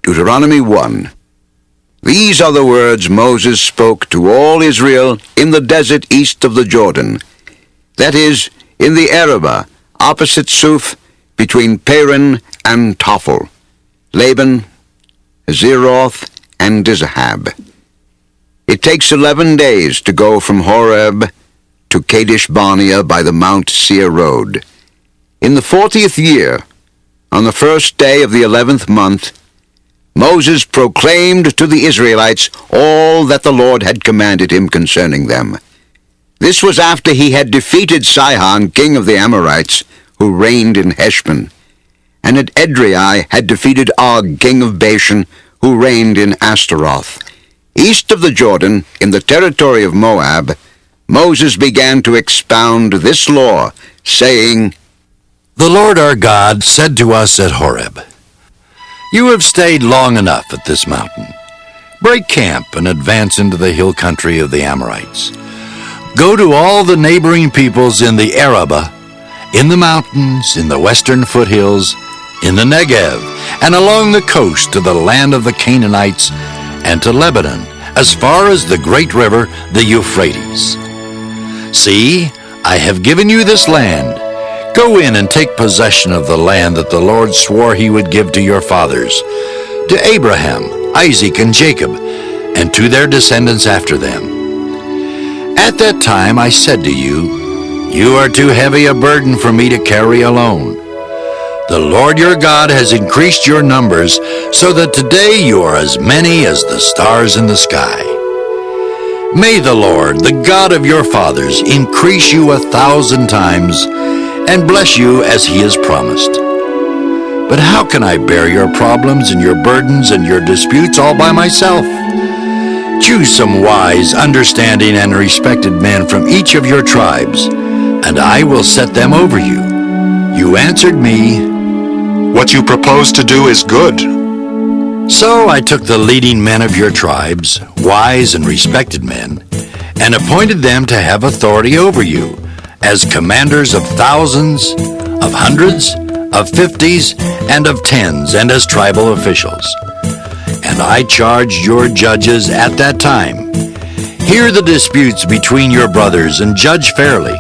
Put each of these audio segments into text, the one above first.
Deuteronomy 1. These are the words Moses spoke to all Israel in the desert east of the Jordan, that is, in the Arabah, opposite Suph, between Paran and Tophel, Laban, Hazeroth, and Dizahab. It takes 11 days to go from Horeb to Kadesh Barnea by the Mount Seir road. In the 40th year, on the first day of the 11th month, Moses proclaimed to the Israelites all that the Lord had commanded him concerning them. This was after he had defeated Sihon, king of the Amorites, who reigned in Heshbon, and at Edrei had defeated Og, king of Bashan, who reigned in Ashtaroth. East of the Jordan, in the territory of Moab, Moses began to expound this law, saying, The Lord our God said to us at Horeb, You have stayed long enough at this mountain. Break camp and advance into the hill country of the Amorites. Go to all the neighboring peoples in the Arabah, in the mountains, in the western foothills, in the Negev, and along the coast to the land of the Canaanites, and to Lebanon, as far as the great river, the Euphrates. See, I have given you this land. Go in and take possession of the land that the Lord swore he would give to your fathers, to Abraham, Isaac, and Jacob, and to their descendants after them. At that time I said to you, You are too heavy a burden for me to carry alone. The Lord your God has increased your numbers, so that today you are as many as the stars in the sky. May the Lord, the God of your fathers, increase you 1,000 times, and bless you as he has promised. But how can I bear your problems and your burdens and your disputes all by myself? Choose some wise, understanding, and respected men from each of your tribes, and I will set them over you. You answered me, What you propose to do is good. So I took the leading men of your tribes, wise and respected men, and appointed them to have authority over you, as commanders of thousands, of hundreds, of fifties, and of tens, and as tribal officials. And I charged your judges at that time, Hear the disputes between your brothers and judge fairly,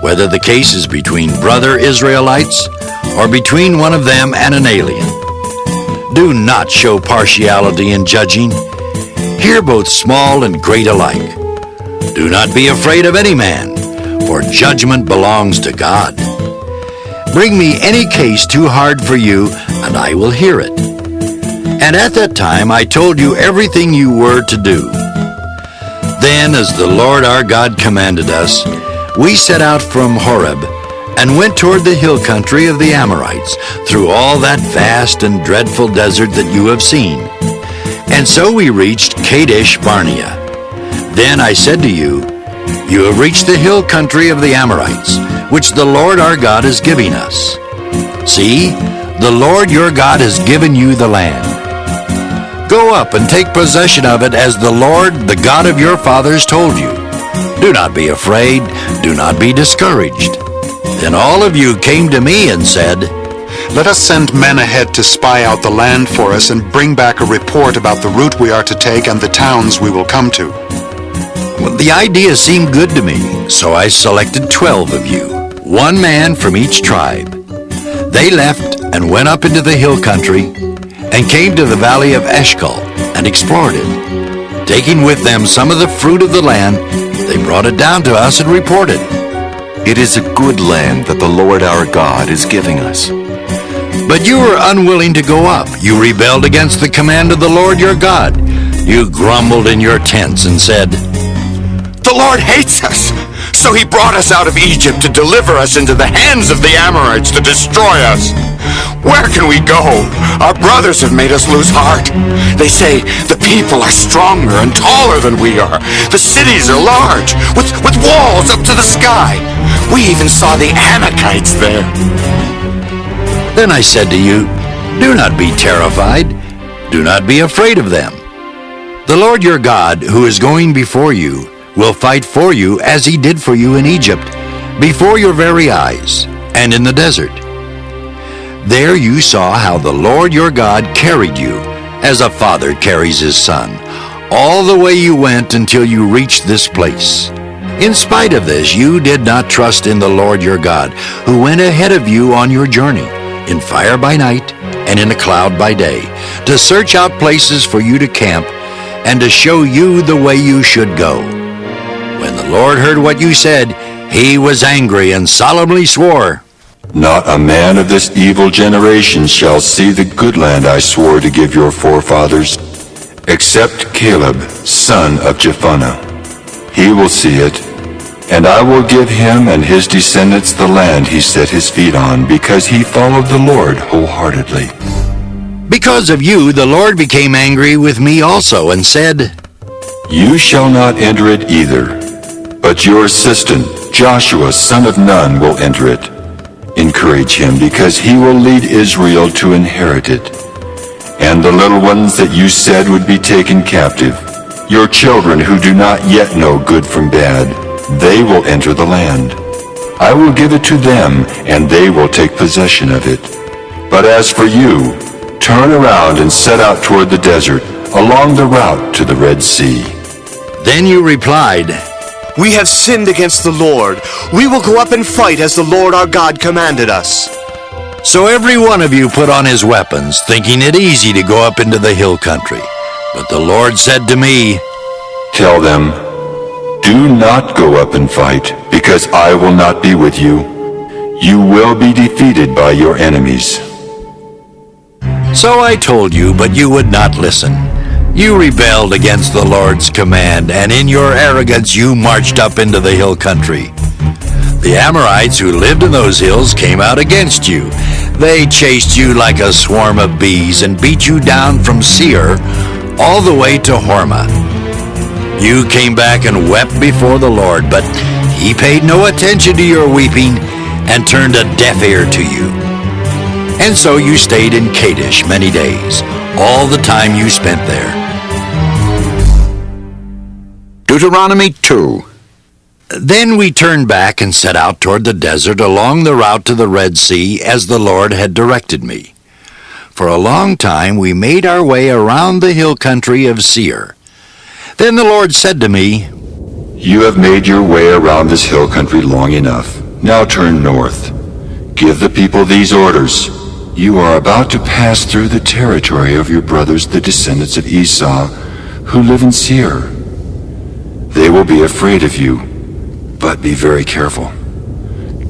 whether the case is between brother Israelites or between one of them and an alien. Do not show partiality in judging. Hear both small and great alike. Do not be afraid of any man, for judgment belongs to God. Bring me any case too hard for you, and I will hear it. And at that time I told you everything you were to do. Then, as the Lord our God commanded us, we set out from Horeb and went toward the hill country of the Amorites, through all that vast and dreadful desert that you have seen. And so we reached Kadesh Barnea. Then I said to you, You have reached the hill country of the Amorites, which the Lord our God is giving us. See, the Lord your God has given you the land. Go up and take possession of it as the Lord, the God of your fathers, told you. Do not be afraid, do not be discouraged. Then all of you came to me and said, Let us send men ahead to spy out the land for us and bring back a report about the route we are to take and the towns we will come to. Well, the idea seemed good to me, so I selected 12 of you, one man from each tribe. They left and went up into the hill country and came to the valley of Eshcol and explored it. Taking with them some of the fruit of the land, they brought it down to us and reported, It is a good land that the Lord our God is giving us. But you were unwilling to go up. You rebelled against the command of the Lord your God. You grumbled in your tents and said, The Lord hates us, so he brought us out of Egypt to deliver us into the hands of the Amorites to destroy us. Where can we go? Our brothers have made us lose heart. They say the people are stronger and taller than we are. The cities are large, with walls up to the sky. We even saw the Anakites there. Then I said to you, Do not be terrified. Do not be afraid of them. The Lord your God, who is going before you, will fight for you as he did for you in Egypt, before your very eyes, and in the desert. There you saw how the Lord your God carried you as a father carries his son, all the way you went until you reached this place. In spite of this, you did not trust in the Lord your God, who went ahead of you on your journey, in fire by night and in a cloud by day, to search out places for you to camp and to show you the way you should go. When the Lord heard what you said, he was angry and solemnly swore, Not a man of this evil generation shall see the good land I swore to give your forefathers, except Caleb, son of Jephunneh. He will see it, and I will give him and his descendants the land he set his feet on, because he followed the Lord wholeheartedly. Because of you, the Lord became angry with me also, and said, You shall not enter it either, but your assistant, Joshua, son of Nun, will enter it. Encourage him, because he will lead Israel to inherit it. And the little ones that you said would be taken captive, your children who do not yet know good from bad, they will enter the land. I will give it to them, and they will take possession of it. But as for you, turn around and set out toward the desert, along the route to the Red Sea. Then you replied, We have sinned against the Lord. We will go up and fight as the Lord our God commanded us. So every one of you put on his weapons, thinking it easy to go up into the hill country. But the Lord said to me, Tell them, Do not go up and fight, because I will not be with you. You will be defeated by your enemies. So I told you, but you would not listen. You rebelled against the Lord's command, and in your arrogance you marched up into the hill country. The Amorites who lived in those hills came out against you. They chased you like a swarm of bees and beat you down from Seir all the way to Hormah. You came back and wept before the Lord, but he paid no attention to your weeping and turned a deaf ear to you. And so you stayed in Kadesh many days, all the time you spent there. Deuteronomy 2. Then we turned back and set out toward the desert along the route to the Red Sea as the Lord had directed me. For a long time we made our way around the hill country of Seir. Then the Lord said to me, You have made your way around this hill country long enough. Now turn north. Give the people these orders. You are about to pass through the territory of your brothers, the descendants of Esau, who live in Seir. They will be afraid of you, but be very careful.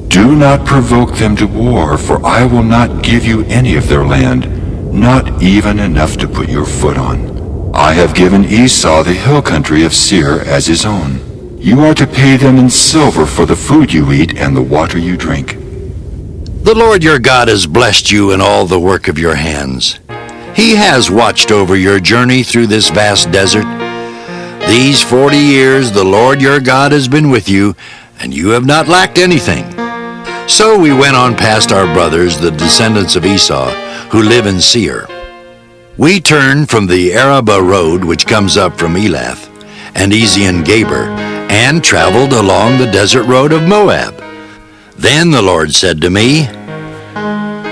Do not provoke them to war, for I will not give you any of their land, not even enough to put your foot on. I have given Esau the hill country of Seir as his own. You are to pay them in silver for the food you eat and the water you drink. The Lord your God has blessed you in all the work of your hands. He has watched over your journey through this vast desert. These 40 years the Lord your God has been with you, and you have not lacked anything. So we went on past our brothers, the descendants of Esau, who live in Seir. We turned from the Arabah road, which comes up from Elath, and Ezion-Geber, and traveled along the desert road of Moab. Then the Lord said to me,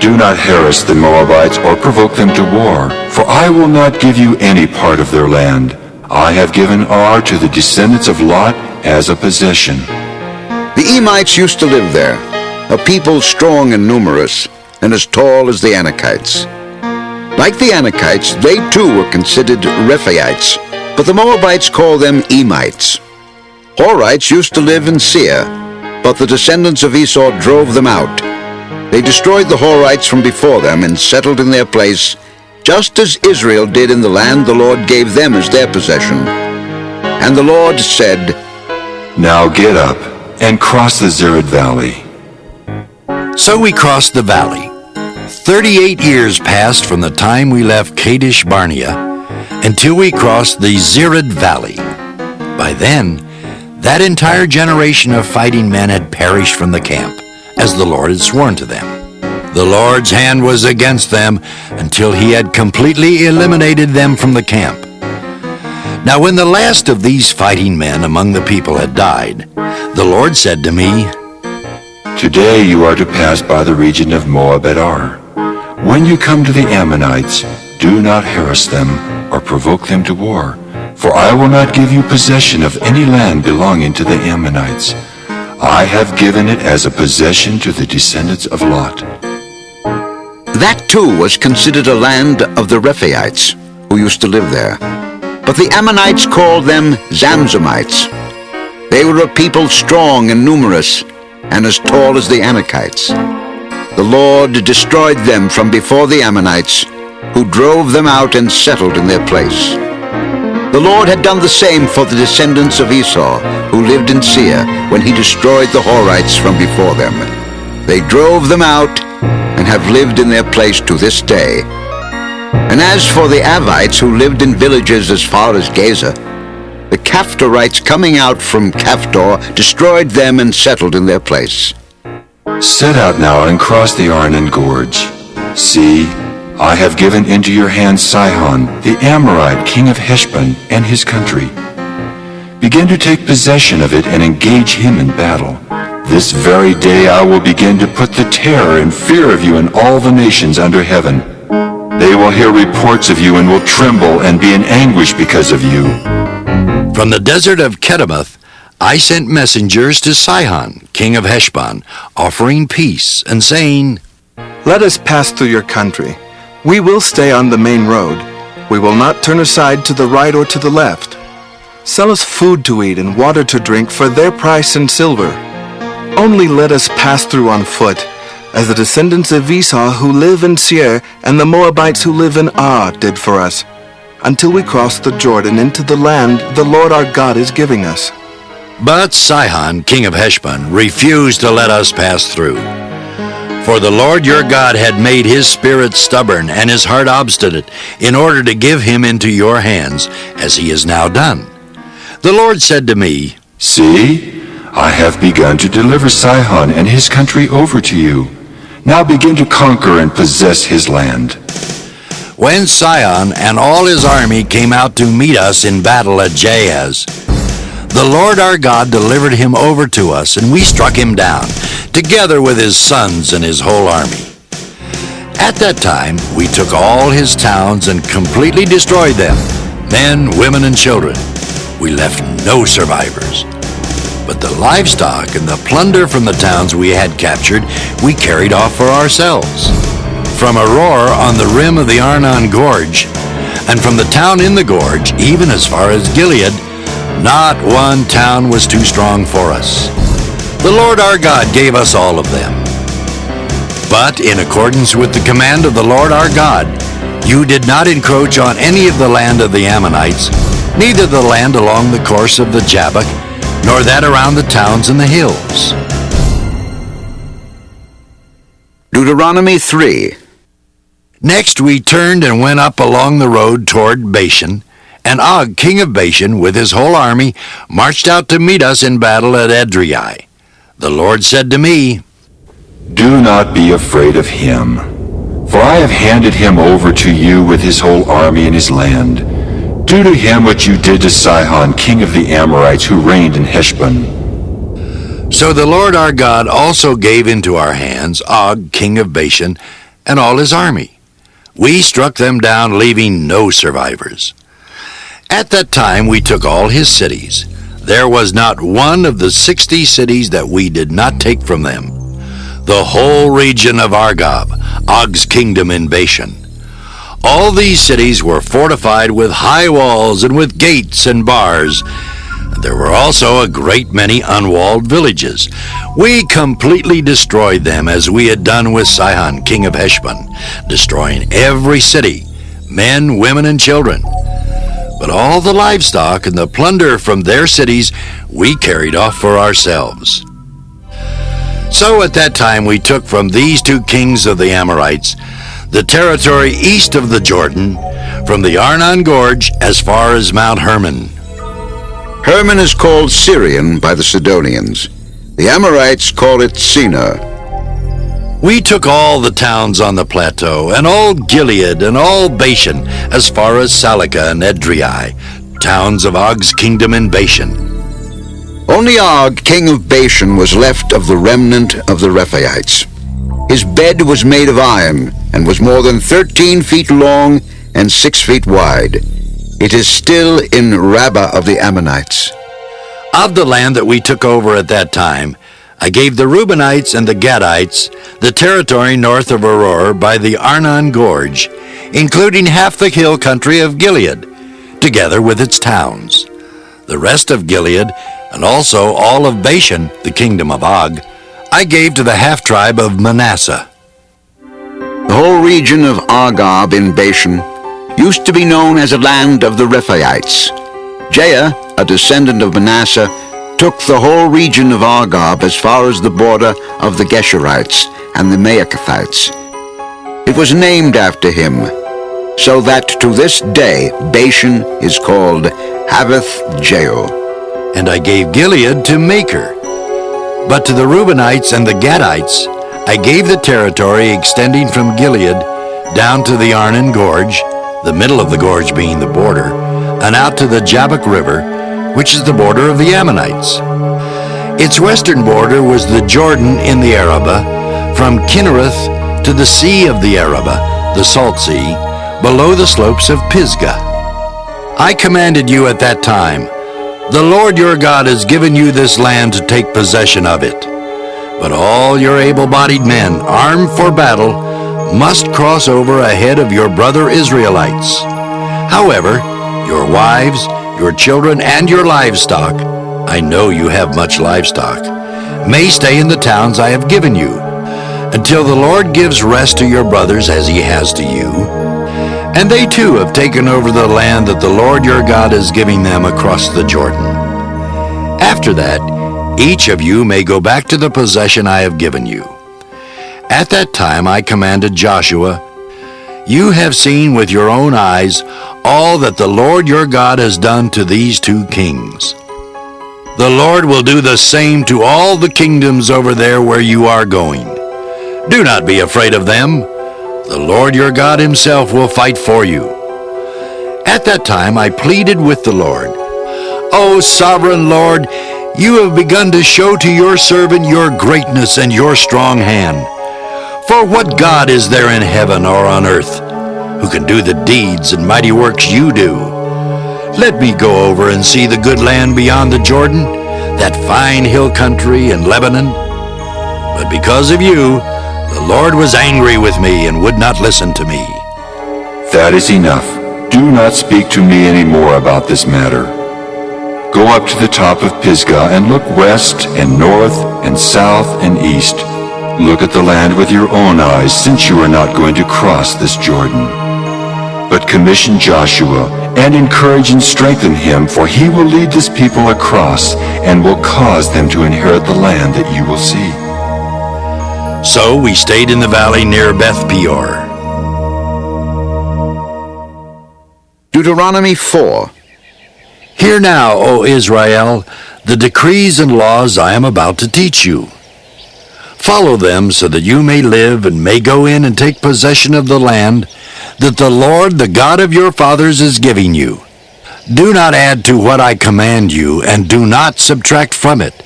Do not harass the Moabites or provoke them to war, for I will not give you any part of their land. I have given Ar to the descendants of Lot as a possession. The Emites used to live there, a people strong and numerous, and as tall as the Anakites. Like the Anakites, they too were considered Rephaites, but the Moabites call them Emites. Horites used to live in Seir, but the descendants of Esau drove them out. They destroyed the Horites from before them and settled in their place, just as Israel did in the land the Lord gave them as their possession. And the Lord said, Now get up and cross the Zered Valley. So we crossed the valley. 38 years passed from the time we left Kadesh Barnea until we crossed the Zered Valley. By then, that entire generation of fighting men had perished from the camp, as the Lord had sworn to them. The Lord's hand was against them until he had completely eliminated them from the camp. Now when the last of these fighting men among the people had died, the Lord said to me, Today you are to pass by the region of Moab at Ar. When you come to the Ammonites, Do not harass them or provoke them to war, for I will not give you possession of any land belonging to the Ammonites. I have given it as a possession to the descendants of Lot. That too was considered a land of the Rephaites, who used to live there. But the Ammonites called them Zamzummites. They were a people strong and numerous, and as tall as the Anakites. The Lord destroyed them from before the Ammonites, who drove them out and settled in their place. The Lord had done the same for the descendants of Esau, who lived in Seir, when he destroyed the Horites from before them. They drove them out and have lived in their place to this day. And as for the Avites who lived in villages as far as Gaza, the Caphtorites coming out from Caphtor destroyed them and settled in their place. Set out now and cross the Arnon Gorge. See, I have given into your hands Sihon, the Amorite king of Heshbon, and his country. Begin to take possession of it and engage him in battle. This very day I will begin to put the terror and fear of you in all the nations under heaven. They will hear reports of you and will tremble and be in anguish because of you. From the desert of Kedemoth, I sent messengers to Sihon, king of Heshbon, offering peace and saying, Let us pass through your country. We will stay on the main road. We will not turn aside to the right or to the left. Sell us food to eat and water to drink for their price in silver. Only let us pass through on foot, as the descendants of Esau who live in Seir and the Moabites who live in Ar did for us, until we cross the Jordan into the land the Lord our God is giving us. But Sihon, king of Heshbon, refused to let us pass through. For the Lord your God had made his spirit stubborn and his heart obstinate, in order to give him into your hands, as he has now done. The Lord said to me, See, I have begun to deliver Sihon and his country over to you. Now begin to conquer and possess his land. When Sihon and all his army came out to meet us in battle at Jahaz, the Lord our God delivered him over to us, and we struck him down, together with his sons and his whole army. At that time we took all his towns and completely destroyed them, men, women, and children. We left no survivors. But the livestock and the plunder from the towns we had captured, we carried off for ourselves. From Auror on the rim of the Arnon Gorge, and from the town in the gorge, even as far as Gilead, not one town was too strong for us. The Lord our God gave us all of them. But in accordance with the command of the Lord our God, you did not encroach on any of the land of the Ammonites, neither the land along the course of the Jabbok, nor that around the towns and the hills. Deuteronomy 3. Next we turned and went up along the road toward Bashan, and Og, king of Bashan, with his whole army, marched out to meet us in battle at Edrei. The Lord said to me, Do not be afraid of him, for I have handed him over to you with his whole army and his land. Do to him what you did to Sihon, king of the Amorites, who reigned in Heshbon. So the Lord our God also gave into our hands Og, king of Bashan, and all his army. We struck them down, leaving no survivors. At that time we took all his cities. There was not one of the 60 cities that we did not take from them. The whole region of Argob, Og's kingdom in Bashan. All these cities were fortified with high walls and with gates and bars. There were also a great many unwalled villages. We completely destroyed them, as we had done with Sihon, king of Heshbon, destroying every city, men, women, and children. But all the livestock and the plunder from their cities we carried off for ourselves. So at that time we took from these two kings of the Amorites the territory east of the Jordan, from the Arnon Gorge as far as Mount Hermon. Hermon is called Syrian by the Sidonians. The Amorites call it Senir. We took all the towns on the plateau, and all Gilead, and all Bashan, as far as Salika and Edrei, towns of Og's kingdom in Bashan. Only Og, king of Bashan, was left of the remnant of the Rephaites. His bed was made of iron, and was more than 13 feet long and 6 feet wide. It is still in Rabbah of the Ammonites. Of the land that we took over at that time, I gave the Reubenites and the Gadites the territory north of Aroer by the Arnon Gorge, including half the hill country of Gilead, together with its towns. The rest of Gilead, and also all of Bashan, the kingdom of Og, I gave to the half-tribe of Manasseh. The whole region of Argob in Bashan used to be known as a land of the Rephaites. Jair, a descendant of Manasseh, took the whole region of Argob as far as the border of the Geshurites and the Maacathites. It was named after him, so that to this day Bashan is called Havoth Jair. And I gave Gilead to Machir. But to the Reubenites and the Gadites I gave the territory extending from Gilead down to the Arnon Gorge, the middle of the gorge being the border, and out to the Jabbok River, which is the border of the Ammonites. Its western border was the Jordan in the Arabah, from Kinnereth to the Sea of the Arabah, the Salt Sea, below the slopes of Pisgah. I commanded you at that time, the Lord your God has given you this land to take possession of it. But all your able-bodied men, armed for battle, must cross over ahead of your brother Israelites. However, your wives, your children, and your livestock, I know you have much livestock, may stay in the towns I have given you, until the Lord gives rest to your brothers as he has to you. And they too have taken over the land that the Lord your God is giving them across the Jordan. After that, each of you may go back to the possession I have given you. At that time I commanded Joshua, you have seen with your own eyes all that the Lord your God has done to these 2 kings. The Lord will do the same to all the kingdoms over there where you are going. Do not be afraid of them. The Lord your God himself will fight for you. At that time I pleaded with the Lord, O sovereign Lord, you have begun to show to your servant your greatness and your strong hand. For what God is there in heaven or on earth who can do the deeds and mighty works you do? Let me go over and see the good land beyond the Jordan, that fine hill country in Lebanon. But because of you, the Lord was angry with me and would not listen to me. That is enough. Do not speak to me any more about this matter. Go up to the top of Pisgah and look west and north and south and east. Look at the land with your own eyes, since you are not going to cross this Jordan. But commission Joshua and encourage and strengthen him, for he will lead this people across and will cause them to inherit the land that you will see. So we stayed in the valley near Beth Peor. Deuteronomy 4. Hear now, O Israel, the decrees and laws I am about to teach you. Follow them so that you may live and may go in and take possession of the land that the Lord, the God of your fathers, is giving you. Do not add to what I command you, and do not subtract from it,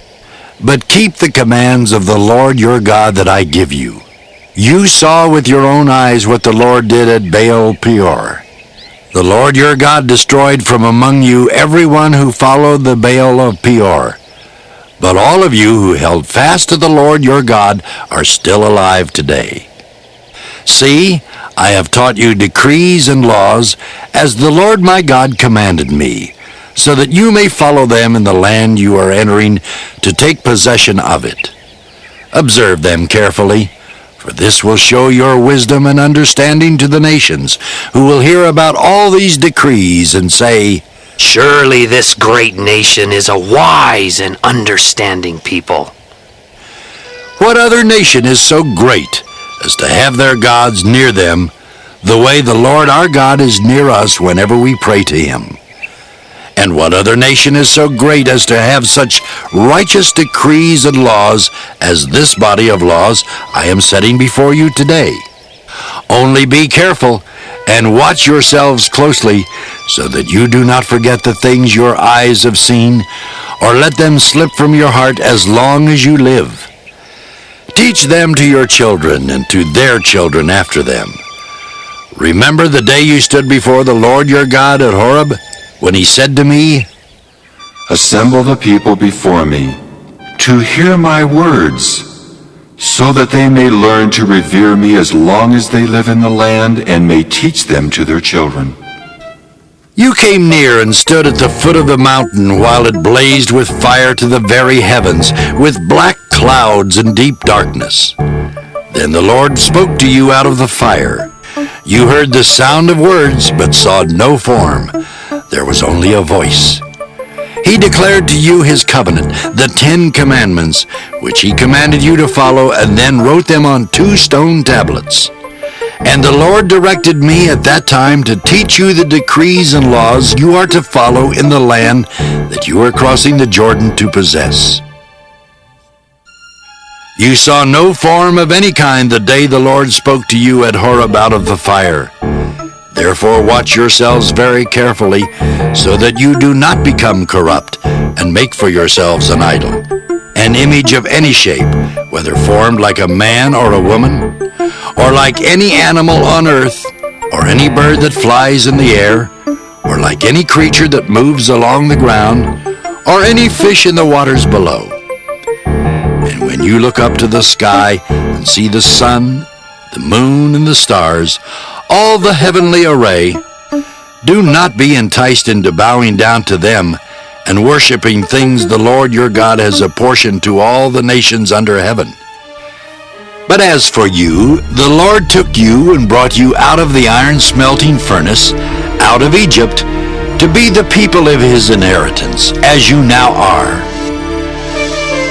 but keep the commands of the Lord your God that I give you. You saw with your own eyes what the Lord did at Baal Peor. The Lord your God destroyed from among you everyone who followed the Baal of Peor. But all of you who held fast to the Lord your God are still alive today. See, I have taught you decrees and laws as the Lord my God commanded me, so that you may follow them in the land you are entering to take possession of it. Observe them carefully, for this will show your wisdom and understanding to the nations, who will hear about all these decrees and say, Surely this great nation is a wise and understanding people. What other nation is so great as to have their gods near them, the way the Lord our God is near us whenever we pray to him? And what other nation is so great as to have such righteous decrees and laws as this body of laws I am setting before you today? Only be careful and watch yourselves closely, so that you do not forget the things your eyes have seen, or let them slip from your heart as long as you live. Teach them to your children and to their children after them. Remember the day you stood before the Lord your God at Horeb, when he said to me, Assemble the people before me, to hear my words, so that they may learn to revere me as long as they live in the land, and may teach them to their children. You came near and stood at the foot of the mountain while it blazed with fire to the very heavens, with black clouds and deep darkness. Then the Lord spoke to you out of the fire. You heard the sound of words, but saw no form. There was only a voice. He declared to you his covenant, the 10 Commandments, which he commanded you to follow, and then wrote them on 2 stone tablets. And the Lord directed me at that time to teach you the decrees and laws you are to follow in the land that you are crossing the Jordan to possess. You saw no form of any kind the day the Lord spoke to you at Horeb out of the fire. Therefore watch yourselves very carefully, so that you do not become corrupt and make for yourselves an idol, an image of any shape, whether formed like a man or a woman, or like any animal on earth, or any bird that flies in the air, or like any creature that moves along the ground, or any fish in the waters below. And when you look up to the sky and see the sun, the moon, and the stars, all the heavenly array, do not be enticed into bowing down to them and worshiping things the Lord your God has apportioned to all the nations under heaven. But as for you, the Lord took you and brought you out of the iron smelting furnace, out of Egypt, to be the people of his inheritance, as you now are.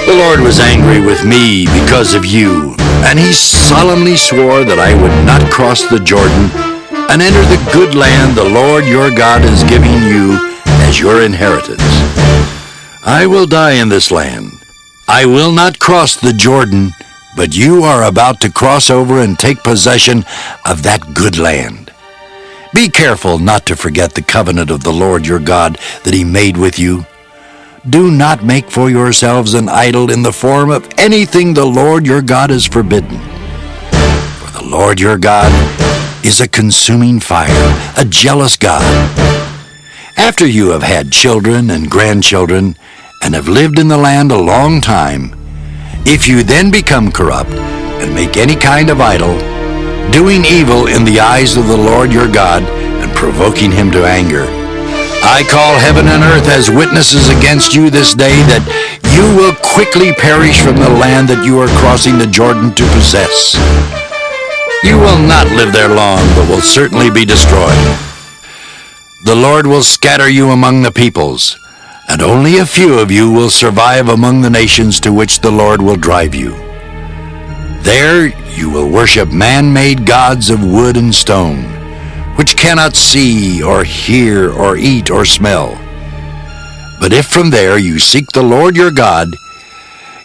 The Lord was angry with me because of you, and he solemnly swore that I would not cross the Jordan and enter the good land the Lord your God is giving you as your inheritance. I will die in this land. I will not cross the Jordan, but you are about to cross over and take possession of that good land. Be careful not to forget the covenant of the Lord your God that he made with you. Do not make for yourselves an idol in the form of anything the Lord your God has forbidden. For the Lord your God is a consuming fire, a jealous God. After you have had children and grandchildren, and have lived in the land a long time, if you then become corrupt and make any kind of idol, doing evil in the eyes of the Lord your God and provoking him to anger, I call heaven and earth as witnesses against you this day that you will quickly perish from the land that you are crossing the Jordan to possess. You will not live there long, but will certainly be destroyed. The Lord will scatter you among the peoples, and only a few of you will survive among the nations to which the Lord will drive you. There you will worship man-made gods of wood and stone, which cannot see or hear or eat or smell. But if from there you seek the Lord your God,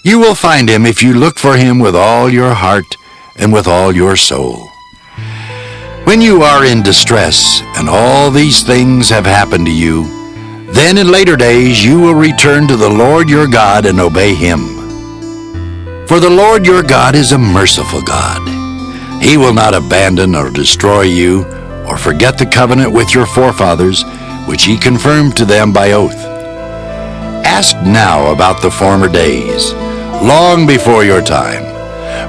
you will find him if you look for him with all your heart and with all your soul. When you are in distress and all these things have happened to you, then in later days you will return to the Lord your God and obey him. For the Lord your God is a merciful God. He will not abandon or destroy you, or forget the covenant with your forefathers, which he confirmed to them by oath. Ask now about the former days, long before your time,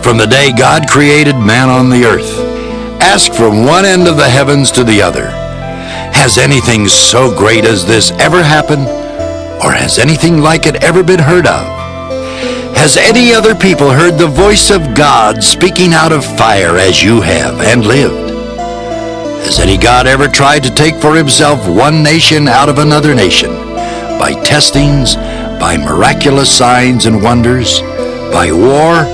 from the day God created man on the earth. Ask from one end of the heavens to the other, has anything so great as this ever happened, or has anything like it ever been heard of? Has any other people heard the voice of God speaking out of fire as you have and lived? Has any God ever tried to take for himself one nation out of another nation, by testings, by miraculous signs and wonders, by war,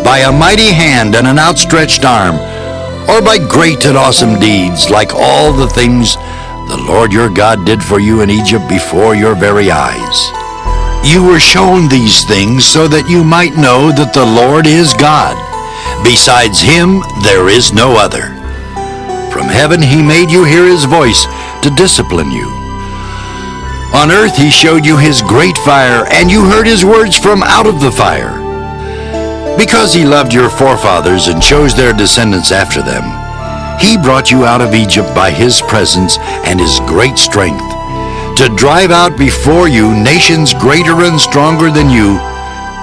by a mighty hand and an outstretched arm, or by great and awesome deeds, like all the things the Lord your God did for you in Egypt before your very eyes? You were shown these things so that you might know that the Lord is God. Besides him, there is no other. From heaven he made you hear his voice to discipline you. On earth he showed you his great fire, and you heard his words from out of the fire. Because he loved your forefathers and chose their descendants after them, He brought you out of Egypt by his presence and his great strength, to drive out before you nations greater and stronger than you,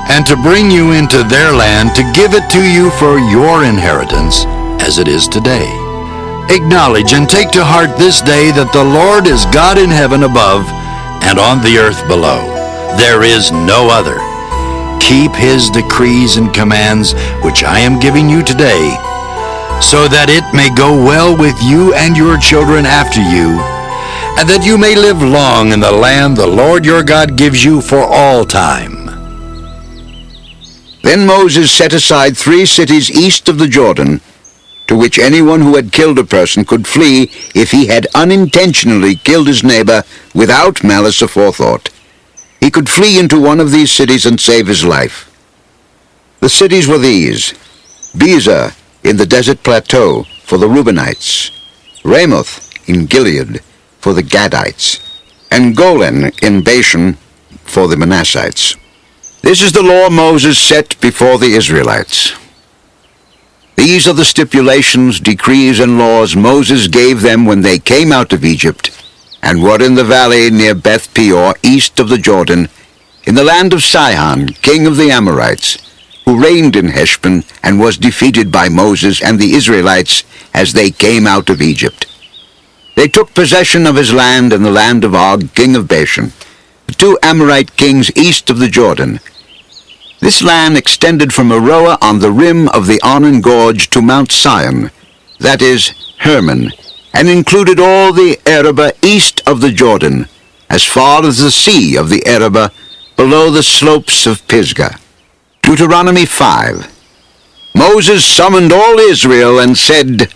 and to bring you into their land, to give it to you for your inheritance, as it is today. Acknowledge and take to heart this day that the Lord is God in heaven above and on the earth below. There is no other. Keep his decrees and commands, which I am giving you today, so that it may go well with you and your children after you, and that you may live long in the land the Lord your God gives you for all time. Then Moses set aside 3 cities east of the Jordan, to which anyone who had killed a person could flee if he had unintentionally killed his neighbor without malice aforethought. He could flee into one of these cities and save his life. The cities were these: Bezer in the desert plateau for the Reubenites, Ramoth in Gilead for the Gadites, and Golan in Bashan for the Manassites. This is the law Moses set before the Israelites. These are the stipulations, decrees, and laws Moses gave them when they came out of Egypt and were in the valley near Beth Peor, east of the Jordan, in the land of Sihon, king of the Amorites, who reigned in Heshbon and was defeated by Moses and the Israelites as they came out of Egypt. They took possession of his land and the land of Og, king of Bashan, the 2 Amorite kings east of the Jordan. This land extended from Aroer on the rim of the Arnon Gorge to Mount Sion, that is, Hermon, and included all the Arabah east of the Jordan, as far as the sea of the Arabah, below the slopes of Pisgah. Deuteronomy 5. Moses summoned all Israel and said,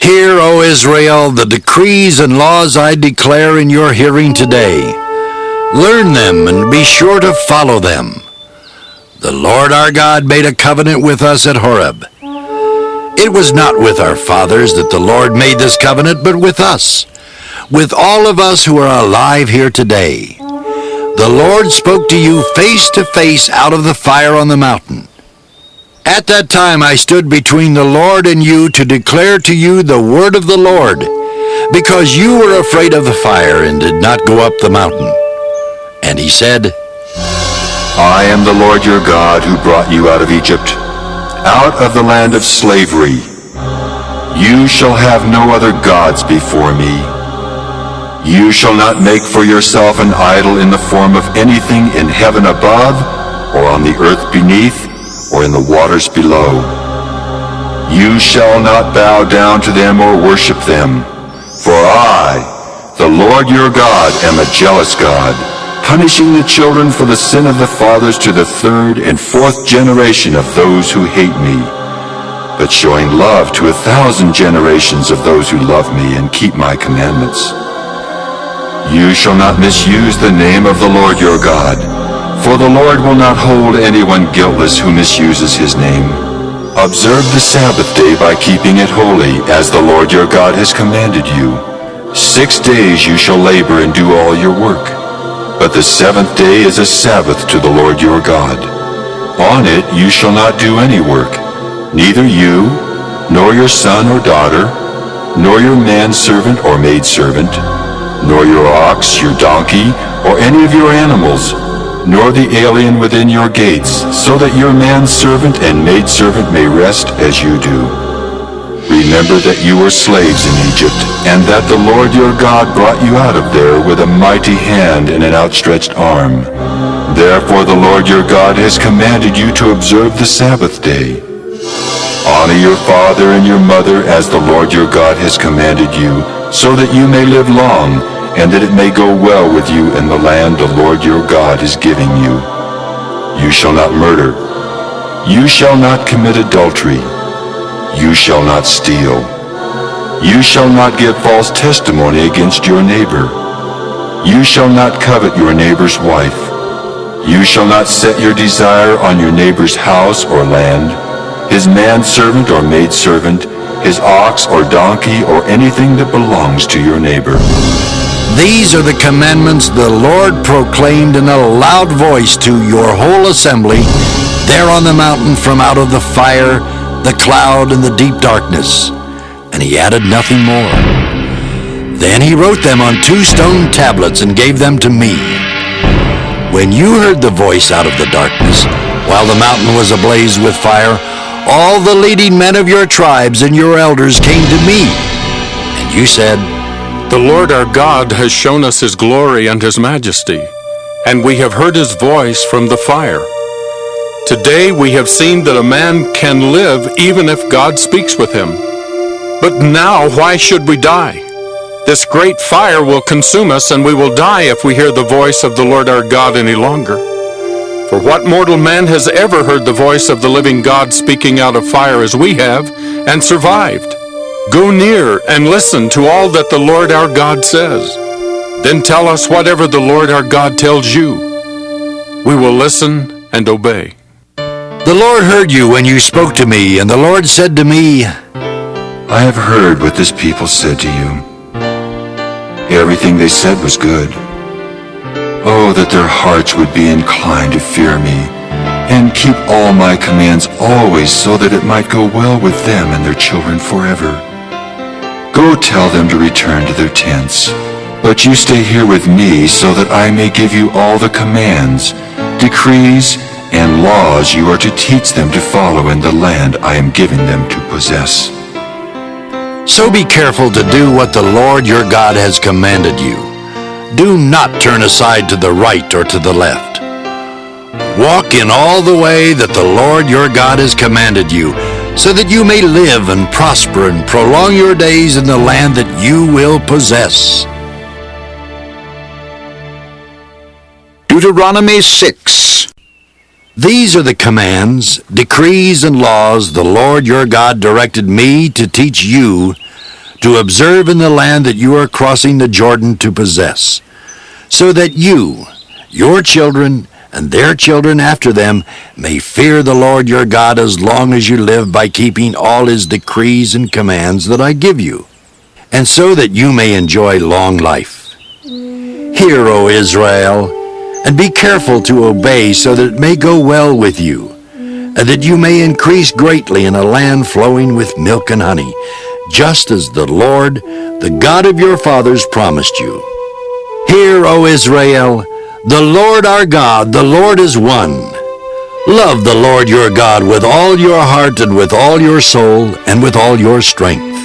Hear, O Israel, the decrees and laws I declare in your hearing today. Learn them and be sure to follow them. The Lord our God made a covenant with us at Horeb. It was not with our fathers that the Lord made this covenant, but with us, with all of us who are alive here today. The Lord spoke to you face to face out of the fire on the mountain. At that time I stood between the Lord and you to declare to you the word of the Lord, because you were afraid of the fire and did not go up the mountain. And he said, I am the Lord your God who brought you out of Egypt, out of the land of slavery. You shall have no other gods before me. You shall not make for yourself an idol in the form of anything in heaven above, or on the earth beneath, or in the waters below. You shall not bow down to them or worship them, for I, the Lord your God, am a jealous God, punishing the children for the sin of the fathers to the 3rd and 4th generation of those who hate me, but showing love to 1,000 generations of those who love me and keep my commandments. You shall not misuse the name of the Lord your God, for the Lord will not hold anyone guiltless who misuses his name. Observe the Sabbath day by keeping it holy, as the Lord your God has commanded you. 6 days you shall labor and do all your work. But the 7th day is a Sabbath to the Lord your God. On it you shall not do any work, neither you, nor your son or daughter, nor your manservant or maidservant, nor your ox, your donkey, or any of your animals, nor the alien within your gates, so that your manservant and maidservant may rest as you do. Remember that you were slaves in Egypt, and that the Lord your God brought you out of there with a mighty hand and an outstretched arm. Therefore the Lord your God has commanded you to observe the Sabbath day. Honor your father and your mother as the Lord your God has commanded you, so that you may live long, and that it may go well with you in the land the Lord your God is giving you. You shall not murder. You shall not commit adultery. You shall not steal. You shall not give false testimony against your neighbor. You shall not covet your neighbor's wife. You shall not set your desire on your neighbor's house or land, his manservant or maidservant, his ox or donkey, or anything that belongs to your neighbor. These are the commandments the Lord proclaimed in a loud voice to your whole assembly there on the mountain from out of the fire, the cloud, and the deep darkness. and he added nothing more. Then he wrote them on 2 stone tablets and gave them to me. When you heard the voice out of the darkness, while the mountain was ablaze with fire, all the leading men of your tribes and your elders came to me. And you said, The Lord our God has shown us his glory and his majesty, and we have heard his voice from the fire. Today we have seen that a man can live even if God speaks with him. But now why should we die? This great fire will consume us, and we will die if we hear the voice of the Lord our God any longer. For what mortal man has ever heard the voice of the living God speaking out of fire as we have, and survived? Go near and listen to all that the Lord our God says. Then tell us whatever the Lord our God tells you. We will listen and obey. The Lord heard you when you spoke to me, and the Lord said to me, I have heard what this people said to you. Everything they said was good. Oh, that their hearts would be inclined to fear me, and keep all my commands always, so that it might go well with them and their children forever. Go tell them to return to their tents, but you stay here with me, so that I may give you all the commands, decrees, and laws you are to teach them to follow in the land I am giving them to possess. So be careful to do what the Lord your God has commanded you. Do not turn aside to the right or to the left. Walk in all the way that the Lord your God has commanded you, so that you may live and prosper and prolong your days in the land that you will possess. Deuteronomy 6. These are the commands, decrees, and laws the Lord your God directed me to teach you to observe in the land that you are crossing the Jordan to possess, so that you, your children, and their children after them may fear the Lord your God as long as you live by keeping all his decrees and commands that I give you, and so that you may enjoy long life. Hear, O Israel, and be careful to obey, so that it may go well with you, and that you may increase greatly in a land flowing with milk and honey, just as the Lord, the God of your fathers, promised you. Hear, O Israel, the Lord our God, the Lord is one. Love the Lord your God with all your heart and with all your soul and with all your strength.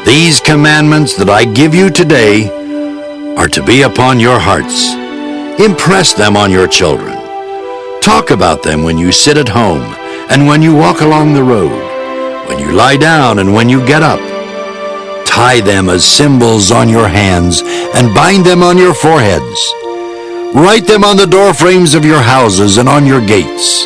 These commandments that I give you today are to be upon your hearts. Impress them on your children. Talk about them when you sit at home and when you walk along the road, when you lie down and when you get up. Tie them as symbols on your hands and bind them on your foreheads. Write them on the doorframes of your houses and on your gates.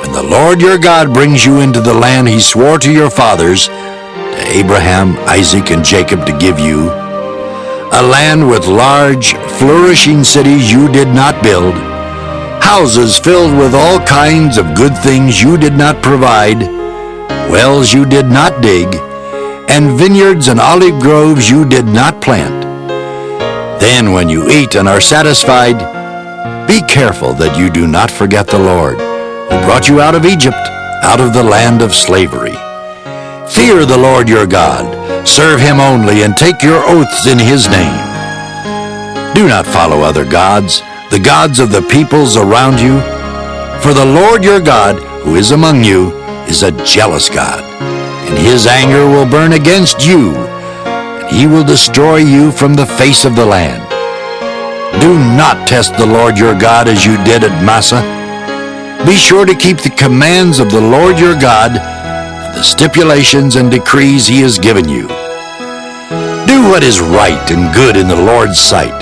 When the Lord your God brings you into the land he swore to your fathers, to Abraham, Isaac, and Jacob, to give you, a land with large, flourishing cities you did not build, houses filled with all kinds of good things you did not provide, wells you did not dig, and vineyards and olive groves you did not plant. Then when you eat and are satisfied, be careful that you do not forget the Lord, who brought you out of Egypt, out of the land of slavery. Fear the Lord your God, serve him only, and take your oaths in his name. Do not follow other gods, the gods of the peoples around you, for the Lord your God, who is among you, is a jealous God, and his anger will burn against you, and he will destroy you from the face of the land. Do not test the Lord your God as you did at Massah. Be sure to keep the commands of the Lord your God, the stipulations and decrees he has given you. Do what is right and good in the Lord's sight,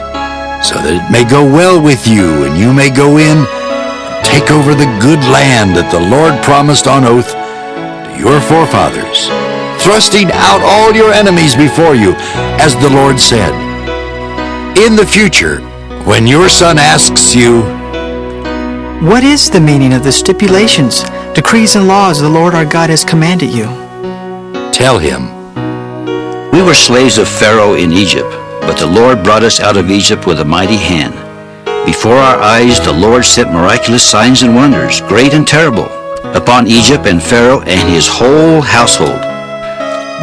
so that it may go well with you, and you may go in and take over the good land that the Lord promised on oath to your forefathers, thrusting out all your enemies before you, as the Lord said. In the future, when your son asks you, What is the meaning of the stipulations, decrees, and laws the Lord our God has commanded you? tell him, We were slaves of Pharaoh in Egypt, but the Lord brought us out of Egypt with a mighty hand. Before our eyes the Lord sent miraculous signs and wonders, great and terrible, upon Egypt and Pharaoh and his whole household.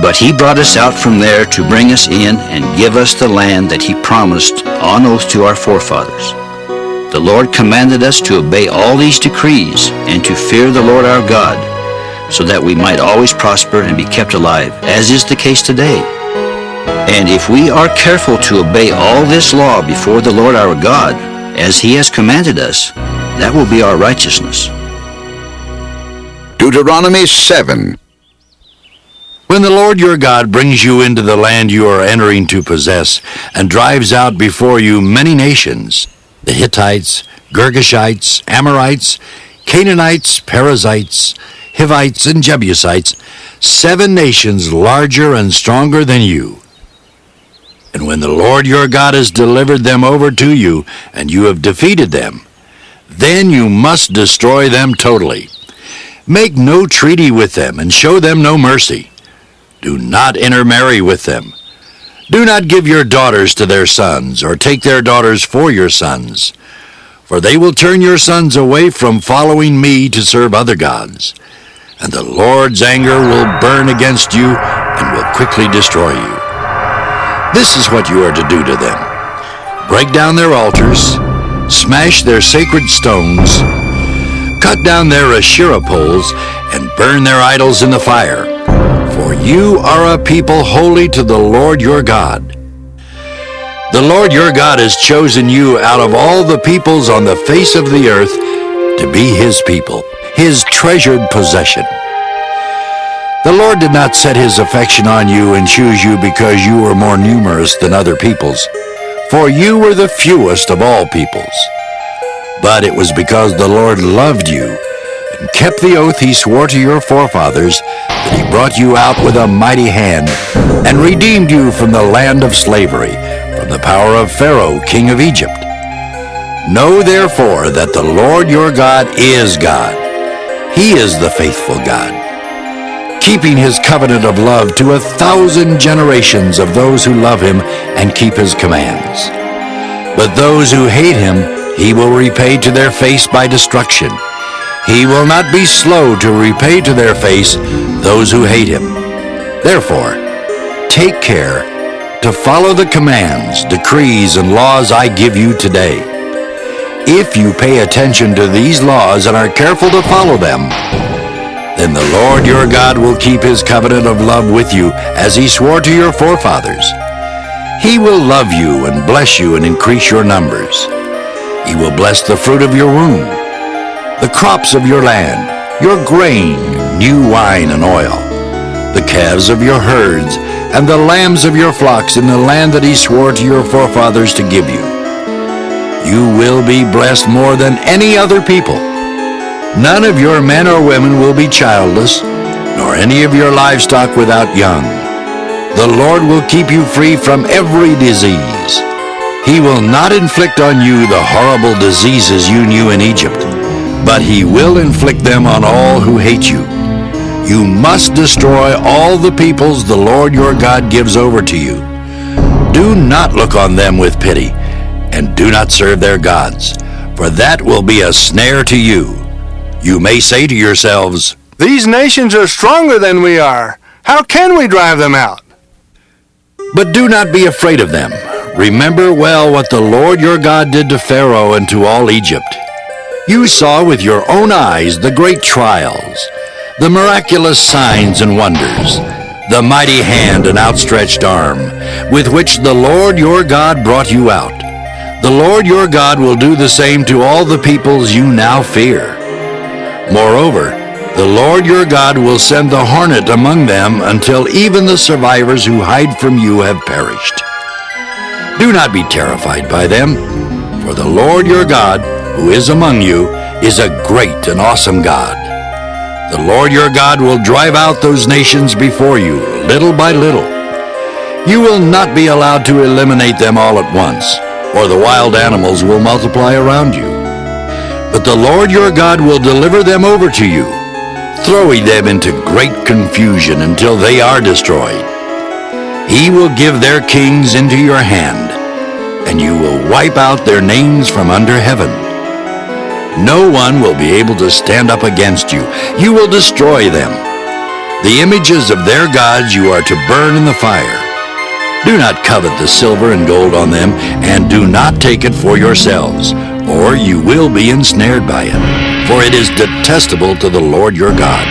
But he brought us out from there to bring us in and give us the land that he promised on oath to our forefathers. The Lord commanded us to obey all these decrees and to fear the Lord our God, so that we might always prosper and be kept alive, as is the case today. And if we are careful to obey all this law before the Lord our God, as he has commanded us, that will be our righteousness. Deuteronomy 7. When the Lord your God brings you into the land you are entering to possess, and drives out before you many nations, the Hittites, Girgashites, Amorites, Canaanites, Perizzites, Hivites, and Jebusites, 7 nations larger and stronger than you. And when the Lord your God has delivered them over to you, and you have defeated them, then you must destroy them totally. Make no treaty with them, and show them no mercy. Do not intermarry with them. Do not give your daughters to their sons, or take their daughters for your sons, for they will turn your sons away from following me to serve other gods, and the Lord's anger will burn against you and will quickly destroy you. This is what you are to do to them. Break down their altars, smash their sacred stones, cut down their Asherah poles, and burn their idols in the fire. For you are a people holy to the Lord your God. The Lord your God has chosen you out of all the peoples on the face of the earth to be his people, his treasured possession. The Lord did not set his affection on you and choose you because you were more numerous than other peoples, for you were the fewest of all peoples. But it was because the Lord loved you and kept the oath he swore to your forefathers that he brought you out with a mighty hand and redeemed you from the land of slavery, from the power of Pharaoh, king of Egypt. Know therefore that the Lord your God is God. He is the faithful God, keeping his covenant of love to 1,000 generations of those who love him and keep his commands. But those who hate him he will repay to their face by destruction. He will not be slow to repay to their face those who hate him. Therefore, take care to follow the commands, decrees, and laws I give you today. If you pay attention to these laws and are careful to follow them, then the Lord your God will keep his covenant of love with you as he swore to your forefathers. He will love you and bless you and increase your numbers. He will bless the fruit of your womb, the crops of your land, your grain, new wine and oil, the calves of your herds, and the lambs of your flocks in the land that he swore to your forefathers to give you. You will be blessed more than any other people. None of your men or women will be childless, nor any of your livestock without young. The Lord will keep you free from every disease. He will not inflict on you the horrible diseases you knew in Egypt, but he will inflict them on all who hate you. You must destroy all the peoples the Lord your God gives over to you. Do not look on them with pity, and do not serve their gods, for that will be a snare to you. You may say to yourselves, "These nations are stronger than we are. How can we drive them out?" But do not be afraid of them. Remember well what the Lord your God did to Pharaoh and to all Egypt. You saw with your own eyes the great trials, the miraculous signs and wonders, the mighty hand and outstretched arm, with which the Lord your God brought you out. The Lord your God will do the same to all the peoples you now fear. Moreover, the Lord your God will send the hornet among them until even the survivors who hide from you have perished. Do not be terrified by them, for the Lord your God, who is among you, is a great and awesome God. The Lord your God will drive out those nations before you, little by little. You will not be allowed to eliminate them all at once, or the wild animals will multiply around you. But the Lord your God will deliver them over to you, throwing them into great confusion until they are destroyed. He will give their kings into your hand, and you will wipe out their names from under heaven. No one will be able to stand up against you. You will destroy them. The images of their gods you are to burn in the fire. Do not covet the silver and gold on them, and do not take it for yourselves, or you will be ensnared by it, for it is detestable to the Lord your God.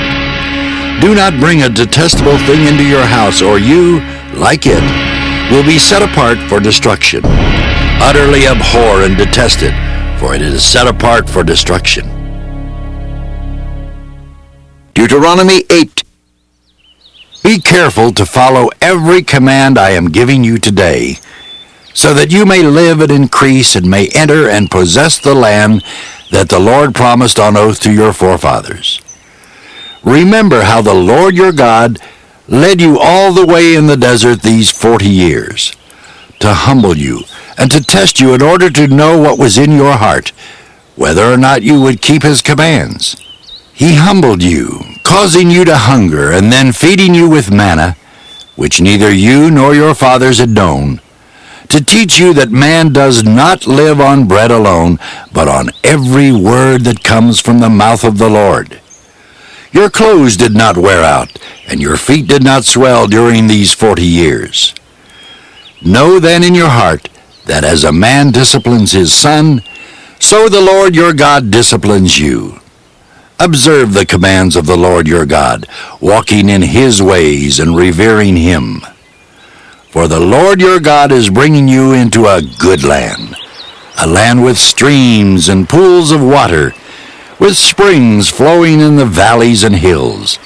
Do not bring a detestable thing into your house, or you, like it, will be set apart for destruction. Utterly abhor and detest it, for it is set apart for destruction. Deuteronomy 8. Be careful to follow every command I am giving you today, so that you may live and increase and may enter and possess the land that the Lord promised on oath to your forefathers. Remember how the Lord your God led you all the way in the desert these 40 years, to humble you and to test you in order to know what was in your heart, whether or not you would keep his commands. He humbled you, causing you to hunger, and then feeding you with manna, which neither you nor your fathers had known, to teach you that man does not live on bread alone, but on every word that comes from the mouth of the Lord. Your clothes did not wear out, and your feet did not swell during these 40 years. Know then in your heart that as a man disciplines his son, so the Lord your God disciplines you. Observe the commands of the Lord your God, walking in his ways and revering him. For the Lord your God is bringing you into a good land, a land with streams and pools of water, with springs flowing in the valleys and hills,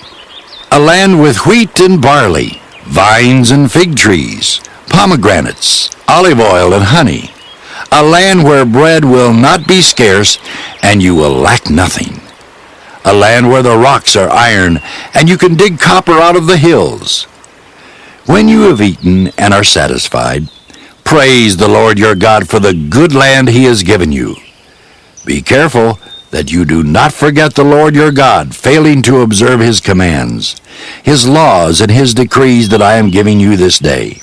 a land with wheat and barley, vines and fig trees, pomegranates, olive oil and honey, a land where bread will not be scarce and you will lack nothing, a land where the rocks are iron and you can dig copper out of the hills. When you have eaten and are satisfied, praise the Lord your God for the good land he has given you. Be careful that you do not forget the Lord your God, failing to observe his commands, his laws, and his decrees that I am giving you this day.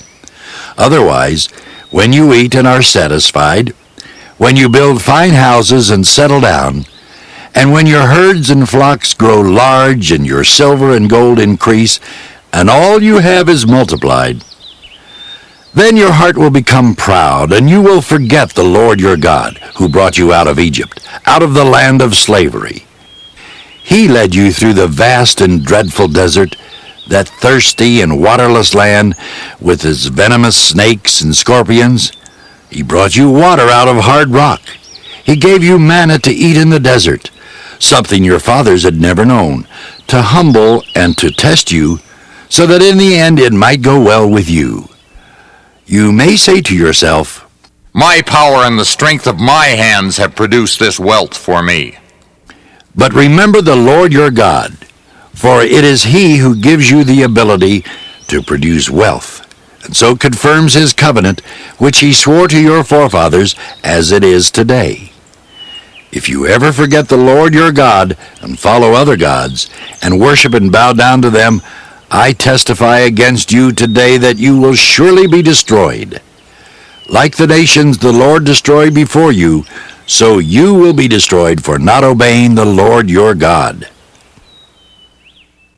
Otherwise, when you eat and are satisfied, when you build fine houses and settle down, and when your herds and flocks grow large and your silver and gold increase, and all you have is multiplied, then your heart will become proud, and you will forget the Lord your God, who brought you out of Egypt, out of the land of slavery. He led you through the vast and dreadful desert, that thirsty and waterless land with its venomous snakes and scorpions. He brought you water out of hard rock. He gave you manna to eat in the desert, something your fathers had never known, to humble and to test you, so that in the end it might go well with you. You may say to yourself, My power and the strength of my hands have produced this wealth for me. but remember the Lord your God, for it is he who gives you the ability to produce wealth, and so confirms his covenant, which he swore to your forefathers, as it is today. If you ever forget the Lord your God, and follow other gods, and worship and bow down to them, I testify against you today that you will surely be destroyed. Like the nations the Lord destroyed before you, so you will be destroyed for not obeying the Lord your God.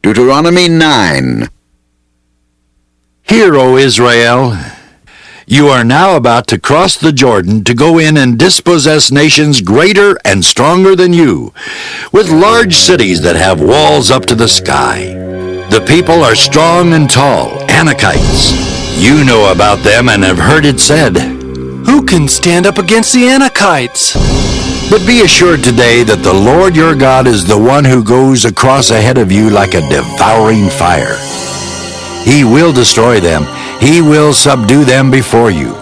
Deuteronomy 9. Hear, O Israel, you are now about to cross the Jordan to go in and dispossess nations greater and stronger than you, with large cities that have walls up to the sky. The people are strong and tall, Anakites. You know about them and have heard it said, Who can stand up against the Anakites? But be assured today that the Lord your God is the one who goes across ahead of you like a devouring fire. He will destroy them. He will subdue them before you.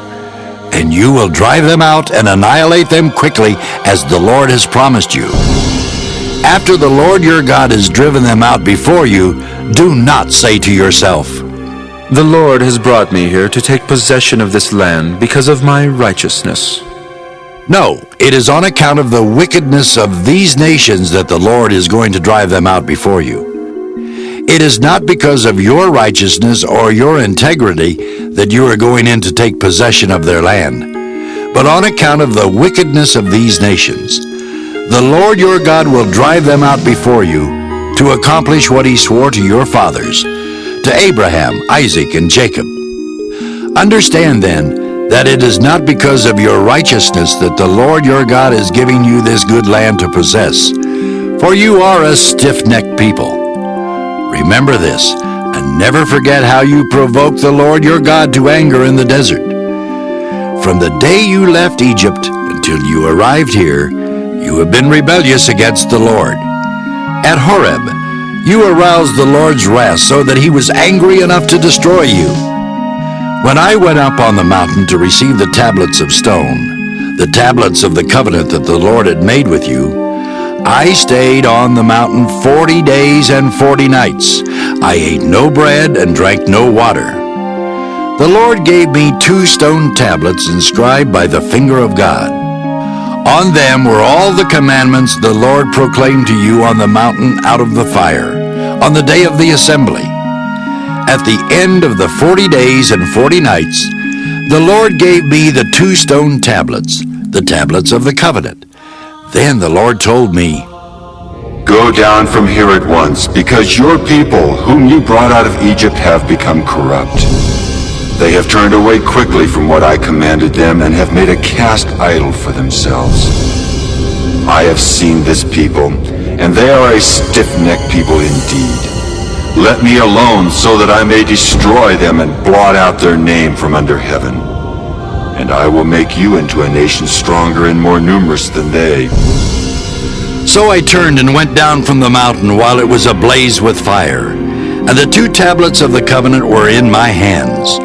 And you will drive them out and annihilate them quickly, as the Lord has promised you. After the Lord your God has driven them out before you, do not say to yourself, The Lord has brought me here to take possession of this land because of my righteousness. No, it is on account of the wickedness of these nations that the Lord is going to drive them out before you. It is not because of your righteousness or your integrity that you are going in to take possession of their land, but on account of the wickedness of these nations. The Lord your God will drive them out before you, to accomplish what he swore to your fathers, to Abraham, Isaac, and Jacob. Understand then that it is not because of your righteousness that the Lord your God is giving you this good land to possess, for you are a stiff-necked people. Remember this, and never forget how you provoked the Lord your God to anger in the desert. From the day you left Egypt until you arrived here, you have been rebellious against the Lord. At Horeb, you aroused the Lord's wrath so that he was angry enough to destroy you. When I went up on the mountain to receive the tablets of stone, the tablets of the covenant that the Lord had made with you, I stayed on the mountain 40 days and 40 nights. I ate no bread and drank no water. The Lord gave me 2 stone tablets inscribed by the finger of God. On them were all the commandments the Lord proclaimed to you on the mountain out of the fire, on the day of the assembly. At the end of the 40 days and 40 nights, the Lord gave me the 2 stone tablets, the tablets of the covenant. Then the Lord told me, Go down from here at once, because your people, whom you brought out of Egypt, have become corrupt. They have turned away quickly from what I commanded them and have made a cast idol for themselves. I have seen this people, and they are a stiff-necked people indeed. Let me alone so that I may destroy them and blot out their name from under heaven. And I will make you into a nation stronger and more numerous than they. So I turned and went down from the mountain while it was ablaze with fire, and the 2 tablets of the covenant were in my hands.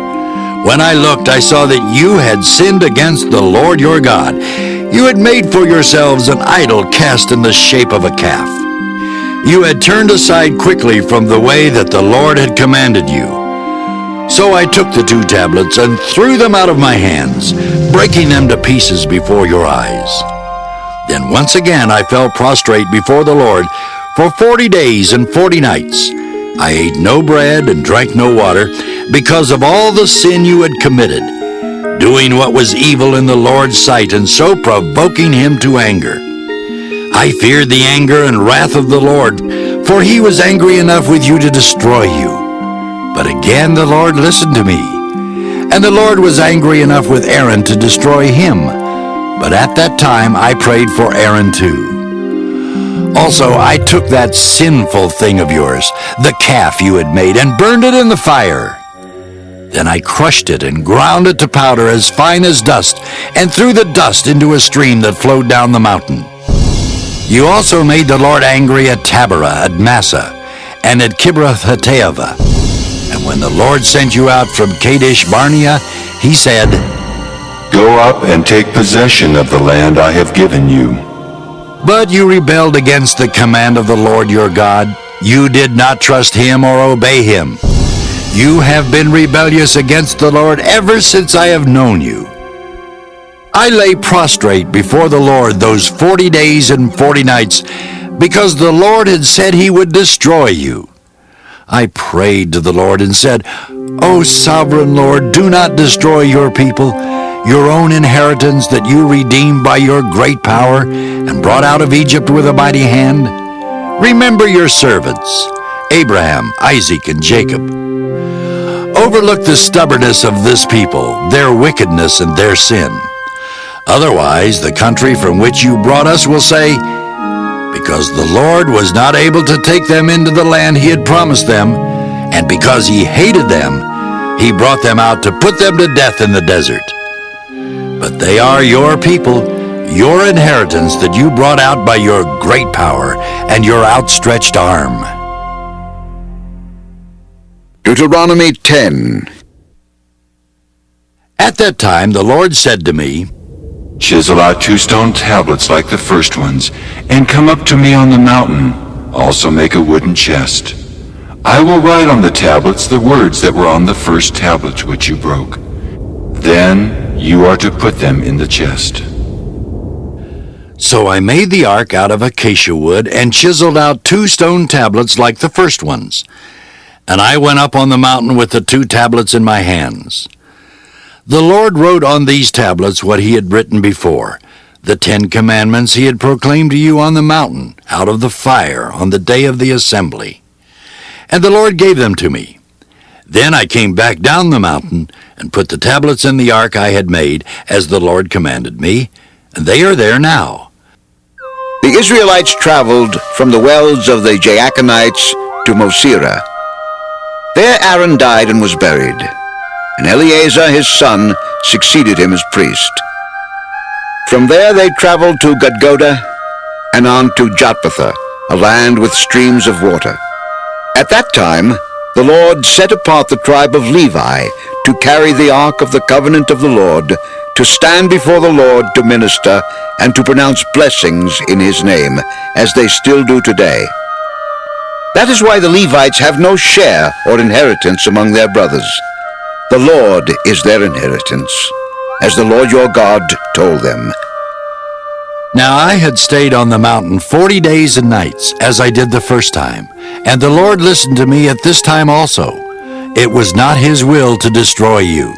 When I looked, I saw that you had sinned against the Lord your God. You had made for yourselves an idol cast in the shape of a calf. You had turned aside quickly from the way that the Lord had commanded you. So I took the 2 tablets and threw them out of my hands, breaking them to pieces before your eyes. Then once again I fell prostrate before the Lord for 40 days and 40 nights. I ate no bread and drank no water because of all the sin you had committed, doing what was evil in the Lord's sight and so provoking him to anger. I feared the anger and wrath of the Lord, for he was angry enough with you to destroy you. But again the Lord listened to me, and the Lord was angry enough with Aaron to destroy him. But at that time I prayed for Aaron too. Also I took that sinful thing of yours, the calf you had made, and burned it in the fire. Then I crushed it and ground it to powder as fine as dust, and threw the dust into a stream that flowed down the mountain. You also made the Lord angry at Taberah, at Massa, and at Kibroth-Hattaavah. And when the Lord sent you out from Kadesh Barnea, he said, Go up and take possession of the land I have given you. But you rebelled against the command of the Lord your God. You did not trust him or obey him. You have been rebellious against the Lord ever since I have known you. I lay prostrate before the Lord those 40 days and 40 nights, because the Lord had said he would destroy you. I prayed to the Lord and said, O sovereign Lord, do not destroy your people, your own inheritance that you redeemed by your great power and brought out of Egypt with a mighty hand. Remember your servants, Abraham, Isaac, and Jacob. Overlook the stubbornness of this people, their wickedness and their sin. Otherwise, the country from which you brought us will say, because the Lord was not able to take them into the land he had promised them, and because he hated them, he brought them out to put them to death in the desert. But they are your people, your inheritance that you brought out by your great power and your outstretched arm. Deuteronomy 10. At that time the Lord said to me, Chisel out 2 stone tablets like the first ones, and come up to me on the mountain. Also make a wooden chest. I will write on the tablets the words that were on the first tablet which you broke. Then you are to put them in the chest. So I made the ark out of acacia wood and chiseled out 2 stone tablets like the first ones. And I went up on the mountain with the 2 tablets in my hands. The Lord wrote on these tablets what he had written before, the 10 Commandments he had proclaimed to you on the mountain, out of the fire, on the day of the assembly. And the Lord gave them to me. Then I came back down the mountain and put the tablets in the ark I had made, as the Lord commanded me, and they are there now. The Israelites traveled from the wells of the Jaakanites to Mosera. There Aaron died and was buried, and Eleazar his son succeeded him as priest. From there they traveled to Gudgoda and on to Jotbatha, a land with streams of water. At that time the Lord set apart the tribe of Levi to carry the ark of the covenant of the Lord, to stand before the Lord to minister and to pronounce blessings in his name, as they still do today. That is why the Levites have no share or inheritance among their brothers. The Lord is their inheritance, as the Lord your God told them. Now I had stayed on the mountain 40 days and nights, as I did the first time, and the Lord listened to me at this time also. It was not his will to destroy you.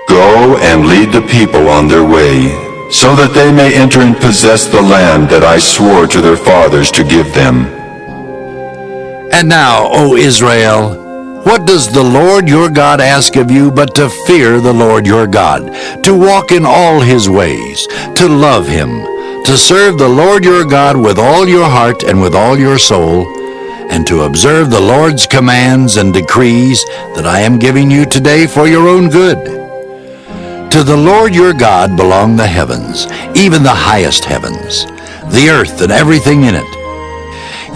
Go and lead the people on their way, so that they may enter and possess the land that I swore to their fathers to give them. And now, O Israel, what does the Lord your God ask of you but to fear the Lord your God, to walk in all his ways, to love him, to serve the Lord your God with all your heart and with all your soul, and to observe the Lord's commands and decrees that I am giving you today for your own good? To the Lord your God belong the heavens, even the highest heavens, the earth and everything in it.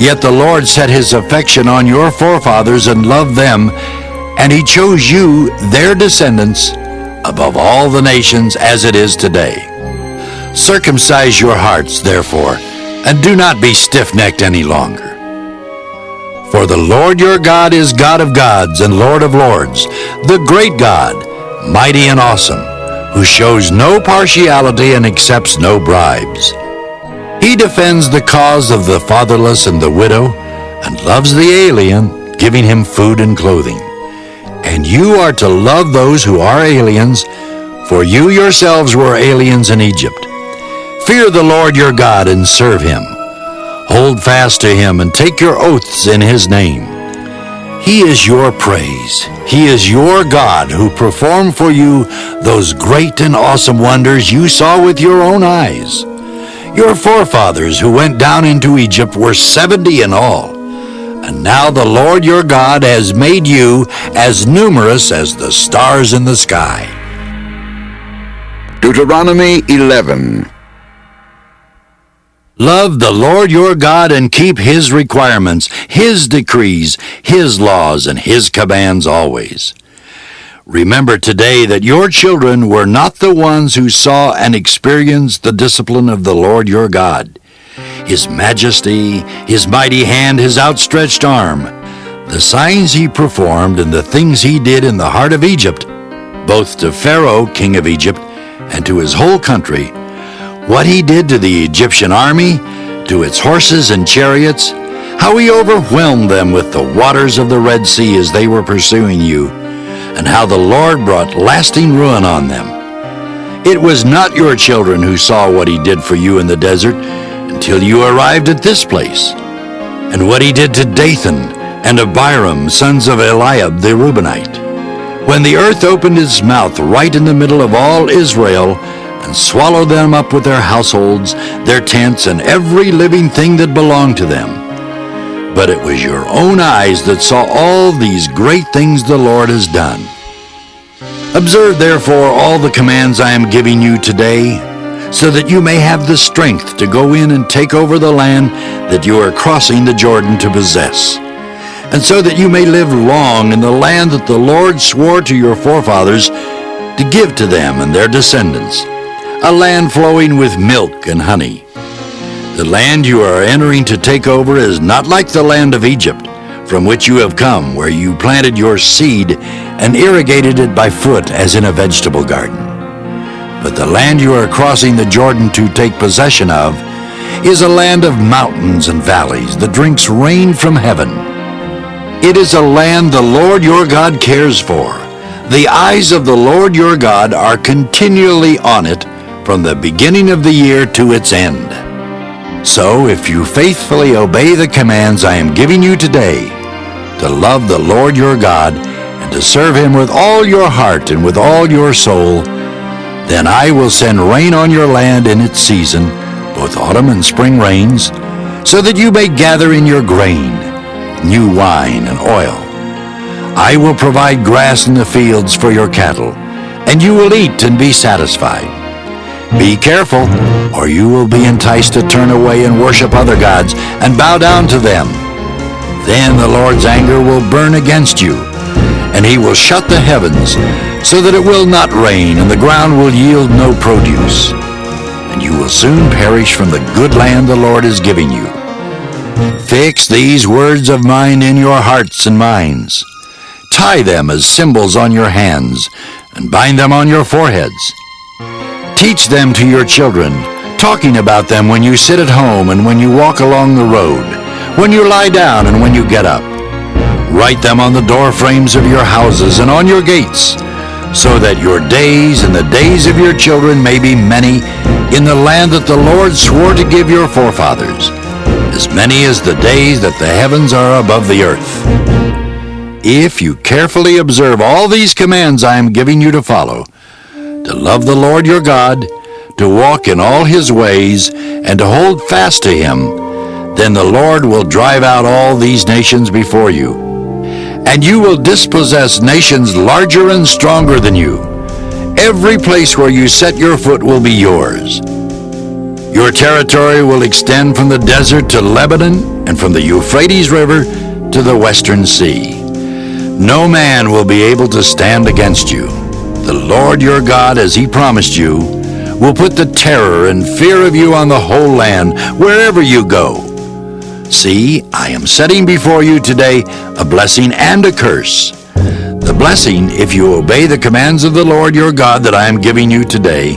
Yet the Lord set his affection on your forefathers and loved them, and he chose you, their descendants, above all the nations as it is today. Circumcise your hearts, therefore, and do not be stiff-necked any longer. For the Lord your God is God of gods and Lord of lords, the great God, mighty and awesome, who shows no partiality and accepts no bribes. He defends the cause of the fatherless and the widow, and loves the alien, giving him food and clothing. And you are to love those who are aliens, for you yourselves were aliens in Egypt. Fear the Lord your God and serve him. Hold fast to him and take your oaths in his name. He is your praise. He is your God who performed for you those great and awesome wonders you saw with your own eyes. Your forefathers who went down into Egypt were 70 in all, and now the Lord your God has made you as numerous as the stars in the sky. Deuteronomy 11. Love the Lord your God and keep his requirements, his decrees, his laws, and his commands always. Remember today that your children were not the ones who saw and experienced the discipline of the Lord your God, his majesty, his mighty hand, his outstretched arm, the signs he performed and the things he did in the heart of Egypt, both to Pharaoh, king of Egypt, and to his whole country, what he did to the Egyptian army, to its horses and chariots, how he overwhelmed them with the waters of the Red Sea as they were pursuing you, and how the Lord brought lasting ruin on them. It was not your children who saw what he did for you in the desert until you arrived at this place, and what he did to Dathan and Abiram, sons of Eliab the Reubenite, when the earth opened its mouth right in the middle of all Israel and swallowed them up with their households, their tents, and every living thing that belonged to them. But it was your own eyes that saw all these great things the Lord has done. Observe therefore all the commands I am giving you today, so that you may have the strength to go in and take over the land that you are crossing the Jordan to possess, and so that you may live long in the land that the Lord swore to your forefathers to give to them and their descendants, a land flowing with milk and honey. The land you are entering to take over is not like the land of Egypt, from which you have come, where you planted your seed and irrigated it by foot as in a vegetable garden. But the land you are crossing the Jordan to take possession of is a land of mountains and valleys that drinks rain from heaven. It is a land the Lord your God cares for. The eyes of the Lord your God are continually on it, from the beginning of the year to its end. So if you faithfully obey the commands I am giving you today, to love the Lord your God, and to serve him with all your heart and with all your soul, then I will send rain on your land in its season, both autumn and spring rains, so that you may gather in your grain, new wine and oil. I will provide grass in the fields for your cattle, and you will eat and be satisfied. Be careful, or you will be enticed to turn away and worship other gods and bow down to them. Then the Lord's anger will burn against you, and he will shut the heavens so that it will not rain, and the ground will yield no produce. And you will soon perish from the good land the Lord is giving you. Fix these words of mine in your hearts and minds. Tie them as symbols on your hands, and bind them on your foreheads. Teach them to your children, talking about them when you sit at home and when you walk along the road, when you lie down and when you get up. Write them on the door frames of your houses and on your gates, so that your days and the days of your children may be many in the land that the Lord swore to give your forefathers, as many as the days that the heavens are above the earth. If you carefully observe all these commands I am giving you to follow, to love the Lord your God, to walk in all his ways, and to hold fast to him, then the Lord will drive out all these nations before you, and you will dispossess nations larger and stronger than you. Every place where you set your foot will be yours. Your territory will extend from the desert to Lebanon, and from the Euphrates River to the western sea. No man will be able to stand against you. The Lord your God, as he promised you, will put the terror and fear of you on the whole land, wherever you go. See, I am setting before you today a blessing and a curse. The blessing, if you obey the commands of the Lord your God that I am giving you today.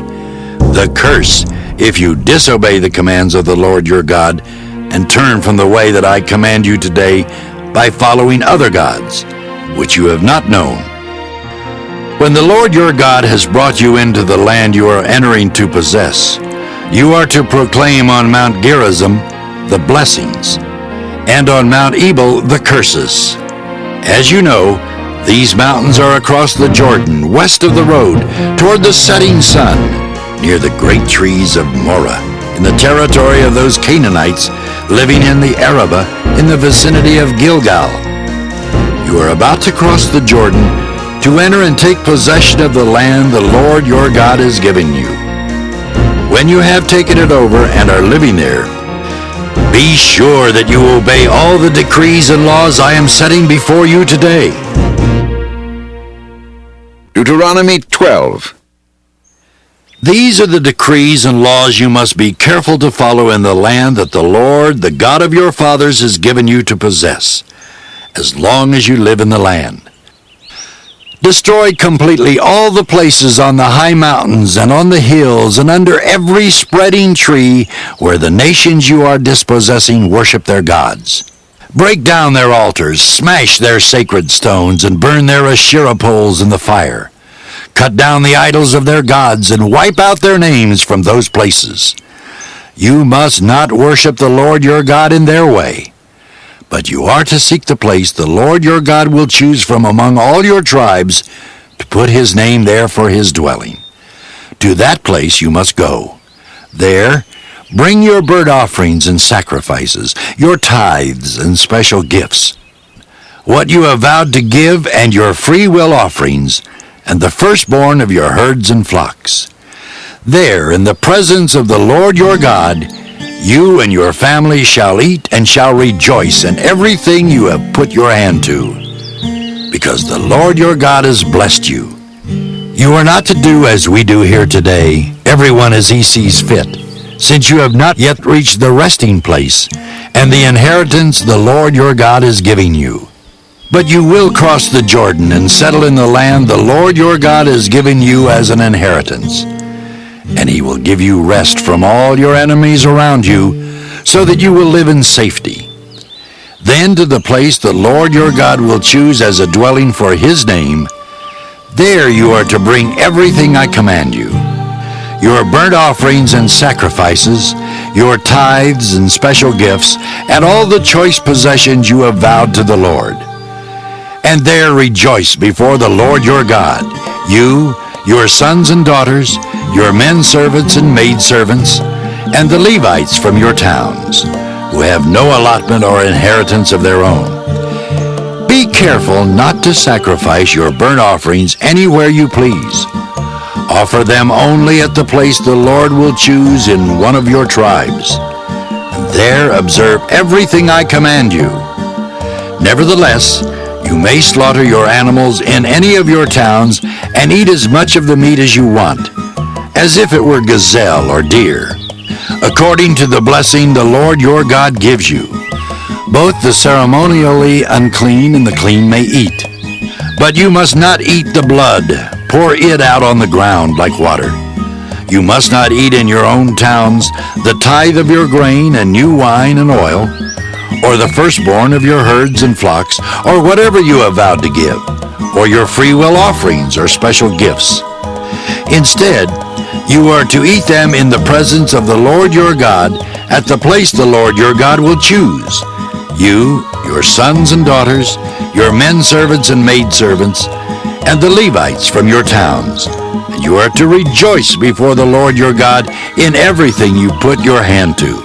The curse, if you disobey the commands of the Lord your God and turn from the way that I command you today by following other gods, which you have not known. When the Lord your God has brought you into the land you are entering to possess, you are to proclaim on Mount Gerizim the blessings, and on Mount Ebal the curses. As you know, these mountains are across the Jordan, west of the road, toward the setting sun, near the great trees of Moreh, in the territory of those Canaanites living in the Arabah, in the vicinity of Gilgal. You are about to cross the Jordan to enter and take possession of the land the Lord your God is giving you. When you have taken it over and are living there, be sure that you obey all the decrees and laws I am setting before you today. Deuteronomy 12. These are the decrees and laws you must be careful to follow in the land that the Lord, the God of your fathers, has given you to possess, as long as you live in the land. Destroy completely all the places on the high mountains and on the hills and under every spreading tree where the nations you are dispossessing worship their gods. Break down their altars, smash their sacred stones, and burn their Asherah poles in the fire. Cut down the idols of their gods and wipe out their names from those places. You must not worship the Lord your God in their way, but you are to seek the place the Lord your God will choose from among all your tribes to put his name there for his dwelling. To that place you must go. There, bring your burnt offerings and sacrifices, your tithes and special gifts, what you have vowed to give, and your free will offerings, and the firstborn of your herds and flocks. There, in the presence of the Lord your God, you and your family shall eat and shall rejoice in everything you have put your hand to, because the Lord your God has blessed you. You are not to do as we do here today, everyone as he sees fit, since you have not yet reached the resting place and the inheritance the Lord your God is giving you. But you will cross the Jordan and settle in the land the Lord your God is giving you as an inheritance. And he will give you rest from all your enemies around you, so that you will live in safety. Then to the place the Lord your God will choose as a dwelling for his name, there you are to bring everything I command you. your burnt offerings and sacrifices, your tithes and special gifts, and all the choice possessions you have vowed to the Lord. And there rejoice before the Lord your God, you, your sons and daughters, your men servants and maidservants, and the Levites from your towns, who have no allotment or inheritance of their own. Be careful not to sacrifice your burnt offerings anywhere you please. Offer them only at the place the Lord will choose in one of your tribes. There observe everything I command you. Nevertheless, you may slaughter your animals in any of your towns and eat as much of the meat as you want, as if it were gazelle or deer, according to the blessing the Lord your God gives you. Both the ceremonially unclean and the clean may eat. But you must not eat the blood. Pour it out on the ground like water. You must not eat in your own towns the tithe of your grain and new wine and oil, or the firstborn of your herds and flocks, or whatever you have vowed to give, or your freewill offerings or special gifts. Instead, you are to eat them in the presence of the Lord your God at the place the Lord your God will choose. You, your sons and daughters, your men servants and maidservants, and the Levites from your towns. And you are to rejoice before the Lord your God in everything you put your hand to.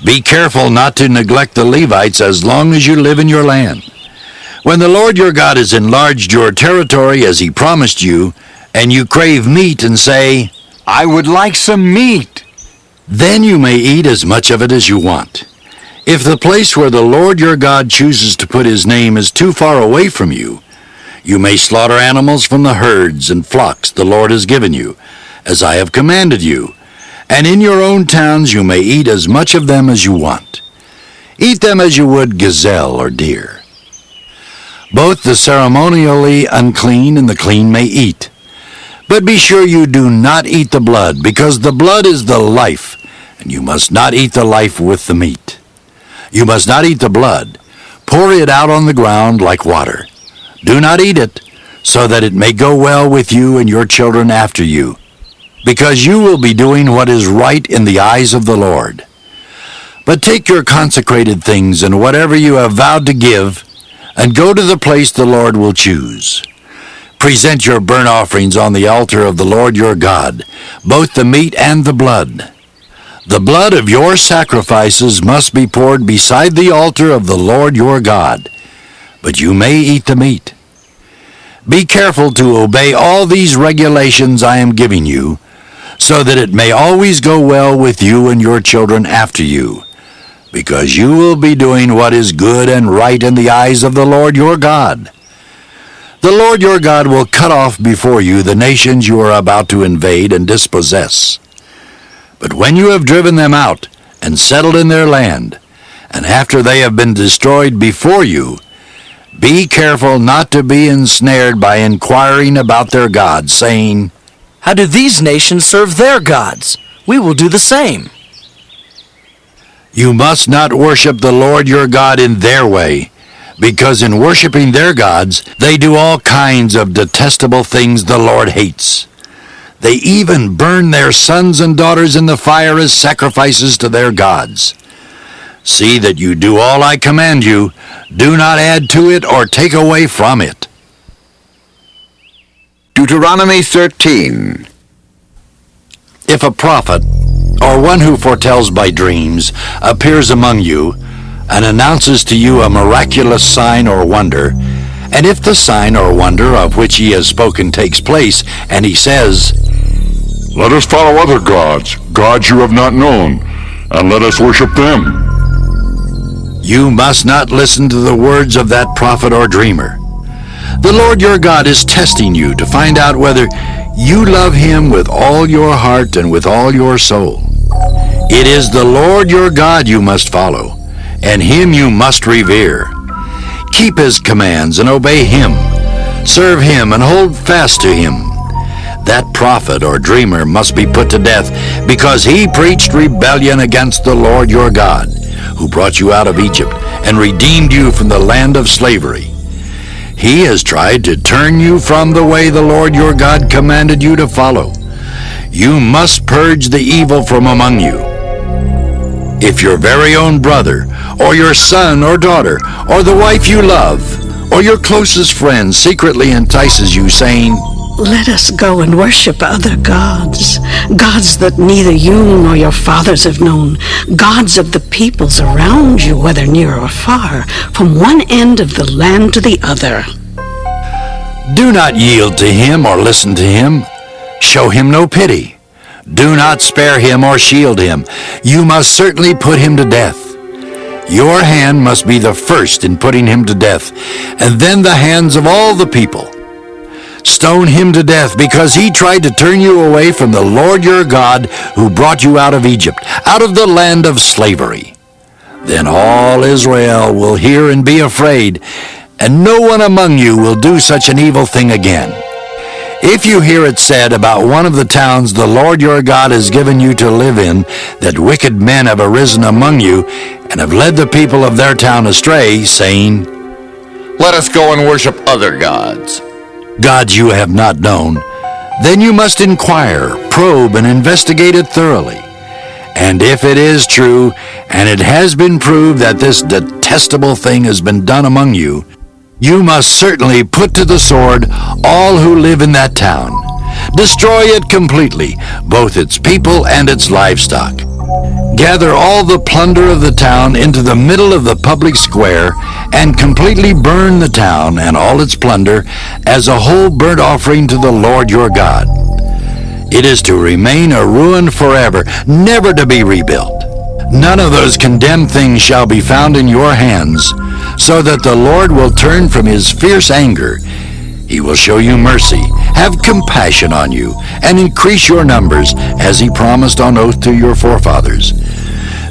Be careful not to neglect the Levites as long as you live in your land. When the Lord your God has enlarged your territory as he promised you, and you crave meat and say, "I would like some meat," then you may eat as much of it as you want. If the place where the Lord your God chooses to put his name is too far away from you, you may slaughter animals from the herds and flocks the Lord has given you, as I have commanded you, and in your own towns you may eat as much of them as you want. Eat them as you would gazelle or deer. Both the ceremonially unclean and the clean may eat. But be sure you do not eat the blood, because the blood is the life, and you must not eat the life with the meat. You must not eat the blood. Pour it out on the ground like water. Do not eat it, so that it may go well with you and your children after you, because you will be doing what is right in the eyes of the Lord. But take your consecrated things and whatever you have vowed to give, and go to the place the Lord will choose. Present your burnt offerings on the altar of the Lord your God, both the meat and the blood. The blood of your sacrifices must be poured beside the altar of the Lord your God, but you may eat the meat. Be careful to obey all these regulations I am giving you, so that it may always go well with you and your children after you, because you will be doing what is good and right in the eyes of the Lord your God. The Lord your God will cut off before you the nations you are about to invade and dispossess. But when you have driven them out and settled in their land, and after they have been destroyed before you, be careful not to be ensnared by inquiring about their gods, saying, "How do these nations serve their gods? We will do the same." You must not worship the Lord your God in their way, because in worshiping their gods, they do all kinds of detestable things the Lord hates. They even burn their sons and daughters in the fire as sacrifices to their gods. See that you do all I command you. Do not add to it or take away from it. Deuteronomy 13. If a prophet, or one who foretells by dreams, appears among you, and announces to you a miraculous sign or wonder, and if the sign or wonder of which he has spoken takes place, and he says, "Let us follow other gods, gods you have not known, and let us worship them," you must not listen to the words of that prophet or dreamer. The Lord your God is testing you to find out whether you love him with all your heart and with all your soul. It is the Lord your God you must follow, and him you must revere. Keep his commands and obey him. Serve him and hold fast to him. That prophet or dreamer must be put to death, because he preached rebellion against the Lord your God, who brought you out of Egypt and redeemed you from the land of slavery. He has tried to turn you from the way the Lord your God commanded you to follow. You must purge the evil from among you. If your very own brother, or your son or daughter, or the wife you love, or your closest friend secretly entices you, saying, "Let us go and worship other gods, gods that neither you nor your fathers have known, gods of the peoples around you, whether near or far, from one end of the land to the other." do not yield to him or listen to him. Show him no pity. Do not spare him or shield him. You must certainly put him to death. Your hand must be the first in putting him to death, and then the hands of all the people. Stone him to death because he tried to turn you away from the Lord your God who brought you out of Egypt, out of the land of slavery. Then all Israel will hear and be afraid, and no one among you will do such an evil thing again. If you hear it said about one of the towns the Lord your God has given you to live in, that wicked men have arisen among you, and have led the people of their town astray, saying, "Let us go and worship other gods," gods you have not known, then you must inquire, probe, and investigate it thoroughly. And if it is true, and it has been proved that this detestable thing has been done among you, you must certainly put to the sword all who live in that town. Destroy it completely, both its people and its livestock. Gather all the plunder of the town into the middle of the public square, and completely burn the town and all its plunder as a whole burnt offering to the Lord your God. It is to remain a ruin forever, never to be rebuilt. None of those condemned things shall be found in your hands, so that the Lord will turn from his fierce anger. He will show you mercy, have compassion on you, and increase your numbers, as he promised on oath to your forefathers.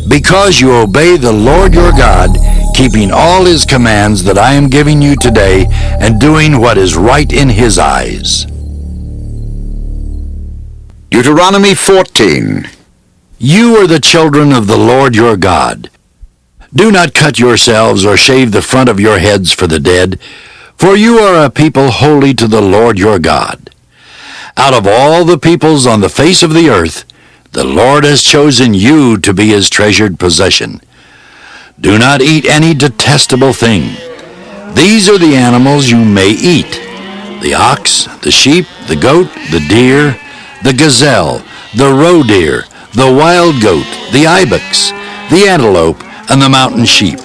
Because you obey the Lord your God, keeping all his commands that I am giving you today, and doing what is right in his eyes. Deuteronomy 14. You are the children of the Lord your God. Do not cut yourselves or shave the front of your heads for the dead, for you are a people holy to the Lord your God. Out of all the peoples on the face of the earth, the Lord has chosen you to be his treasured possession. Do not eat any detestable thing. These are the animals you may eat: the ox, the sheep, the goat, the deer, the gazelle, the roe deer, the wild goat, the ibex, the antelope, and the mountain sheep.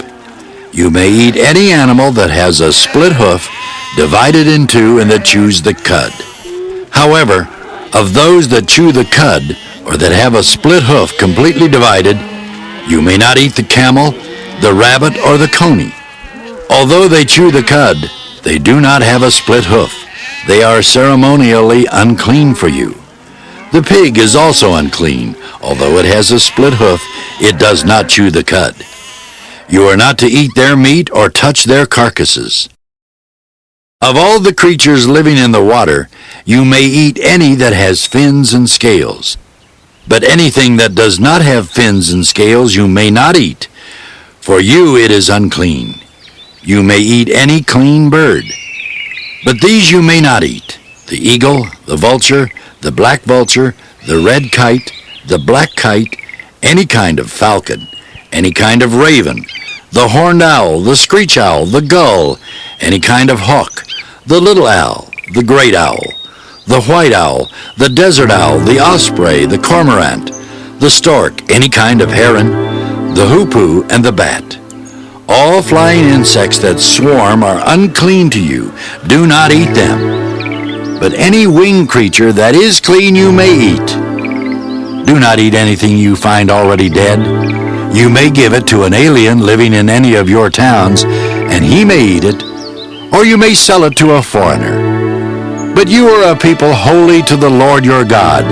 You may eat any animal that has a split hoof, divided in two, and that chews the cud. However, of those that chew the cud, or that have a split hoof completely divided, you may not eat the camel, the rabbit, or the coney. Although they chew the cud, they do not have a split hoof. They are ceremonially unclean for you. The pig is also unclean. Although it has a split hoof, it does not chew the cud. You are not to eat their meat or touch their carcasses. Of all the creatures living in the water, you may eat any that has fins and scales. But anything that does not have fins and scales you may not eat. For you it is unclean. You may eat any clean bird. But these you may not eat: the eagle, the vulture, the black vulture, the red kite, the black kite, any kind of falcon, any kind of raven, the horned owl, the screech owl, the gull, any kind of hawk, the little owl, the great owl, the white owl, the desert owl, the osprey, the cormorant, the stork, any kind of heron, the hoopoe, and the bat. All flying insects that swarm are unclean to you. Do not eat them. But any winged creature that is clean you may eat. Do not eat anything you find already dead. You may give it to an alien living in any of your towns, and he may eat it, or you may sell it to a foreigner. But you are a people holy to the Lord your God.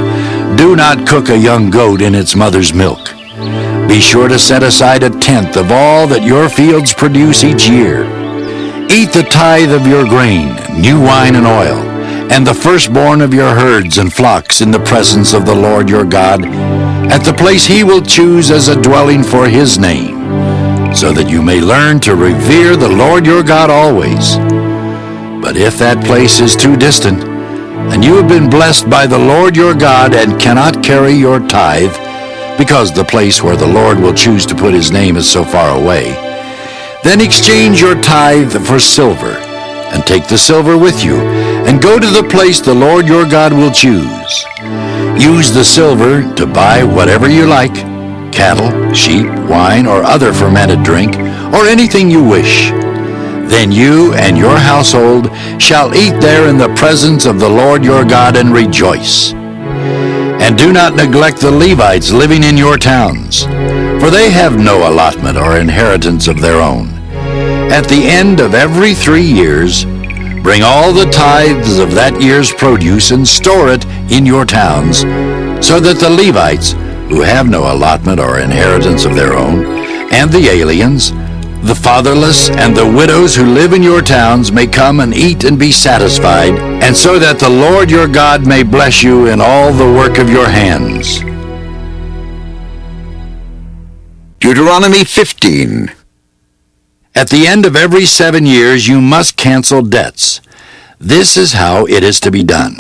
Do not cook a young goat in its mother's milk. Be sure to set aside 1/10 of all that your fields produce each year. Eat the tithe of your grain, new wine and oil, and the firstborn of your herds and flocks in the presence of the Lord your God, at the place he will choose as a dwelling for his name, so that you may learn to revere the Lord your God always. But if that place is too distant, and you have been blessed by the Lord your God and cannot carry your tithe, because the place where the Lord will choose to put his name is so far away, then exchange your tithe for silver, and take the silver with you, and go to the place the Lord your God will choose. Use the silver to buy whatever you like, cattle, sheep, wine, or other fermented drink, or anything you wish. Then you and your household shall eat there in the presence of the Lord your God and rejoice. And do not neglect the Levites living in your towns, for they have no allotment or inheritance of their own. At the end of every 3 years, bring all the tithes of that year's produce and store it in your towns, so that the Levites, who have no allotment or inheritance of their own, and the aliens, the fatherless, and the widows who live in your towns may come and eat and be satisfied, and so that the Lord your God may bless you in all the work of your hands. Deuteronomy 15. At the end of every 7 years you must cancel debts. This is how it is to be done.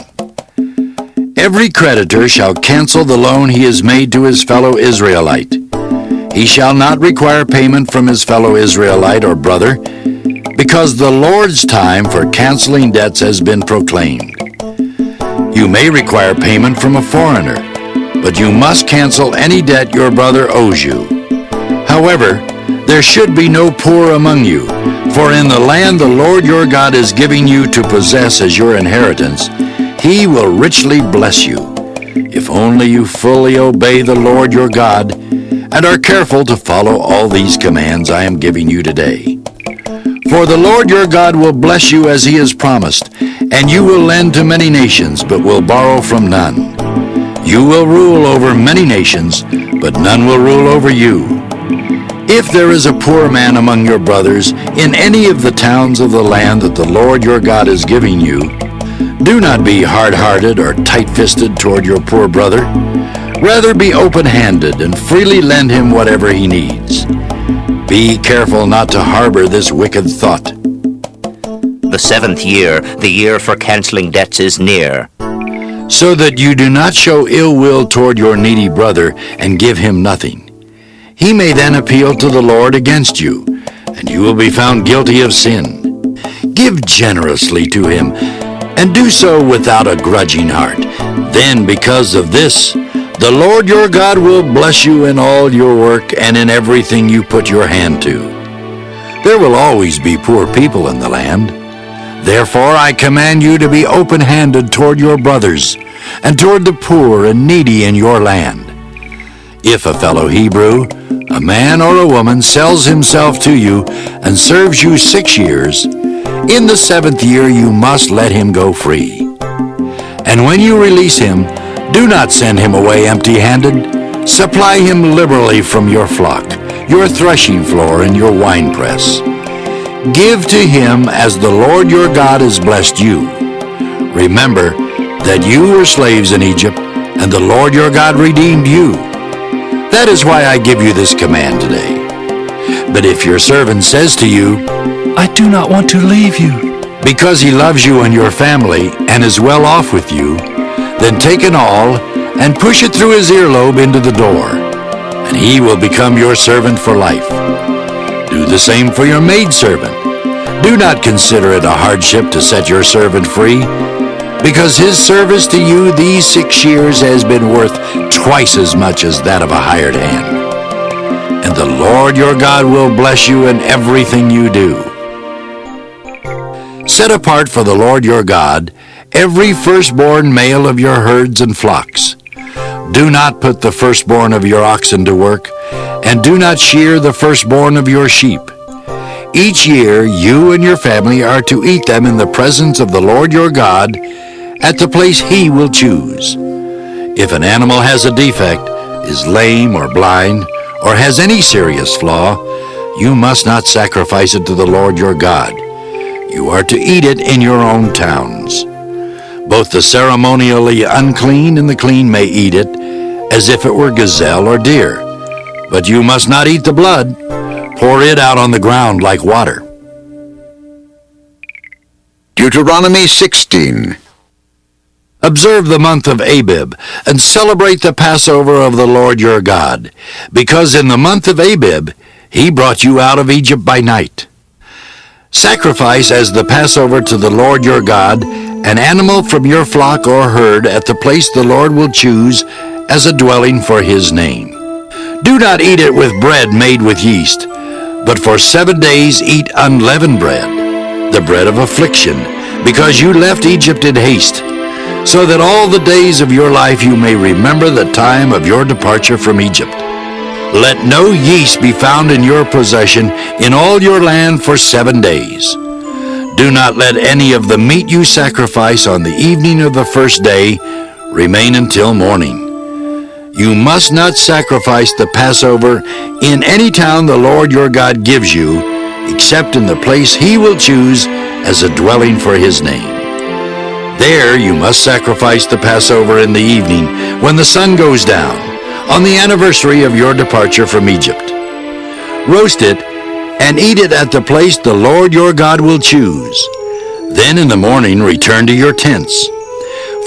Every creditor shall cancel the loan he has made to his fellow Israelite. He shall not require payment from his fellow Israelite or brother, because the Lord's time for canceling debts has been proclaimed. You may require payment from a foreigner, but you must cancel any debt your brother owes you. However, there should be no poor among you, for in the land the Lord your God is giving you to possess as your inheritance, he will richly bless you, if only you fully obey the Lord your God and are careful to follow all these commands I am giving you today. For the Lord your God will bless you as he has promised, and you will lend to many nations, but will borrow from none. You will rule over many nations, but none will rule over you. If there is a poor man among your brothers in any of the towns of the land that the Lord your God is giving you, do not be hard-hearted or tight-fisted toward your poor brother. Rather be open-handed and freely lend him whatever he needs. Be careful not to harbor this wicked thought. The 7th year, the year for canceling debts, is near. So that you do not show ill will toward your needy brother and give him nothing. He may then appeal to the Lord against you, and you will be found guilty of sin. Give generously to him, and do so without a grudging heart. Then, because of this, the Lord your God will bless you in all your work and in everything you put your hand to. There will always be poor people in the land. Therefore I command you to be open-handed toward your brothers and toward the poor and needy in your land. If a fellow Hebrew, a man or a woman, sells himself to you and serves you 6 years, in the 7th year you must let him go free. And when you release him, do not send him away empty-handed. Supply him liberally from your flock, your threshing floor, and your winepress. Give to him as the Lord your God has blessed you. Remember that you were slaves in Egypt, and the Lord your God redeemed you. That is why I give you this command today. But if your servant says to you, I do not want to leave you, because he loves you and your family and is well off with you, then take an awl and push it through his earlobe into the door, and he will become your servant for life. Do the same for your maidservant. Do not consider it a hardship to set your servant free, because his service to you these 6 years has been worth twice as much as that of a hired hand. And the Lord your God will bless you in everything you do. Set apart for the Lord your God every firstborn male of your herds and flocks. Do not put the firstborn of your oxen to work, and do not shear the firstborn of your sheep. Each year you and your family are to eat them in the presence of the Lord your God at the place he will choose. If an animal has a defect, is lame or blind, or has any serious flaw, you must not sacrifice it to the Lord your God. You are to eat it in your own towns. Both the ceremonially unclean and the clean may eat it, as if it were gazelle or deer. But you must not eat the blood. Pour it out on the ground like water. Deuteronomy 16. Observe the month of Abib, and celebrate the Passover of the Lord your God, because in the month of Abib he brought you out of Egypt by night. Sacrifice as the Passover to the Lord your God an animal from your flock or herd at the place the Lord will choose as a dwelling for his name. Do not eat it with bread made with yeast, but for 7 days eat unleavened bread, the bread of affliction, because you left Egypt in haste, so that all the days of your life you may remember the time of your departure from Egypt. Let no yeast be found in your possession in all your land for 7 days. Do not let any of the meat you sacrifice on the evening of the first day remain until morning. You must not sacrifice the Passover in any town the Lord your God gives you, except in the place he will choose as a dwelling for his name. There you must sacrifice the Passover in the evening when the sun goes down, on the anniversary of your departure from Egypt. Roast it and eat it at the place the Lord your God will choose. Then in the morning return to your tents.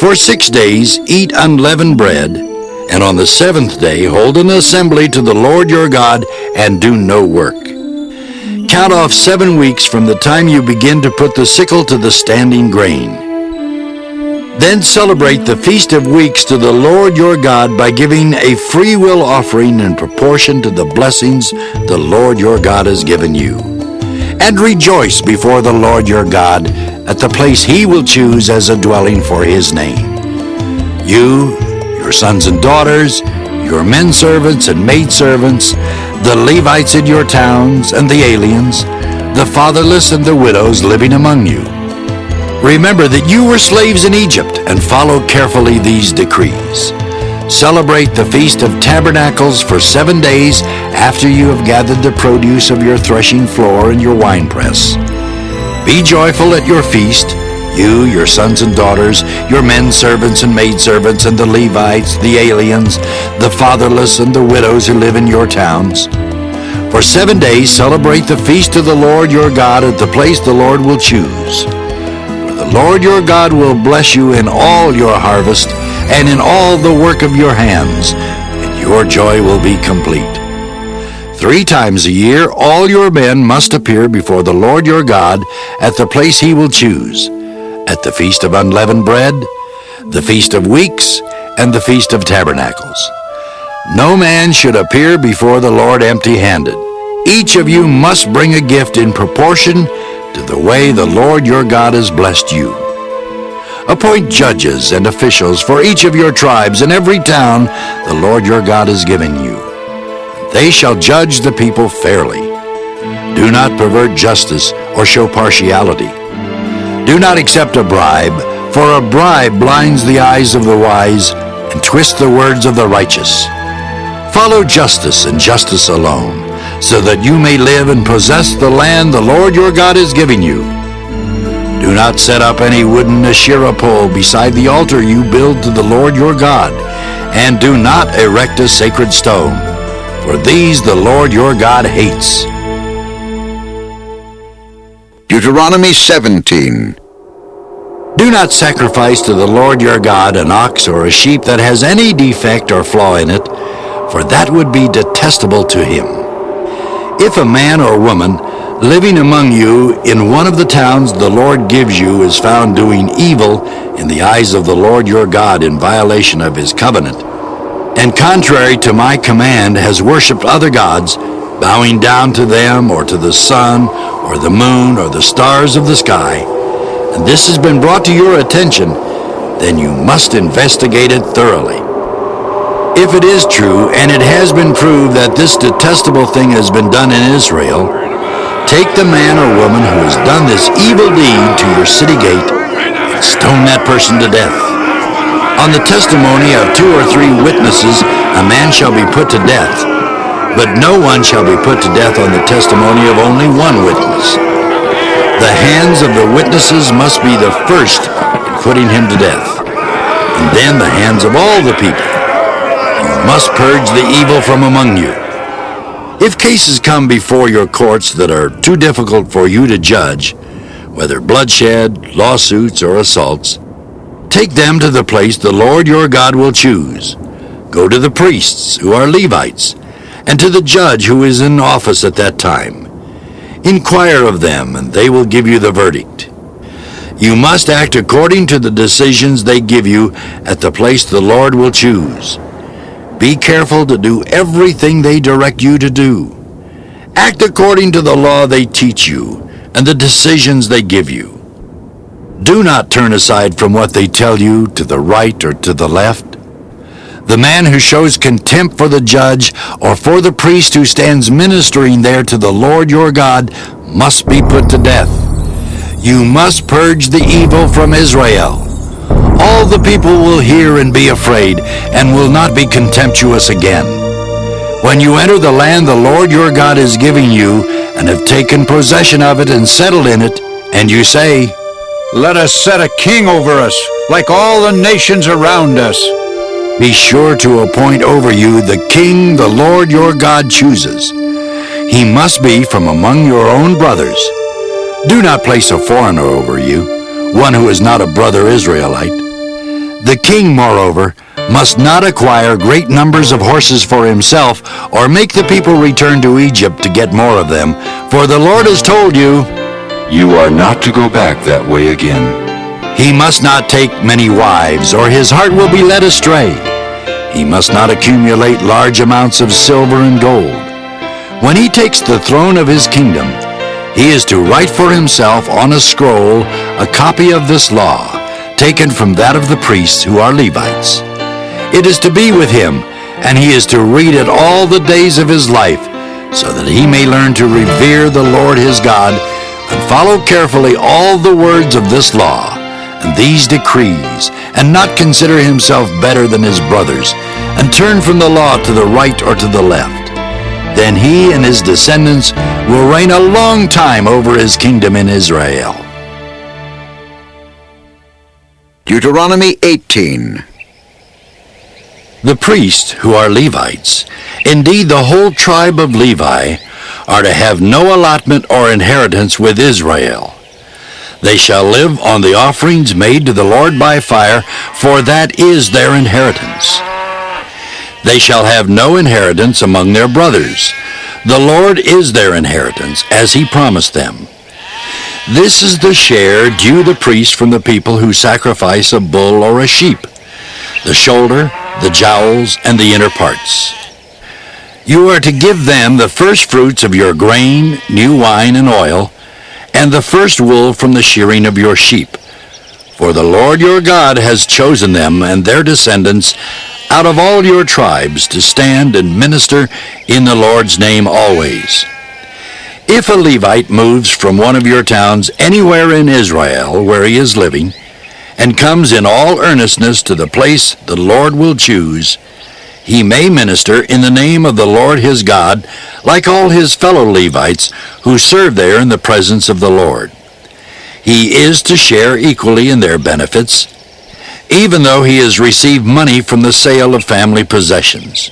For 6 days eat unleavened bread, and on the 7th day hold an assembly to the Lord your God and do no work. Count off 7 weeks from the time you begin to put the sickle to the standing grain. Then celebrate the Feast of Weeks to the Lord your God by giving a free will offering in proportion to the blessings the Lord your God has given you. And rejoice before the Lord your God at the place he will choose as a dwelling for his name. You, your sons and daughters, your men servants and maid servants, the Levites in your towns and the aliens, the fatherless and the widows living among you. Remember that you were slaves in Egypt, and follow carefully these decrees. Celebrate the Feast of Tabernacles for 7 days after you have gathered the produce of your threshing floor and your winepress. Be joyful at your feast, you, your sons and daughters, your men servants and maidservants, and the Levites, the aliens, the fatherless, and the widows who live in your towns. For 7 days celebrate the feast of the Lord your God at the place the Lord will choose. The Lord your God will bless you in all your harvest and in all the work of your hands, and your joy will be complete. 3 times a year all your men must appear before the Lord your God at the place he will choose, at the Feast of Unleavened Bread, the Feast of Weeks, and the Feast of Tabernacles. No man should appear before the Lord empty-handed. Each of you must bring a gift in proportion to the way the Lord your God has blessed you. Appoint judges and officials for each of your tribes in every town the Lord your God has given you. They shall judge the people fairly. Do not pervert justice or show partiality. Do not accept a bribe, for a bribe blinds the eyes of the wise and twists the words of the righteous. Follow justice and justice alone, so that you may live and possess the land the Lord your God is giving you. Do not set up any wooden Asherah pole beside the altar you build to the Lord your God, and do not erect a sacred stone, for these the Lord your God hates. Deuteronomy 17. Do not sacrifice to the Lord your God an ox or a sheep that has any defect or flaw in it, for that would be detestable to him. If a man or woman living among you in one of the towns the Lord gives you is found doing evil in the eyes of the Lord your God in violation of his covenant, and contrary to my command has worshipped other gods, bowing down to them or to the sun or the moon or the stars of the sky, and this has been brought to your attention, then you must investigate it thoroughly. If it is true, and it has been proved that this detestable thing has been done in Israel, take the man or woman who has done this evil deed to your city gate and stone that person to death. On the testimony of 2 or 3 witnesses, a man shall be put to death, but no one shall be put to death on the testimony of only 1 witness. The hands of the witnesses must be the first in putting him to death, and then the hands of all the people. You must purge the evil from among you. If cases come before your courts that are too difficult for you to judge, whether bloodshed, lawsuits, or assaults, Take them to the place the Lord your God will choose. Go to the priests, who are Levites, and to the judge who is in office at that time. Inquire of them, and they will give you the verdict. You must act according to the decisions they give you at the place the Lord will choose. Be careful to do everything they direct you to do. Act according to the law they teach you and the decisions they give you. Do not turn aside from what they tell you to the right or to the left. The man who shows contempt for the judge or for the priest who stands ministering there to the Lord your God must be put to death. You must purge the evil from Israel. All the people will hear and be afraid, and will not be contemptuous again. When you enter the land the Lord your God is giving you, and have taken possession of it and settled in it, and you say, "Let us set a king over us, like all the nations around us," be sure to appoint over you the king the Lord your God chooses. He must be from among your own brothers. Do not place a foreigner over you, one who is not a brother Israelite. The king, moreover, must not acquire great numbers of horses for himself, or make the people return to Egypt to get more of them, for the Lord has told you, "You are not to go back that way again." He must not take many wives, or his heart will be led astray. He must not accumulate large amounts of silver and gold. When he takes the throne of his kingdom, he is to write for himself on a scroll a copy of this law, taken from that of the priests who are Levites. It is to be with him, and he is to read it all the days of his life, so that he may learn to revere the Lord his God, and follow carefully all the words of this law and these decrees, and not consider himself better than his brothers, and turn from the law to the right or to the left. Then he and his descendants will reign a long time over his kingdom in Israel. Deuteronomy 18. The priests, who are Levites, indeed the whole tribe of Levi, are to have no allotment or inheritance with Israel. They shall live on the offerings made to the Lord by fire, for that is their inheritance. They shall have no inheritance among their brothers. The Lord is their inheritance, as he promised them. This is the share due the priest from the people who sacrifice a bull or a sheep, the shoulder, the jowls, and the inner parts. You are to give them the first fruits of your grain, new wine, and oil, and the first wool from the shearing of your sheep. For the Lord your God has chosen them and their descendants out of all your tribes to stand and minister in the Lord's name always. If a Levite moves from one of your towns anywhere in Israel where he is living, and comes in all earnestness to the place the Lord will choose, he may minister in the name of the Lord his God, like all his fellow Levites who serve there in the presence of the Lord. He is to share equally in their benefits, even though he has received money from the sale of family possessions.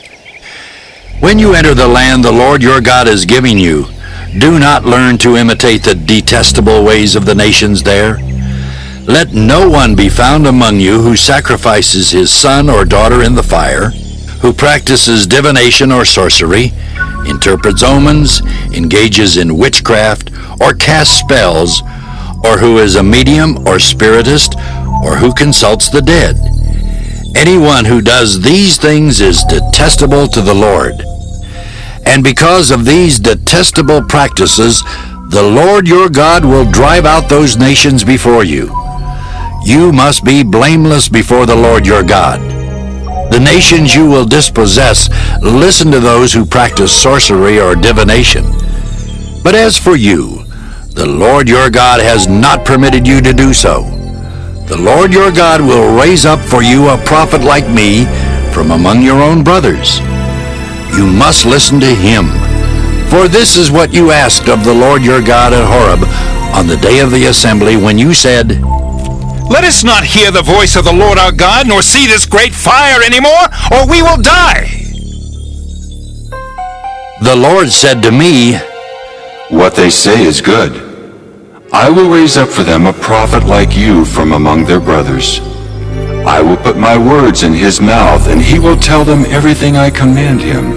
When you enter the land the Lord your God is giving you, do not learn to imitate the detestable ways of the nations there. Let no one be found among you who sacrifices his son or daughter in the fire, who practices divination or sorcery, interprets omens, engages in witchcraft, or casts spells, or who is a medium or spiritist, or who consults the dead. Anyone who does these things is detestable to the Lord. And because of these detestable practices, the Lord your God will drive out those nations before you. You must be blameless before the Lord your God. The nations you will dispossess listen to those who practice sorcery or divination. But as for you, the Lord your God has not permitted you to do so. The Lord your God will raise up for you a prophet like me from among your own brothers. You must listen to him, for this is what you asked of the Lord your God at Horeb on the day of the assembly when you said, "Let us not hear the voice of the Lord our God, nor see this great fire anymore, or we will die." The Lord said to me, "What they say is good. I will raise up for them a prophet like you from among their brothers. I will put my words in his mouth, and he will tell them everything I command him.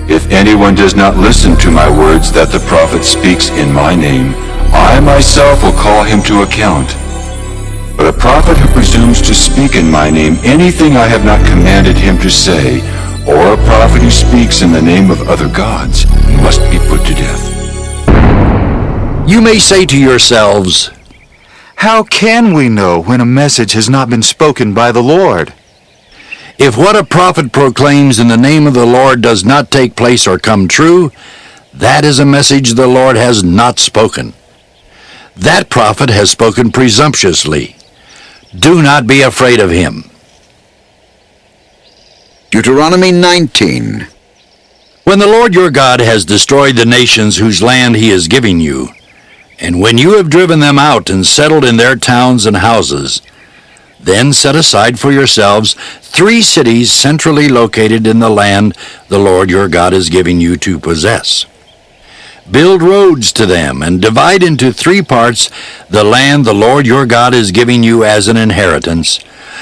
If anyone does not listen to my words that the prophet speaks in my name, I myself will call him to account. But a prophet who presumes to speak in my name anything I have not commanded him to say, or a prophet who speaks in the name of other gods, must be put to death. You may say to yourselves, how can we know when a message has not been spoken by the Lord? If what a prophet proclaims in the name of the Lord does not take place or come true, that is a message the Lord has not spoken. That prophet has spoken presumptuously. Do not be afraid of him. Deuteronomy 19. When the Lord your God has destroyed the nations whose land he is giving you, and when you have driven them out and settled in their towns and houses, then set aside for yourselves 3 cities centrally located in the land the Lord your God is giving you to possess. Build roads to them and divide into 3 parts the land the Lord your God is giving you as an inheritance,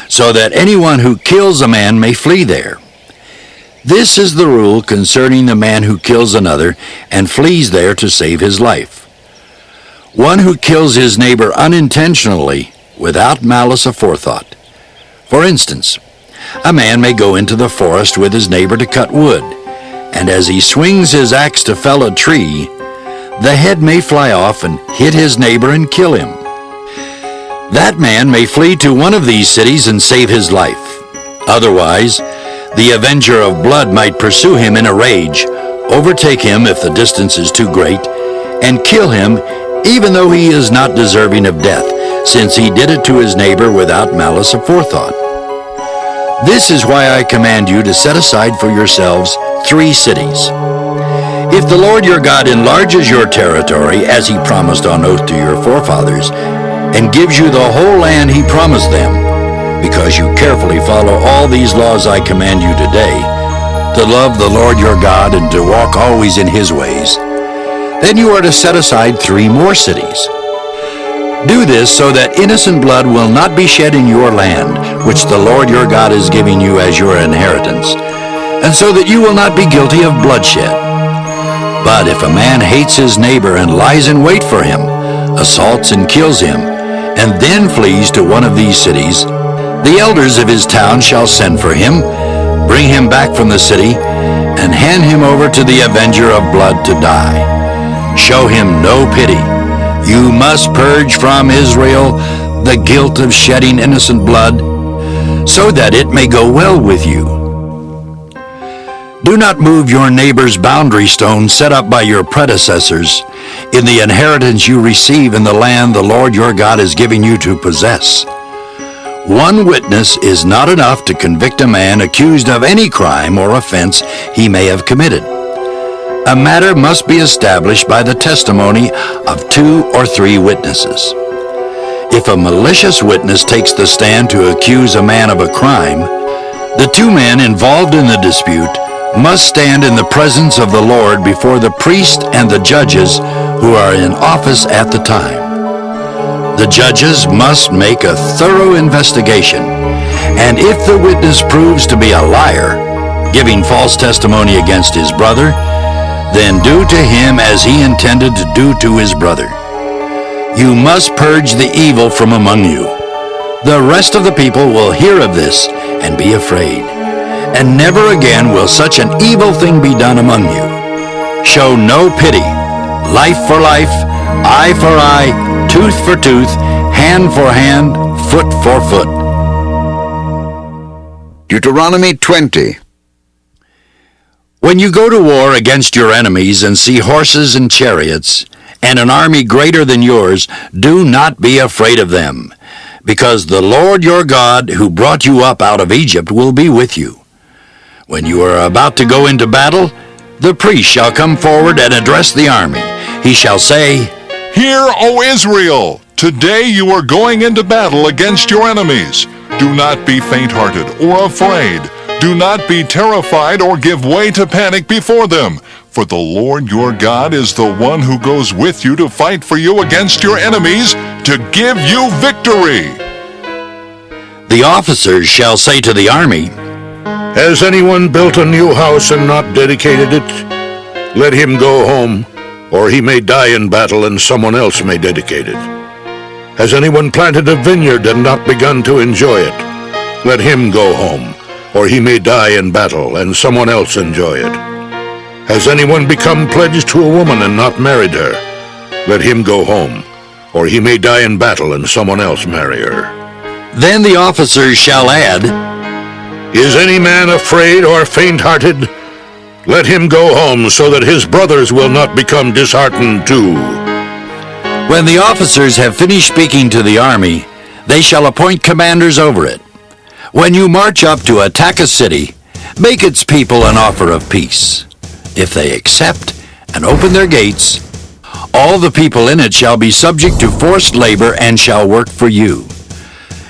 so that anyone who kills a man may flee there. This is the rule concerning the man who kills another and flees there to save his life. One who kills his neighbor unintentionally, without malice aforethought. For instance, a man may go into the forest with his neighbor to cut wood, and as he swings his axe to fell a tree, the head may fly off and hit his neighbor and kill him. That man may flee to one of these cities and save his life. Otherwise, the avenger of blood might pursue him in a rage, overtake him if the distance is too great, and kill him even though he is not deserving of death, since he did it to his neighbor without malice aforethought. This is why I command you to set aside for yourselves 3 cities. If the Lord your God enlarges your territory, as he promised on oath to your forefathers, and gives you the whole land he promised them, because you carefully follow all these laws I command you today, to love the Lord your God and to walk always in his ways, then you are to set aside 3 more cities. Do this so that innocent blood will not be shed in your land, which the Lord your God is giving you as your inheritance, and so that you will not be guilty of bloodshed. But if a man hates his neighbor and lies in wait for him, assaults and kills him, and then flees to one of these cities, the elders of his town shall send for him, bring him back from the city, and hand him over to the avenger of blood to die. Show him no pity. You must purge from Israel the guilt of shedding innocent blood, so that it may go well with you. Do not move your neighbor's boundary stone set up by your predecessors in the inheritance you receive in the land the Lord your God is giving you to possess. One witness is not enough to convict a man accused of any crime or offense he may have committed. A matter must be established by the testimony of 2 or 3 witnesses. If a malicious witness takes the stand to accuse a man of a crime, the 2 men involved in the dispute must stand in the presence of the Lord before the priest and the judges who are in office at the time. The judges must make a thorough investigation, and if the witness proves to be a liar, giving false testimony against his brother, then do to him as he intended to do to his brother. You must purge the evil from among you. The rest of the people will hear of this and be afraid, and never again will such an evil thing be done among you. Show no pity. Life for life, eye for eye, tooth for tooth, hand for hand, foot for foot. Deuteronomy 20. When you go to war against your enemies and see horses and chariots, and an army greater than yours, do not be afraid of them, because the Lord your God, who brought you up out of Egypt, will be with you. When you are about to go into battle, the priest shall come forward and address the army. He shall say, Hear, O Israel! Today you are going into battle against your enemies. Do not be faint-hearted or afraid. Do not be terrified or give way to panic before them, for the Lord your God is the one who goes with you to fight for you against your enemies, to give you victory. The officers shall say to the army, Has anyone built a new house and not dedicated it? Let him go home, or he may die in battle and someone else may dedicate it. Has anyone planted a vineyard and not begun to enjoy it? Let him go home, or he may die in battle and someone else enjoy it. Has anyone become pledged to a woman and not married her? Let him go home, or he may die in battle and someone else marry her. Then the officers shall add, Is any man afraid or faint-hearted? Let him go home so that his brothers will not become disheartened too. When the officers have finished speaking to the army, they shall appoint commanders over it. When you march up to attack a city, make its people an offer of peace. If they accept and open their gates, all the people in it shall be subject to forced labor and shall work for you.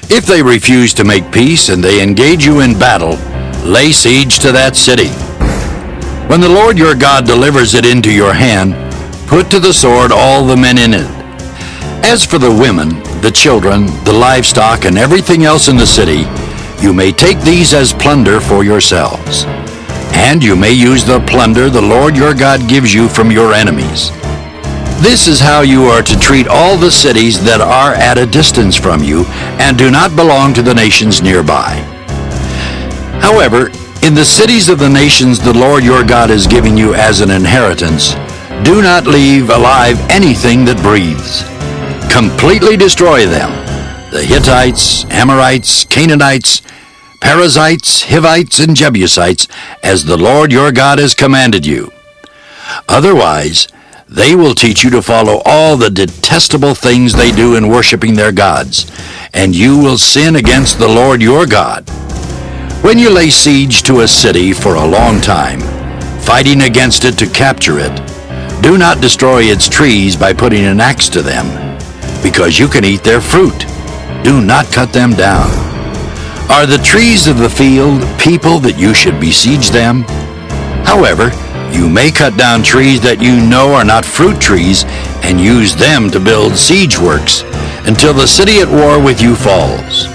If they refuse to make peace and they engage you in battle, lay siege to that city. When the Lord your God delivers it into your hand, put to the sword all the men in it. As for the women, the children, the livestock, and everything else in the city, you may take these as plunder for yourselves. And you may use the plunder the Lord your God gives you from your enemies. This is how you are to treat all the cities that are at a distance from you and do not belong to the nations nearby. However, in the cities of the nations the Lord your God is giving you as an inheritance, do not leave alive anything that breathes. Completely destroy them. The Hittites, Amorites, Canaanites, Perizzites, Hivites, and Jebusites, as the Lord your God has commanded you. Otherwise, they will teach you to follow all the detestable things they do in worshiping their gods, and you will sin against the Lord your God. When you lay siege to a city for a long time, fighting against it to capture it, do not destroy its trees by putting an axe to them, because you can eat their fruit. Do not cut them down. Are the trees of the field people that you should besiege them? However, you may cut down trees that you know are not fruit trees and use them to build siege works until the city at war with you falls.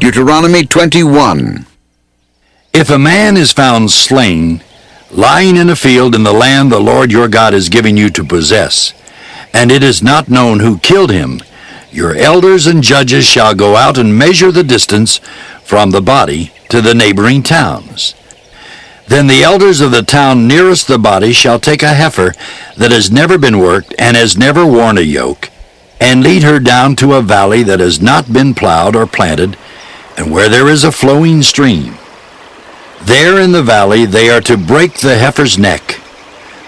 Deuteronomy 21. If a man is found slain, lying in a field in the land the Lord your God is giving you to possess, and it is not known who killed him, your elders and judges shall go out and measure the distance from the body to the neighboring towns. Then the elders of the town nearest the body shall take a heifer that has never been worked and has never worn a yoke, and lead her down to a valley that has not been plowed or planted, and where there is a flowing stream. There in the valley they are to break the heifer's neck.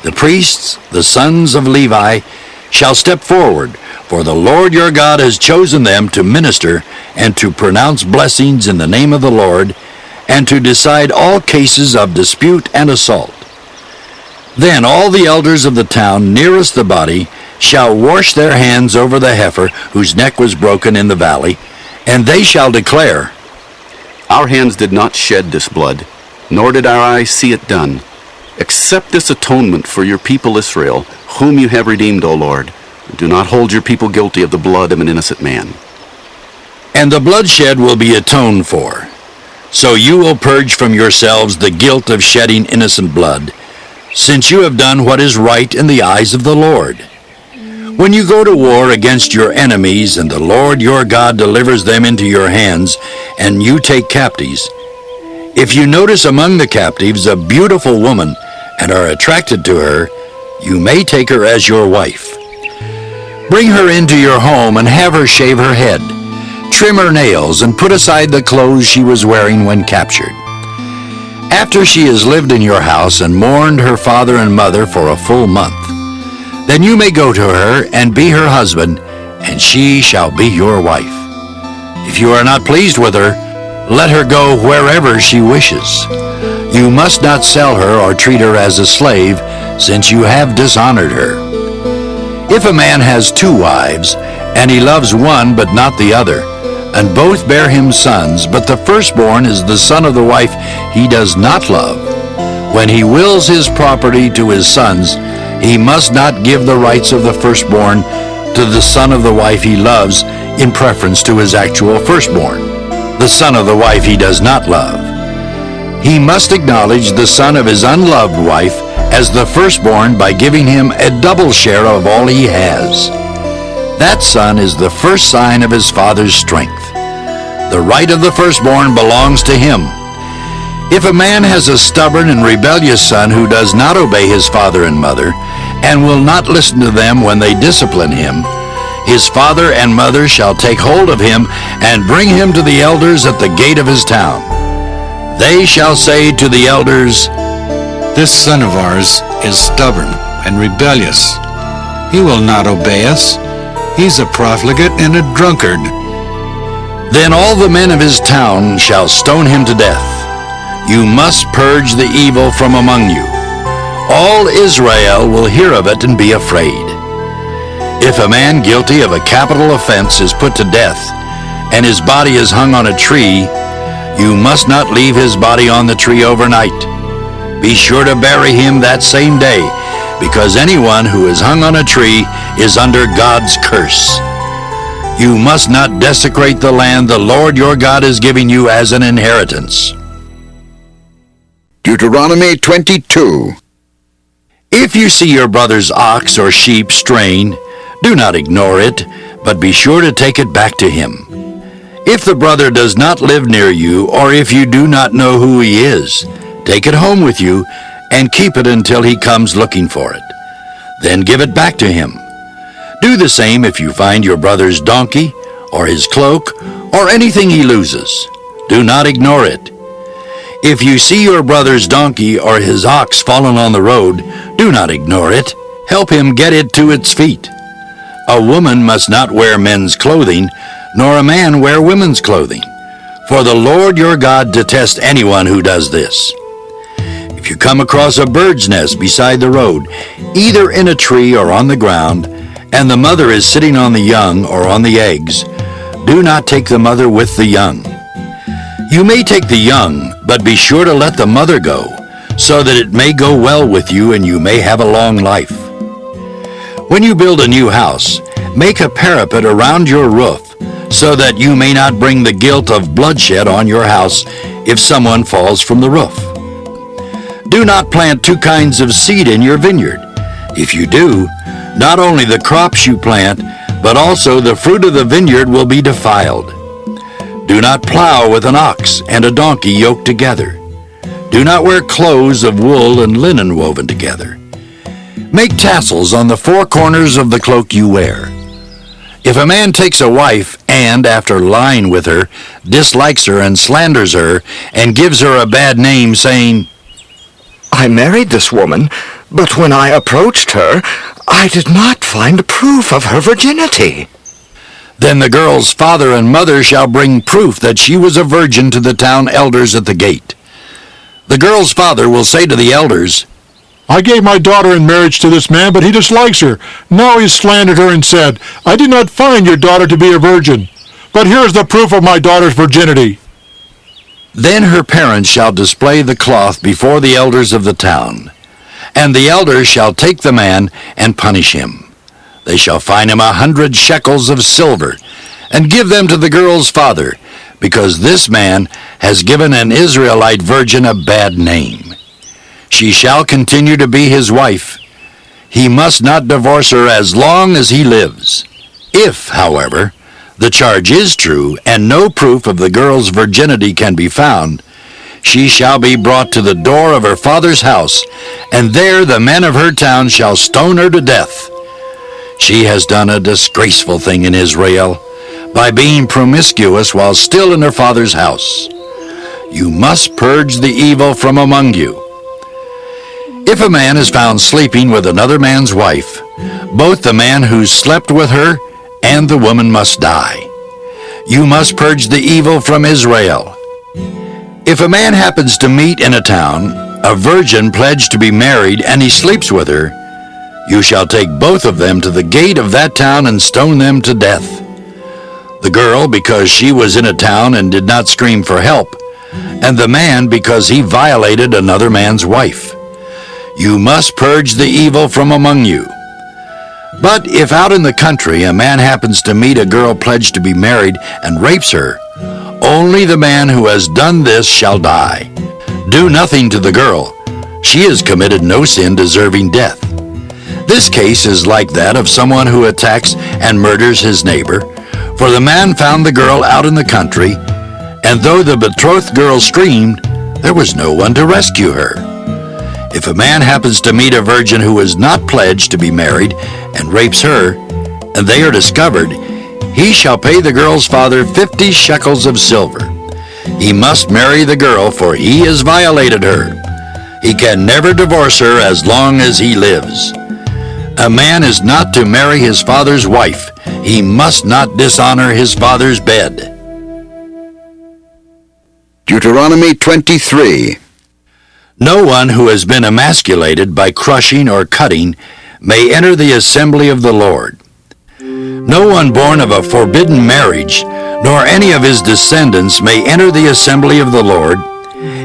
The priests, the sons of Levi, shall step forward, for the Lord your God has chosen them to minister and to pronounce blessings in the name of the Lord, and to decide all cases of dispute and assault. Then all the elders of the town nearest the body shall wash their hands over the heifer whose neck was broken in the valley, and they shall declare, Our hands did not shed this blood, nor did our eyes see it done. Accept this atonement for your people Israel, whom you have redeemed, O Lord. Do not hold your people guilty of the blood of an innocent man. And the bloodshed will be atoned for. So you will purge from yourselves the guilt of shedding innocent blood, since you have done what is right in the eyes of the Lord. When you go to war against your enemies, and the Lord your God delivers them into your hands, and you take captives, if you notice among the captives a beautiful woman, and are attracted to her, you may take her as your wife. Bring her into your home and have her shave her head, trim her nails, and put aside the clothes she was wearing when captured. After she has lived in your house and mourned her father and mother for a full month, then you may go to her and be her husband, and she shall be your wife. If you are not pleased with her, let her go wherever she wishes. You must not sell her or treat her as a slave, since you have dishonored her. If a man has 2 wives, and he loves one but not the other, and both bear him sons, but the firstborn is the son of the wife he does not love, when he wills his property to his sons, he must not give the rights of the firstborn to the son of the wife he loves in preference to his actual firstborn, the son of the wife he does not love. He must acknowledge the son of his unloved wife as the firstborn by giving him a double share of all he has. That son is the first sign of his father's strength. The right of the firstborn belongs to him. If a man has a stubborn and rebellious son who does not obey his father and mother, and will not listen to them when they discipline him, his father and mother shall take hold of him and bring him to the elders at the gate of his town. They shall say to the elders, "This son of ours is stubborn and rebellious. He will not obey us. He's a profligate and a drunkard." Then all the men of his town shall stone him to death. You must purge the evil from among you. All Israel will hear of it and be afraid. If a man guilty of a capital offense is put to death, and his body is hung on a tree, you must not leave his body on the tree overnight. Be sure to bury him that same day, because anyone who is hung on a tree is under God's curse. You must not desecrate the land the Lord your God is giving you as an inheritance. Deuteronomy 22. If you see your brother's ox or sheep straying, do not ignore it, but be sure to take it back to him. If the brother does not live near you, or if you do not know who he is, take it home with you and keep it until he comes looking for it. Then give it back to him. Do the same if you find your brother's donkey, or his cloak, or anything he loses. Do not ignore it. If you see your brother's donkey or his ox fallen on the road, do not ignore it. Help him get it to its feet. A woman must not wear men's clothing, nor a man wear women's clothing. For the Lord your God detests anyone who does this. If you come across a bird's nest beside the road, either in a tree or on the ground, and the mother is sitting on the young or on the eggs, do not take the mother with the young. You may take the young, but be sure to let the mother go, so that it may go well with you and you may have a long life. When you build a new house, make a parapet around your roof, so that you may not bring the guilt of bloodshed on your house if someone falls from the roof. Do not plant two kinds of seed in your vineyard. If you do, not only the crops you plant, but also the fruit of the vineyard will be defiled. Do not plow with an ox and a donkey yoked together. Do not wear clothes of wool and linen woven together. Make tassels on the four corners of the cloak you wear. If a man takes a wife and, after lying with her, dislikes her and slanders her, and gives her a bad name, saying, "I married this woman, but when I approached her, I did not find proof of her virginity," then the girl's father and mother shall bring proof that she was a virgin to the town elders at the gate. The girl's father will say to the elders, "I gave my daughter in marriage to this man, but he dislikes her. Now he slandered her and said, 'I did not find your daughter to be a virgin. But here is the proof of my daughter's virginity.'" Then her parents shall display the cloth before the elders of the town, and the elders shall take the man and punish him. They shall fine him 100 shekels of silver, and give them to the girl's father, because this man has given an Israelite virgin a bad name. She shall continue to be his wife. He must not divorce her as long as he lives. If, however, the charge is true, and no proof of the girl's virginity can be found, she shall be brought to the door of her father's house, and there the men of her town shall stone her to death. She has done a disgraceful thing in Israel by being promiscuous while still in her father's house. You must purge the evil from among you. If a man is found sleeping with another man's wife, both the man who slept with her and the woman must die. You must purge the evil from Israel. If a man happens to meet in a town a virgin pledged to be married and he sleeps with her, you shall take both of them to the gate of that town and stone them to death. The girl because she was in a town and did not scream for help, and the man because he violated another man's wife. You must purge the evil from among you. But if out in the country a man happens to meet a girl pledged to be married and rapes her, only the man who has done this shall die. Do nothing to the girl. She has committed no sin deserving death. This case is like that of someone who attacks and murders his neighbor, for the man found the girl out in the country, and though the betrothed girl screamed, there was no one to rescue her. If a man happens to meet a virgin who is not pledged to be married and rapes her, and they are discovered, he shall pay the girl's father 50 shekels of silver. He must marry the girl, for he has violated her. He can never divorce her as long as he lives. A man is not to marry his father's wife. He must not dishonor his father's bed. Deuteronomy 23. No one who has been emasculated by crushing or cutting may enter the assembly of the Lord. No one born of a forbidden marriage, nor any of his descendants may enter the assembly of the Lord,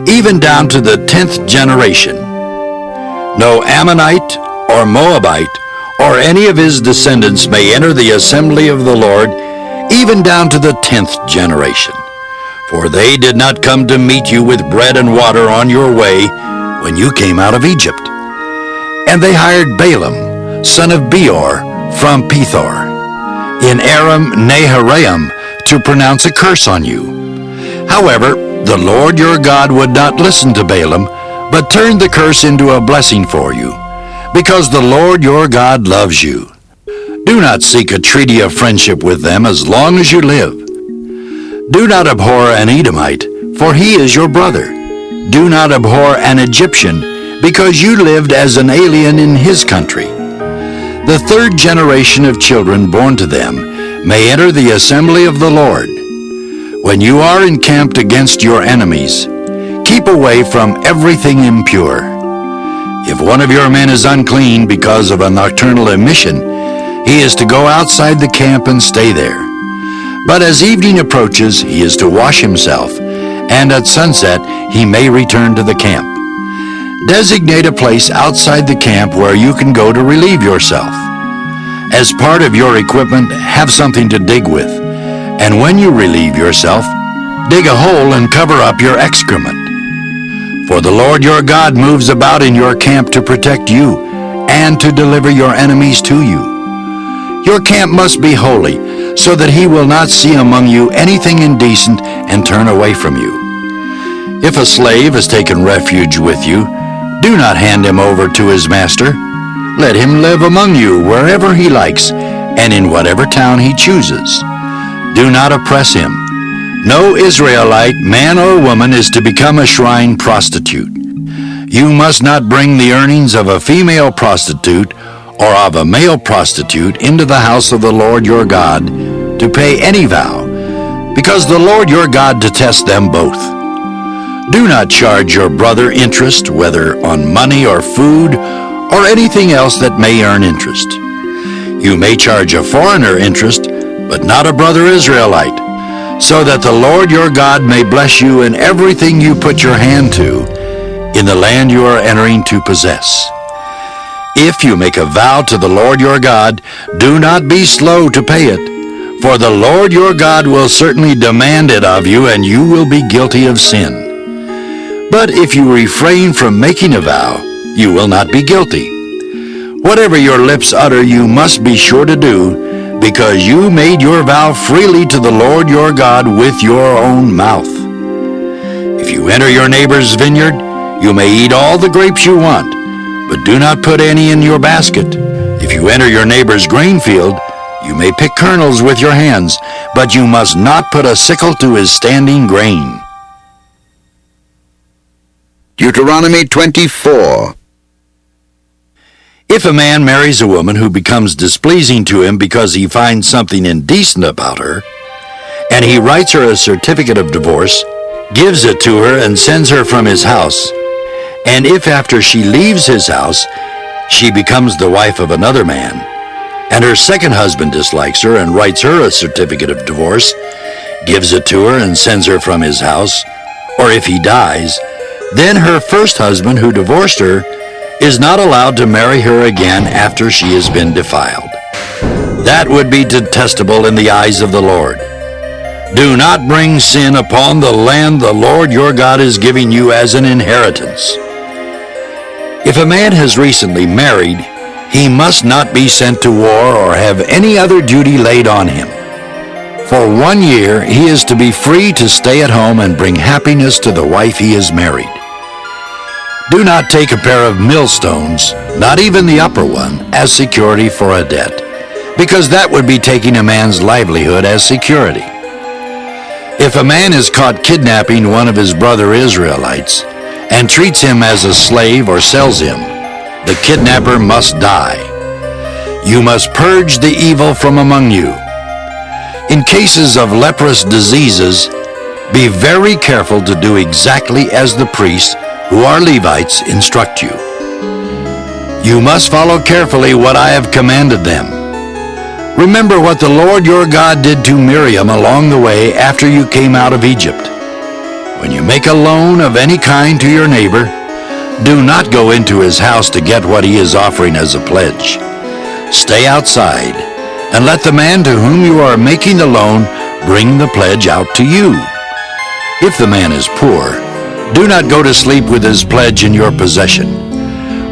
even down to the 10th generation. No Ammonite or Moabite or any of his descendants may enter the assembly of the Lord, even down to the 10th generation. For they did not come to meet you with bread and water on your way when you came out of Egypt. And they hired Balaam, son of Beor, from Pethor, in Aram Naharaim, to pronounce a curse on you. However, the Lord your God would not listen to Balaam, but turned the curse into a blessing for you, because the Lord your God loves you. Do not seek a treaty of friendship with them as long as you live. Do not abhor an Edomite, for he is your brother. Do not abhor an Egyptian, because you lived as an alien in his country. The 3rd generation of children born to them may enter the assembly of the Lord. When you are encamped against your enemies, keep away from everything impure. If one of your men is unclean because of a nocturnal emission, he is to go outside the camp and stay there. But as evening approaches, he is to wash himself, and at sunset he may return to the camp. Designate a place outside the camp where you can go to relieve yourself. As part of your equipment, have something to dig with, and when you relieve yourself, dig a hole and cover up your excrement. For the Lord your God moves about in your camp to protect you and to deliver your enemies to you. Your camp must be holy, so that he will not see among you anything indecent and turn away from you. If a slave has taken refuge with you, do not hand him over to his master. Let him live among you wherever he likes and in whatever town he chooses. Do not oppress him. No Israelite, man or woman, is to become a shrine prostitute. You must not bring the earnings of a female prostitute or of a male prostitute into the house of the Lord your God to pay any vow, because the Lord your God detests them both. Do not charge your brother interest, whether on money or food or anything else that may earn interest. You may charge a foreigner interest, but not a brother Israelite, so that the Lord your God may bless you in everything you put your hand to in the land you are entering to possess. If you make a vow to the Lord your God, do not be slow to pay it, for the Lord your God will certainly demand it of you, and you will be guilty of sin. But if you refrain from making a vow, you will not be guilty. Whatever your lips utter, you must be sure to do, because you made your vow freely to the Lord your God with your own mouth. If you enter your neighbor's vineyard, you may eat all the grapes you want, but do not put any in your basket. If you enter your neighbor's grain field, you may pick kernels with your hands, but you must not put a sickle to his standing grain. Deuteronomy 24. If a man marries a woman who becomes displeasing to him because he finds something indecent about her, and he writes her a certificate of divorce, gives it to her, and sends her from his house, and if after she leaves his house, she becomes the wife of another man, and her second husband dislikes her and writes her a certificate of divorce, gives it to her and sends her from his house, or if he dies, then her first husband who divorced her is not allowed to marry her again after she has been defiled. That would be detestable in the eyes of the Lord. Do not bring sin upon the land the Lord your God is giving you as an inheritance. If a man has recently married, he must not be sent to war or have any other duty laid on him. For 1 year he is to be free to stay at home and bring happiness to the wife he has married. Do not take a pair of millstones, not even the upper one, as security for a debt, because that would be taking a man's livelihood as security. If a man is caught kidnapping one of his brother Israelites and treats him as a slave or sells him, the kidnapper must die. You must purge the evil from among you. In cases of leprous diseases, be very careful to do exactly as the priests, who are Levites, instruct you. You must follow carefully what I have commanded them. Remember what the Lord your God did to Miriam along the way after you came out of Egypt. When you make a loan of any kind to your neighbor, do not go into his house to get what he is offering as a pledge. Stay outside, and let the man to whom you are making the loan bring the pledge out to you. If the man is poor, do not go to sleep with his pledge in your possession.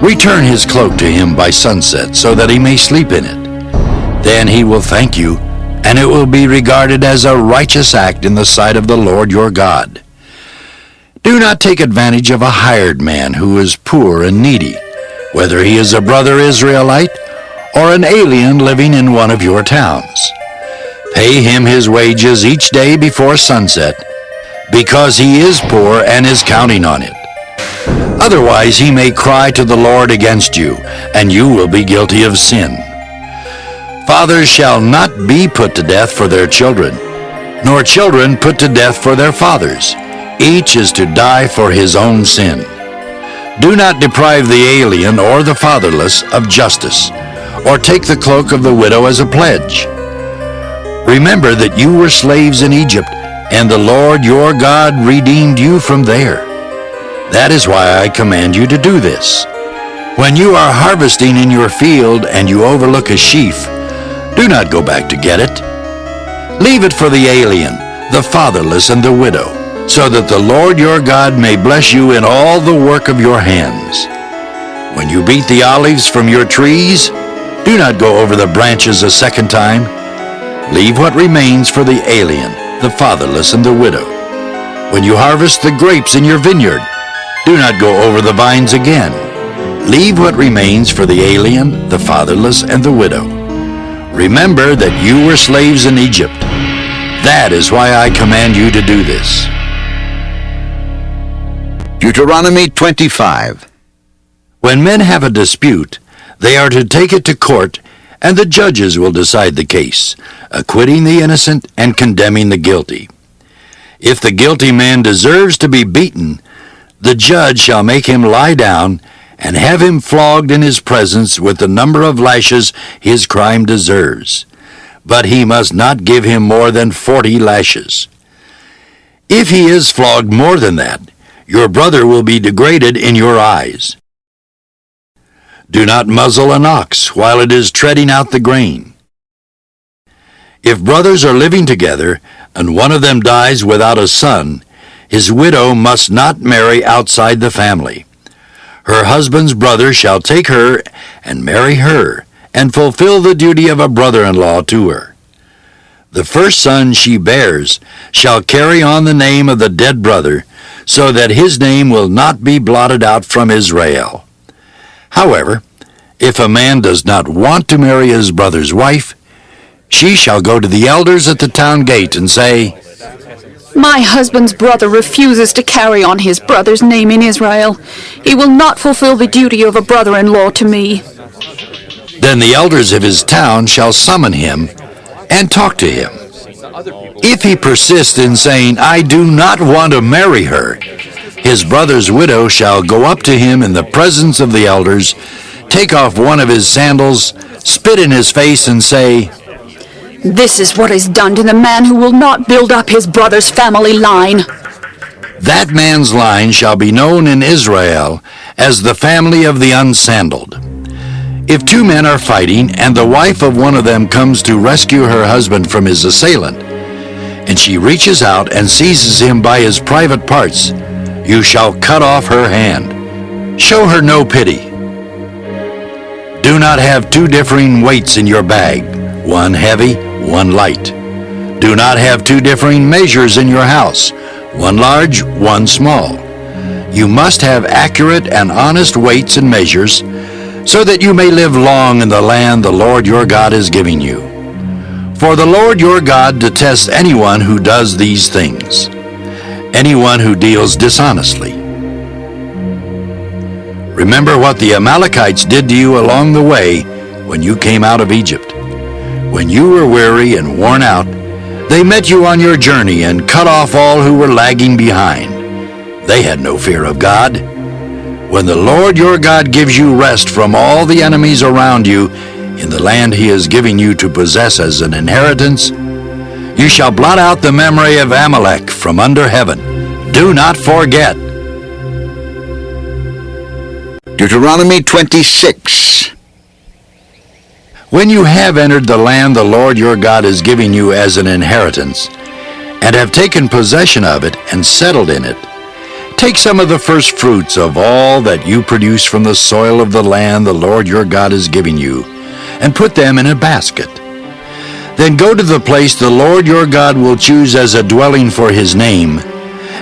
Return his cloak to him by sunset so that he may sleep in it. Then he will thank you, and it will be regarded as a righteous act in the sight of the Lord your God. Do not take advantage of a hired man who is poor and needy, whether he is a brother Israelite or an alien living in one of your towns. Pay him his wages each day before sunset, because he is poor and is counting on it. Otherwise he may cry to the Lord against you, and you will be guilty of sin. Fathers shall not be put to death for their children, nor children put to death for their fathers. Each is to die for his own sin. Do not deprive the alien or the fatherless of justice, or take the cloak of the widow as a pledge. Remember that you were slaves in Egypt, and the Lord your God redeemed you from there. That is why I command you to do this. When you are harvesting in your field and you overlook a sheaf, do not go back to get it. Leave it for the alien, the fatherless, and the widow, so that the Lord your God may bless you in all the work of your hands. When you beat the olives from your trees, do not go over the branches a second time. Leave what remains for the alien, the fatherless, and the widow. When you harvest the grapes in your vineyard, do not go over the vines again. Leave what remains for the alien, the fatherless, and the widow. Remember that you were slaves in Egypt. That is why I command you to do this. Deuteronomy 25. When men have a dispute, they are to take it to court, and the judges will decide the case, acquitting the innocent and condemning the guilty. If the guilty man deserves to be beaten, the judge shall make him lie down and have him flogged in his presence with the number of lashes his crime deserves. But he must not give him more than 40 lashes. If he is flogged more than that, your brother will be degraded in your eyes. Do not muzzle an ox while it is treading out the grain. If brothers are living together, and one of them dies without a son, his widow must not marry outside the family. Her husband's brother shall take her and marry her, and fulfill the duty of a brother-in-law to her. The first son she bears shall carry on the name of the dead brother, so that his name will not be blotted out from Israel. However, if a man does not want to marry his brother's wife, she shall go to the elders at the town gate and say, "My husband's brother refuses to carry on his brother's name in Israel. He will not fulfill the duty of a brother-in-law to me." Then the elders of his town shall summon him and talk to him. If he persists in saying, "I do not want to marry her," his brother's widow shall go up to him in the presence of the elders, take off one of his sandals, spit in his face, and say, "This is what is done to the man who will not build up his brother's family line." That man's line shall be known in Israel as the family of the unsandaled. If two men are fighting, and the wife of one of them comes to rescue her husband from his assailant, and she reaches out and seizes him by his private parts, you shall cut off her hand. Show her no pity. Do not have two differing weights in your bag, one heavy, one light. Do not have two differing measures in your house, one large, one small. You must have accurate and honest weights and measures, so that you may live long in the land the Lord your God is giving you. For the Lord your God detests anyone who does these things, anyone who deals dishonestly. Remember what the Amalekites did to you along the way when you came out of Egypt. When you were weary and worn out, they met you on your journey and cut off all who were lagging behind. They had no fear of God. When the Lord your God gives you rest from all the enemies around you in the land he is giving you to possess as an inheritance, you shall blot out the memory of Amalek from under heaven. Do not forget. Deuteronomy 26. When you have entered the land the Lord your God is giving you as an inheritance, and have taken possession of it and settled in it, take some of the first fruits of all that you produce from the soil of the land the Lord your God is giving you, and put them in a basket. Then go to the place the Lord your God will choose as a dwelling for his name,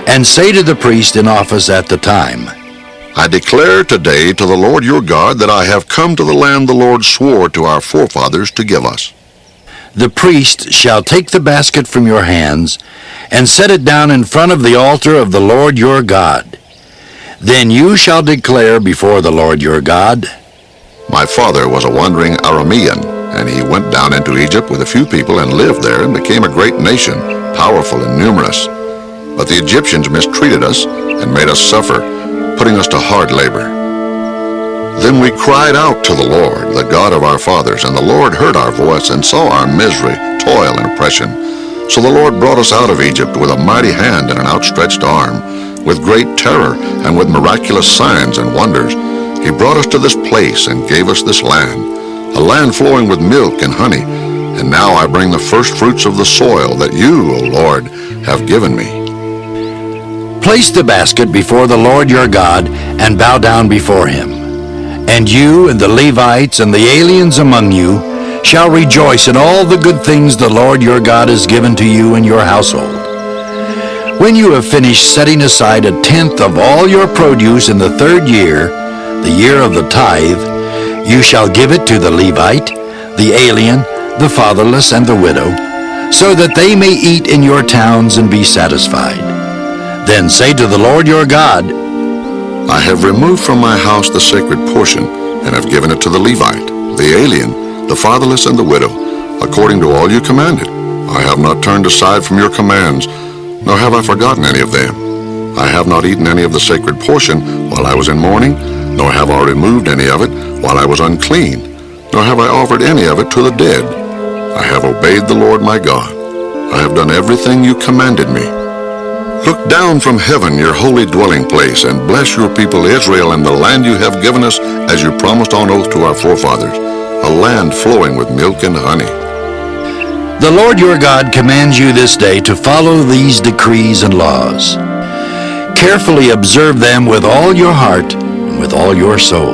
and say to the priest in office at the time, I declare today to the Lord your God that I have come to the land the Lord swore to our forefathers to give us. The priest shall take the basket from your hands and set it down in front of the altar of the Lord your God. Then you shall declare before the Lord your God, My father was a wandering Aramean, and he went down into Egypt with a few people and lived there and became a great nation, powerful and numerous. But the Egyptians mistreated us and made us suffer, putting us to hard labor. Then we cried out to the Lord, the God of our fathers, and the Lord heard our voice and saw our misery, toil, and oppression. So the Lord brought us out of Egypt with a mighty hand and an outstretched arm, with great terror and with miraculous signs and wonders. He brought us to this place and gave us this land, a land flowing with milk and honey. And now I bring the first fruits of the soil that you, O Lord, have given me. Place the basket before the Lord your God and bow down before him. And you and the Levites and the aliens among you shall rejoice in all the good things the Lord your God has given to you and your household. When you have finished setting aside a tenth of all your produce in the third year, the year of the tithe, you shall give it to the Levite, the alien, the fatherless, and the widow, so that they may eat in your towns and be satisfied. Then say to the Lord your God, I have removed from my house the sacred portion, and have given it to the Levite, the alien, the fatherless, and the widow, according to all you commanded. I have not turned aside from your commands, nor have I forgotten any of them. I have not eaten any of the sacred portion while I was in mourning, nor have I removed any of it while I was unclean, nor have I offered any of it to the dead. I have obeyed the Lord my God. I have done everything you commanded me. Look down from heaven, your holy dwelling place, and bless your people Israel and the land you have given us as you promised on oath to our forefathers, a land flowing with milk and honey. The Lord your God commands you this day to follow these decrees and laws. Carefully observe them with all your heart and with all your soul.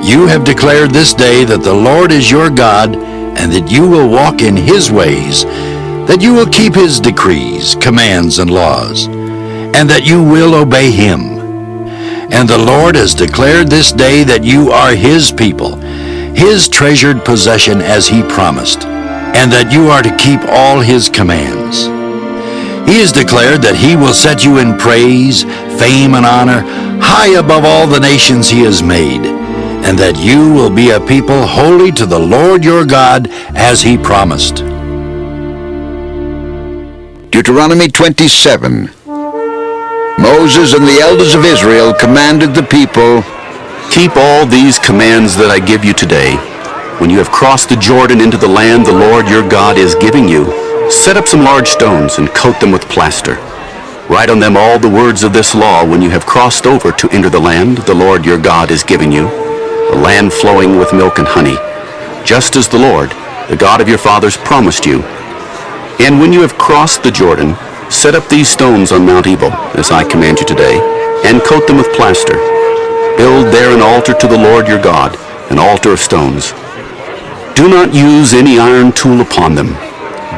You have declared this day that the Lord is your God, and that you will walk in his ways, that you will keep his decrees, commands, and laws, and that you will obey him. And the Lord has declared this day that you are his people, his treasured possession as he promised, and that you are to keep all his commands. He has declared that he will set you in praise, fame, and honor, high above all the nations he has made, and that you will be a people holy to the Lord your God as he promised. Deuteronomy 27. Moses and the elders of Israel commanded the people, Keep all these commands that I give you today. When you have crossed the Jordan into the land the Lord your God is giving you, set up some large stones and coat them with plaster. Write on them all the words of this law when you have crossed over to enter the land the Lord your God is giving you. a land flowing with milk and honey, just as the Lord, the God of your fathers, promised you. And when you have crossed the Jordan, set up these stones on Mount Ebal, as I command you today, and coat them with plaster. Build there an altar to the Lord your God, an altar of stones. Do not use any iron tool upon them.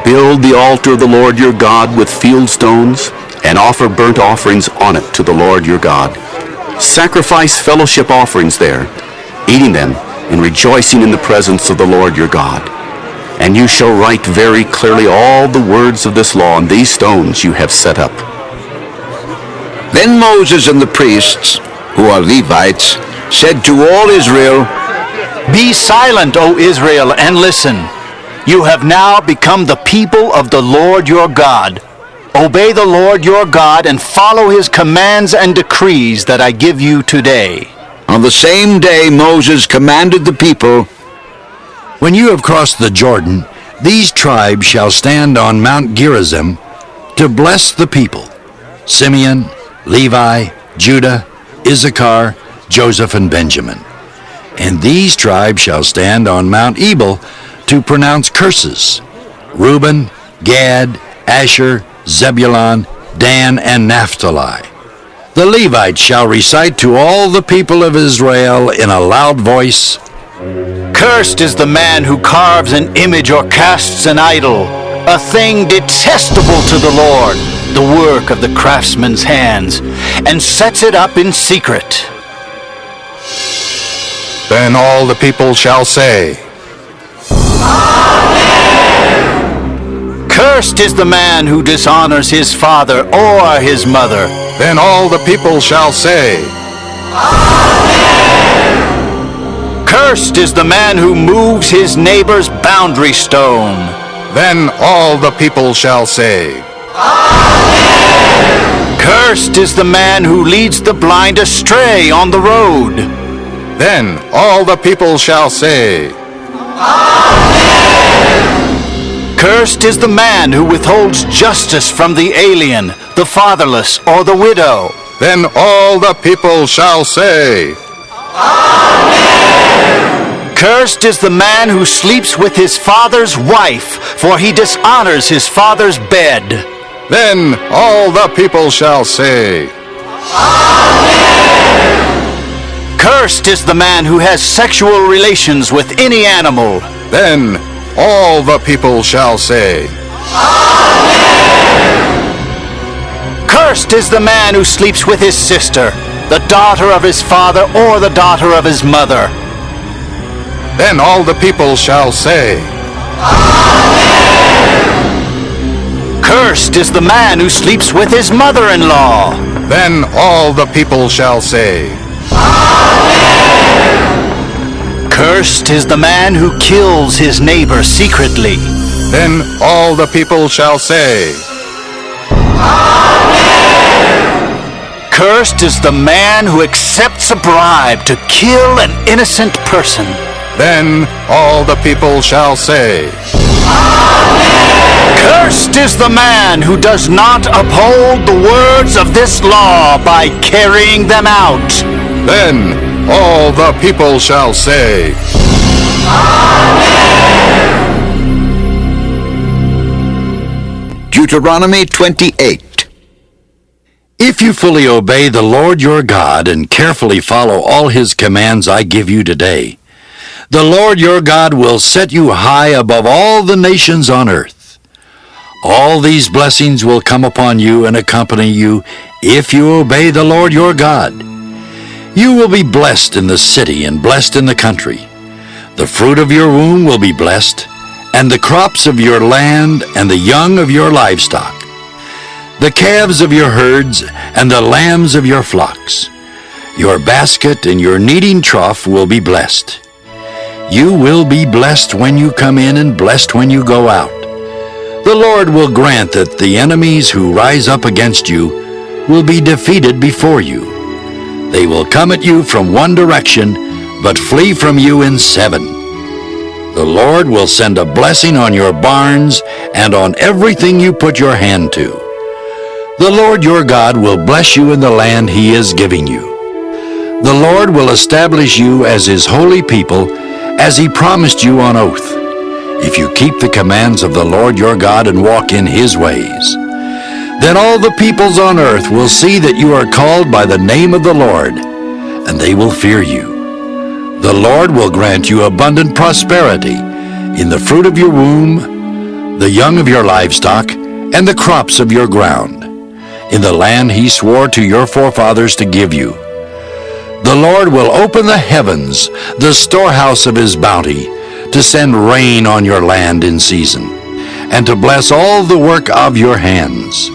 Build the altar of the Lord your God with field stones, and offer burnt offerings on it to the Lord your God. Sacrifice fellowship offerings there, eating them and rejoicing in the presence of the Lord your God. And you shall write very clearly all the words of this law on these stones you have set up. Then Moses and the priests, who are Levites, said to all Israel, Be silent, O Israel, and listen. You have now become the people of the Lord your God. Obey the Lord your God and follow his commands and decrees that I give you today. On the same day Moses commanded the people, When you have crossed the Jordan, these tribes shall stand on Mount Gerizim to bless the people: Simeon, Levi, Judah, Issachar, Joseph, and Benjamin. And these tribes shall stand on Mount Ebal to pronounce curses: Reuben, Gad, Asher, Zebulun, Dan, and Naphtali. The Levites shall recite to all the people of Israel in a loud voice, Cursed is the man who carves an image or casts an idol, a thing detestable to the Lord, the work of the craftsman's hands, and sets it up in secret. Then all the people shall say, Cursed is the man who dishonors his father or his mother. Then all the people shall say, Cursed is the man who moves his neighbor's boundary stone. Then all the people shall say, Cursed is the man who leads the blind astray on the road. Then all the people shall say, Cursed is the man who withholds justice from the alien, the fatherless, or the widow. Then all the people shall say, Cursed is the man who sleeps with his father's wife, for he dishonors his father's bed. Then all the people shall say, Cursed is the man who has sexual relations with any animal. Then all the people shall say, Cursed is the man who sleeps with his sister, the daughter of his father or the daughter of his mother. Then all the people shall say, Cursed is the man who sleeps with his mother-in-law. Then all the people shall say, Cursed is the man who kills his neighbor secretly. Then all the people shall say, Cursed is the man who accepts a bribe to kill an innocent person. Then all the people shall say, Cursed is the man who does not uphold the words of this law by carrying them out. Then all the people shall say, Deuteronomy 28. If you fully obey the Lord your God and carefully follow all his commands I give you today, the Lord your God will set you high above all the nations on earth. All these blessings will come upon you and accompany you if you obey the Lord your God. You will be blessed in the city and blessed in the country. The fruit of your womb will be blessed, and the crops of your land and the young of your livestock, the calves of your herds and the lambs of your flocks. Your basket and your kneading trough will be blessed. You will be blessed when you come in and blessed when you go out. The Lord will grant that the enemies who rise up against you will be defeated before you. They will come at you from one direction, but flee from you in seven. The Lord will send a blessing on your barns and on everything you put your hand to. The Lord your God will bless you in the land he is giving you. The Lord will establish you as his holy people, as he promised you on oath, if you keep the commands of the Lord your God and walk in his ways. Then all the peoples on earth will see that you are called by the name of the Lord, and they will fear you. The Lord will grant you abundant prosperity in the fruit of your womb, the young of your livestock, and the crops of your ground, in the land he swore to your forefathers to give you. The Lord will open the heavens, the storehouse of his bounty, to send rain on your land in season, and to bless all the work of your hands.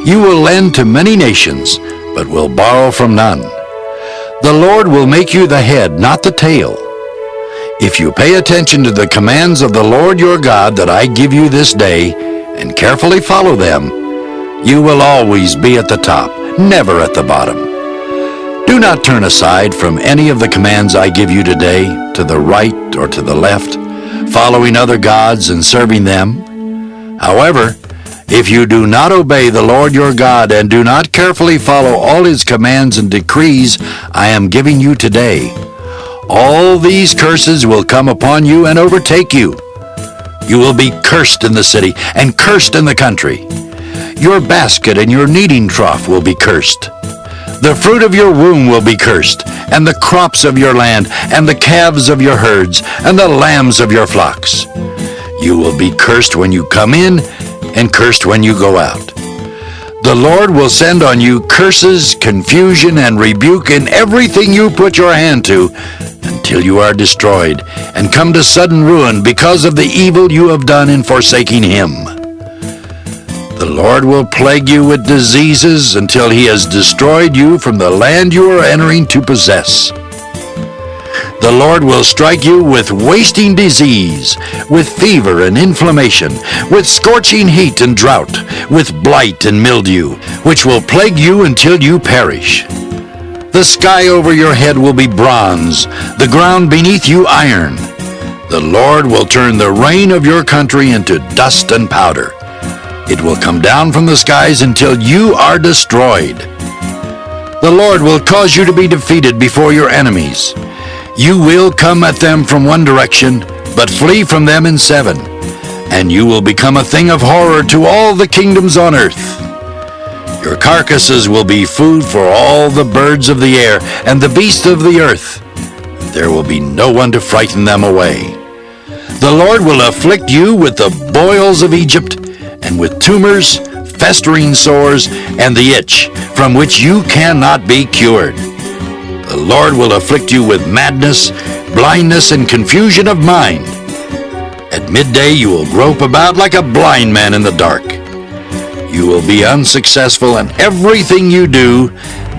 You will lend to many nations, but will borrow from none. The Lord will make you the head, not the tail. If you pay attention to the commands of the Lord your God that I give you this day, and carefully follow them, you will always be at the top, never at the bottom. Do not turn aside from any of the commands I give you today, to the right or to the left, following other gods and serving them. However, if you do not obey the Lord your God and do not carefully follow all his commands and decrees I am giving you today, all these curses will come upon you and overtake you. You will be cursed in the city and cursed in the country. Your basket and your kneading trough will be cursed. The fruit of your womb will be cursed, and the crops of your land, and the calves of your herds, and the lambs of your flocks. You will be cursed when you come in, and cursed when you go out. The Lord will send on you curses, confusion, and rebuke in everything you put your hand to, until you are destroyed, and come to sudden ruin because of the evil you have done in forsaking him. The Lord will plague you with diseases until he has destroyed you from the land you are entering to possess. The Lord will strike you with wasting disease, with fever and inflammation, with scorching heat and drought, with blight and mildew, which will plague you until you perish. The sky over your head will be bronze, the ground beneath you iron. The Lord will turn the rain of your country into dust and powder. It will come down from the skies until you are destroyed. The Lord will cause you to be defeated before your enemies. You will come at them from one direction, but flee from them in seven, and you will become a thing of horror to all the kingdoms on earth. Your carcasses will be food for all the birds of the air and the beasts of the earth. There will be no one to frighten them away. The Lord will afflict you with the boils of Egypt, and with tumors, festering sores, and the itch, from which you cannot be cured. The Lord will afflict you with madness, blindness, and confusion of mind. At midday you will grope about like a blind man in the dark. You will be unsuccessful in everything you do.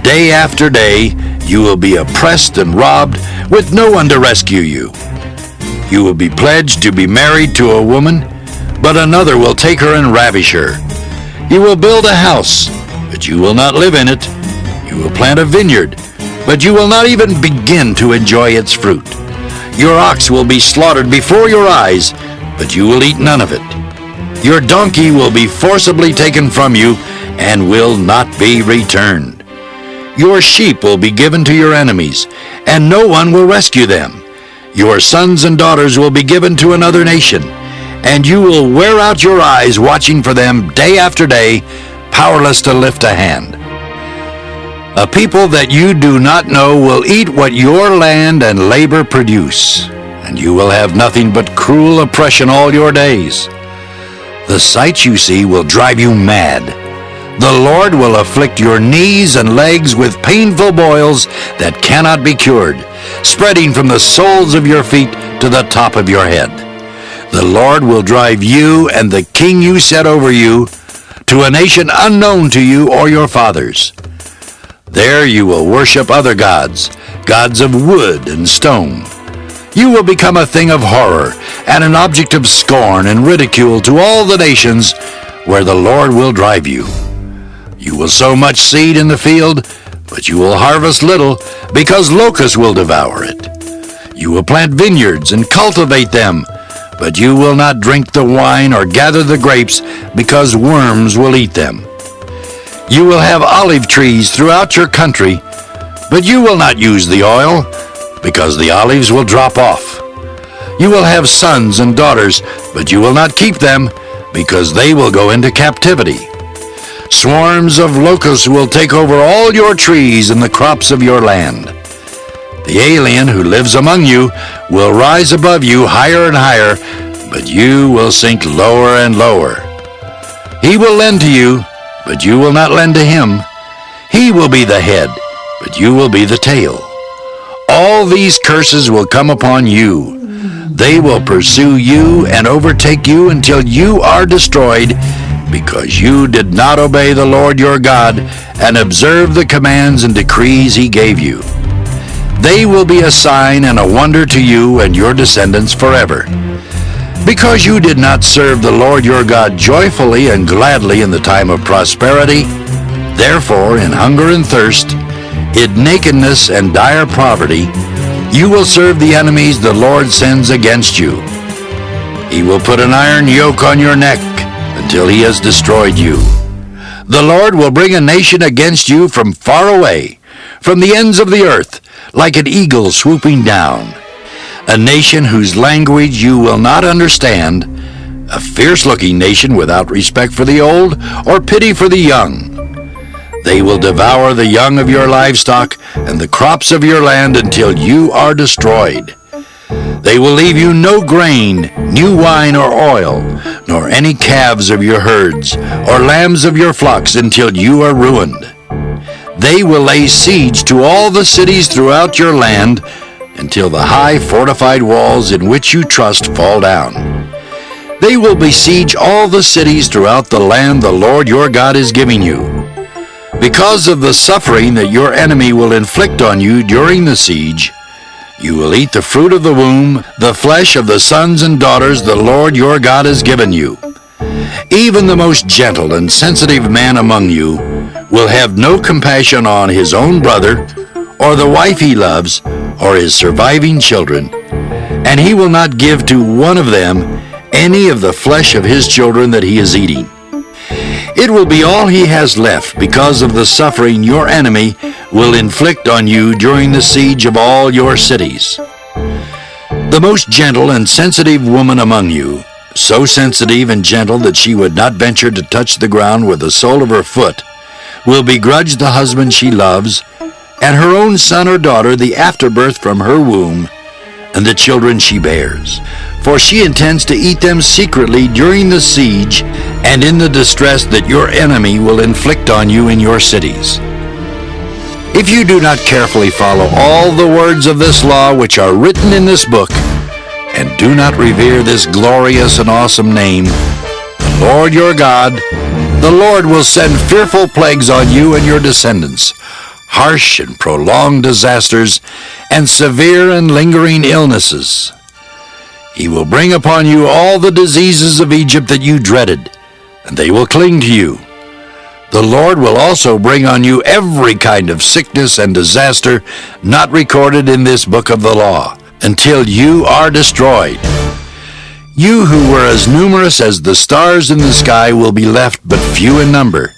Day after day you will be oppressed and robbed, with no one to rescue you. You will be pledged to be married to a woman, but another will take her and ravish her. You will build a house, but you will not live in it. You will plant a vineyard, but you will not even begin to enjoy its fruit. Your ox will be slaughtered before your eyes, but you will eat none of it. Your donkey will be forcibly taken from you and will not be returned. Your sheep will be given to your enemies, and no one will rescue them. Your sons and daughters will be given to another nation, and you will wear out your eyes watching for them day after day, powerless to lift a hand. A people that you do not know will eat what your land and labor produce, and you will have nothing but cruel oppression all your days. The sights you see will drive you mad. The Lord will afflict your knees and legs with painful boils that cannot be cured, spreading from the soles of your feet to the top of your head. The Lord will drive you and the king you set over you to a nation unknown to you or your fathers. There you will worship other gods, gods of wood and stone. You will become a thing of horror and an object of scorn and ridicule to all the nations where the Lord will drive you. You will sow much seed in the field, but you will harvest little, because locusts will devour it. You will plant vineyards and cultivate them, but you will not drink the wine or gather the grapes, because worms will eat them. You will have olive trees throughout your country, but you will not use the oil, because the olives will drop off. You will have sons and daughters, but you will not keep them, because they will go into captivity. Swarms of locusts will take over all your trees and the crops of your land. The alien who lives among you will rise above you higher and higher, but you will sink lower and lower. He will lend to you, but you will not lend to him. He will be the head, but you will be the tail. All these curses will come upon you. They will pursue you and overtake you until you are destroyed, because you did not obey the Lord your God and observe the commands and decrees he gave you. They will be a sign and a wonder to you and your descendants forever. Because you did not serve the Lord your God joyfully and gladly in the time of prosperity, therefore in hunger and thirst, in nakedness and dire poverty, you will serve the enemies the Lord sends against you. He will put an iron yoke on your neck until he has destroyed you. The Lord will bring a nation against you from far away, from the ends of the earth, like an eagle swooping down. A nation whose language you will not understand, a fierce-looking nation without respect for the old or pity for the young. They will devour the young of your livestock and the crops of your land until you are destroyed. They will leave you no grain, new wine or oil, nor any calves of your herds or lambs of your flocks until you are ruined. They will lay siege to all the cities throughout your land until the high fortified walls in which you trust fall down. They will besiege all the cities throughout the land the Lord your God is giving you. Because of the suffering that your enemy will inflict on you during the siege, you will eat the fruit of the womb, the flesh of the sons and daughters the Lord your God has given you. Even the most gentle and sensitive man among you will have no compassion on his own brother, or the wife he loves, or his surviving children, and he will not give to one of them any of the flesh of his children that he is eating. It will be all he has left because of the suffering your enemy will inflict on you during the siege of all your cities. The most gentle and sensitive woman among you, so sensitive and gentle that she would not venture to touch the ground with the sole of her foot, will begrudge the husband she loves, and her own son or daughter the afterbirth from her womb, and the children she bears. For she intends to eat them secretly during the siege and in the distress that your enemy will inflict on you in your cities. If you do not carefully follow all the words of this law which are written in this book, and do not revere this glorious and awesome name, the Lord your God, the Lord will send fearful plagues on you and your descendants, harsh and prolonged disasters, and severe and lingering illnesses. He will bring upon you all the diseases of Egypt that you dreaded, and they will cling to you. The Lord will also bring on you every kind of sickness and disaster not recorded in this book of the law, until you are destroyed. You who were as numerous as the stars in the sky will be left but few in number,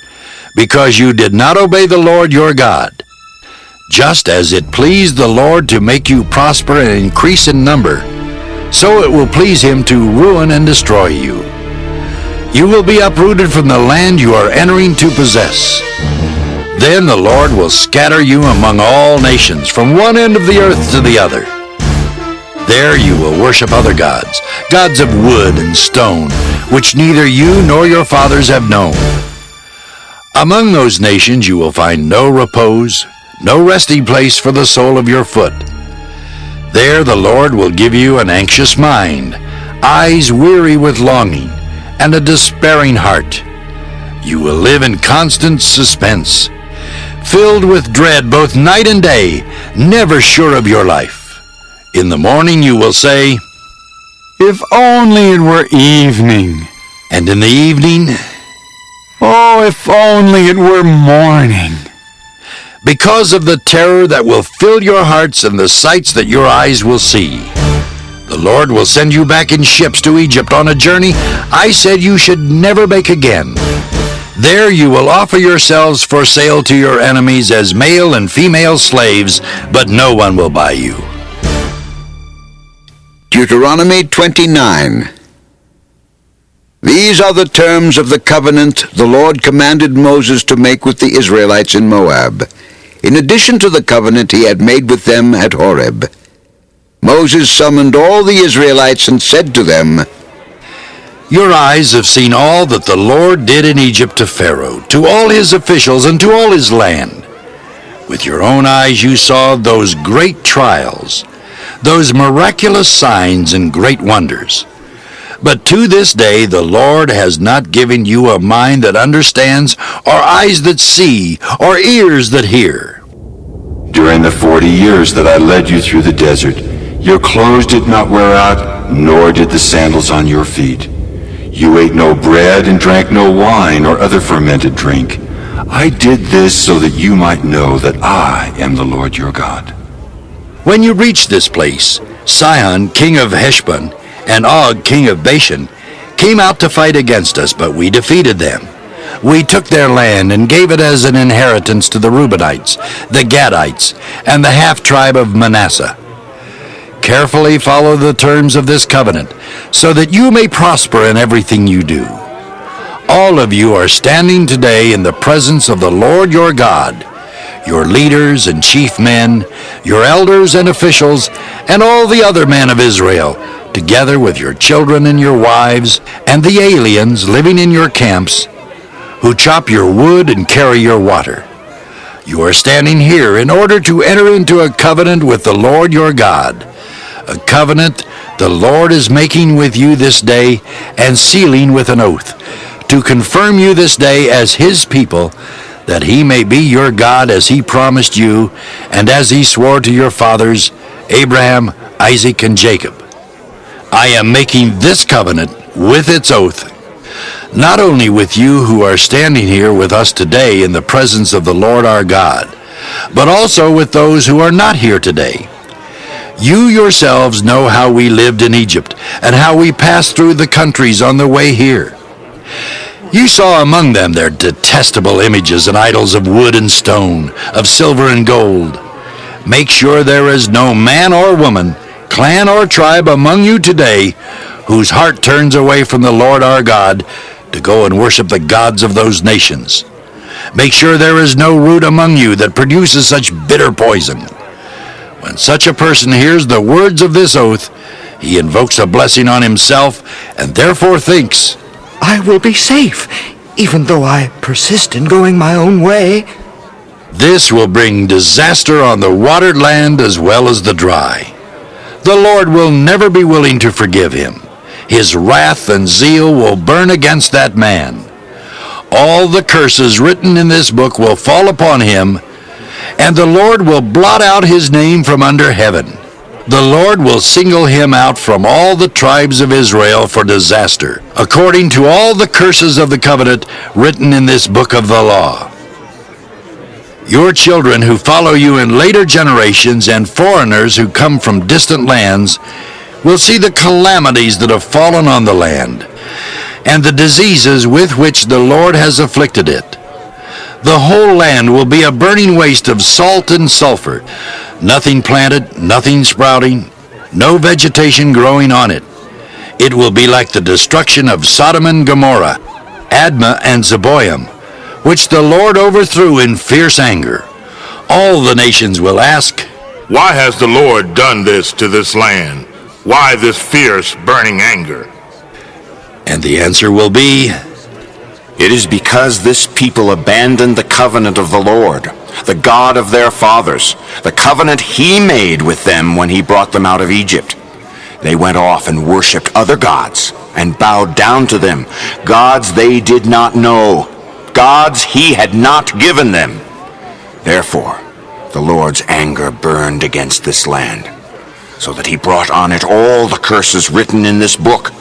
because you did not obey the Lord your God. Just as it pleased the Lord to make you prosper and increase in number, so it will please him to ruin and destroy you. You will be uprooted from the land you are entering to possess. Then the Lord will scatter you among all nations, from one end of the earth to the other. There you will worship other gods, gods of wood and stone, which neither you nor your fathers have known. Among those nations you will find no repose, no resting place for the sole of your foot. There the Lord will give you an anxious mind, eyes weary with longing, and a despairing heart. You will live in constant suspense, filled with dread both night and day, never sure of your life. In the morning you will say, "If only it were evening." And in the evening, "Oh, if only it were morning." Because of the terror that will fill your hearts and the sights that your eyes will see. The Lord will send you back in ships to Egypt on a journey I said you should never make again. There you will offer yourselves for sale to your enemies as male and female slaves, but no one will buy you. Deuteronomy 29. These are the terms of the covenant the Lord commanded Moses to make with the Israelites in Moab, in addition to the covenant he had made with them at Horeb. Moses summoned all the Israelites and said to them, Your eyes have seen all that the Lord did in Egypt to Pharaoh, to all his officials, and to all his land. With your own eyes you saw those great trials, those miraculous signs and great wonders. But to this day the Lord has not given you a mind that understands, or eyes that see, or ears that hear. During the 40 years that I led you through the desert, your clothes did not wear out, nor did the sandals on your feet. You ate no bread and drank no wine or other fermented drink. I did this so that you might know that I am the Lord your God. When you reach this place, Sihon, king of Heshbon, and Og, king of Bashan, came out to fight against us, but we defeated them. We took their land and gave it as an inheritance to the Reubenites, the Gadites, and the half-tribe of Manasseh. Carefully follow the terms of this covenant, so that you may prosper in everything you do. All of you are standing today in the presence of the Lord your God, your leaders and chief men, your elders and officials, and all the other men of Israel, together with your children and your wives, and the aliens living in your camps, who chop your wood and carry your water. You are standing here in order to enter into a covenant with the Lord your God, a covenant the Lord is making with you this day and sealing with an oath, to confirm you this day as his people, that he may be your God as he promised you, and as he swore to your fathers, Abraham, Isaac, and Jacob. I am making this covenant with its oath, not only with you who are standing here with us today in the presence of the Lord our God, but also with those who are not here today. You yourselves know how we lived in Egypt, and how we passed through the countries on the way here. You saw among them their detestable images and idols of wood and stone, of silver and gold. Make sure there is no man or woman, clan or tribe among you today whose heart turns away from the Lord our God to go and worship the gods of those nations. Make sure there is no root among you that produces such bitter poison. When such a person hears the words of this oath, he invokes a blessing on himself and therefore thinks, I will be safe, even though I persist in going my own way. This will bring disaster on the watered land as well as the dry. The Lord will never be willing to forgive him. His wrath and zeal will burn against that man. All the curses written in this book will fall upon him, and the Lord will blot out his name from under heaven. The Lord will single him out from all the tribes of Israel for disaster, according to all the curses of the covenant written in this book of the law. Your children who follow you in later generations and foreigners who come from distant lands will see the calamities that have fallen on the land, and the diseases with which the Lord has afflicted it. The whole land will be a burning waste of salt and sulfur, nothing planted, nothing sprouting, no vegetation growing on it. It will be like the destruction of Sodom and Gomorrah, Admah and Zeboim, which the Lord overthrew in fierce anger. All the nations will ask, Why has the Lord done this to this land? Why this fierce, burning anger? And the answer will be, It is because this people abandoned the covenant of the Lord, the God of their fathers, the covenant he made with them when he brought them out of Egypt. They went off and worshipped other gods and bowed down to them, gods they did not know, gods he had not given them. Therefore, the Lord's anger burned against this land, so that he brought on it all the curses written in this book.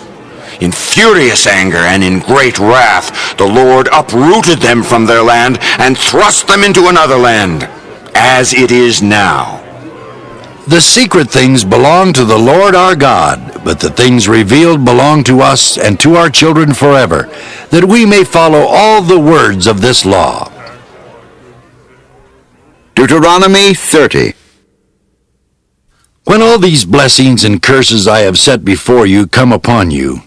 In furious anger and in great wrath, the Lord uprooted them from their land and thrust them into another land, as it is now. The secret things belong to the Lord our God, but the things revealed belong to us and to our children forever, that we may follow all the words of this law. Deuteronomy 30. When all these blessings and curses I have set before you come upon you,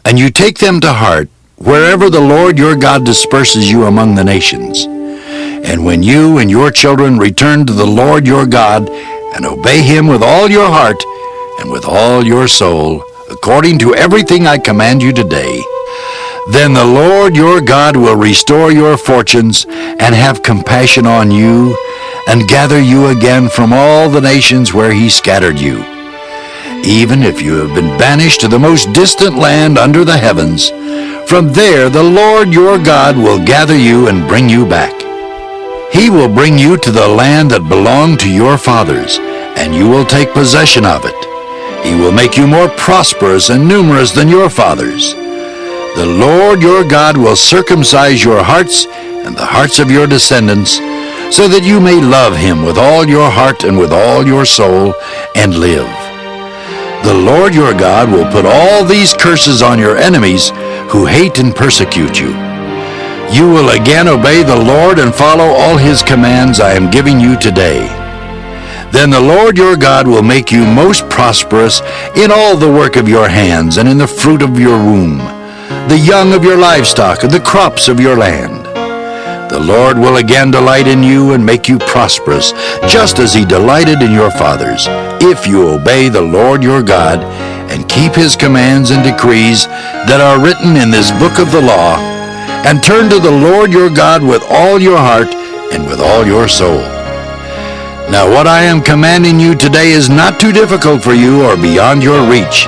and you take them to heart, wherever the Lord your God disperses you among the nations, and when you and your children return to the Lord your God, and obey him with all your heart and with all your soul, according to everything I command you today, then the Lord your God will restore your fortunes and have compassion on you, and gather you again from all the nations where he scattered you. Even if you have been banished to the most distant land under the heavens, from there the Lord your God will gather you and bring you back. He will bring you to the land that belonged to your fathers, and you will take possession of it. He will make you more prosperous and numerous than your fathers. The Lord your God will circumcise your hearts and the hearts of your descendants, so that you may love him with all your heart and with all your soul, and live. The Lord your God will put all these curses on your enemies who hate and persecute you. You will again obey the Lord and follow all his commands I am giving you today. Then the Lord your God will make you most prosperous in all the work of your hands and in the fruit of your womb, the young of your livestock and the crops of your land. The Lord will again delight in you and make you prosperous, just as he delighted in your fathers, if you obey the Lord your God and keep his commands and decrees that are written in this book of the law, and turn to the Lord your God with all your heart and with all your soul. Now what I am commanding you today is not too difficult for you or beyond your reach.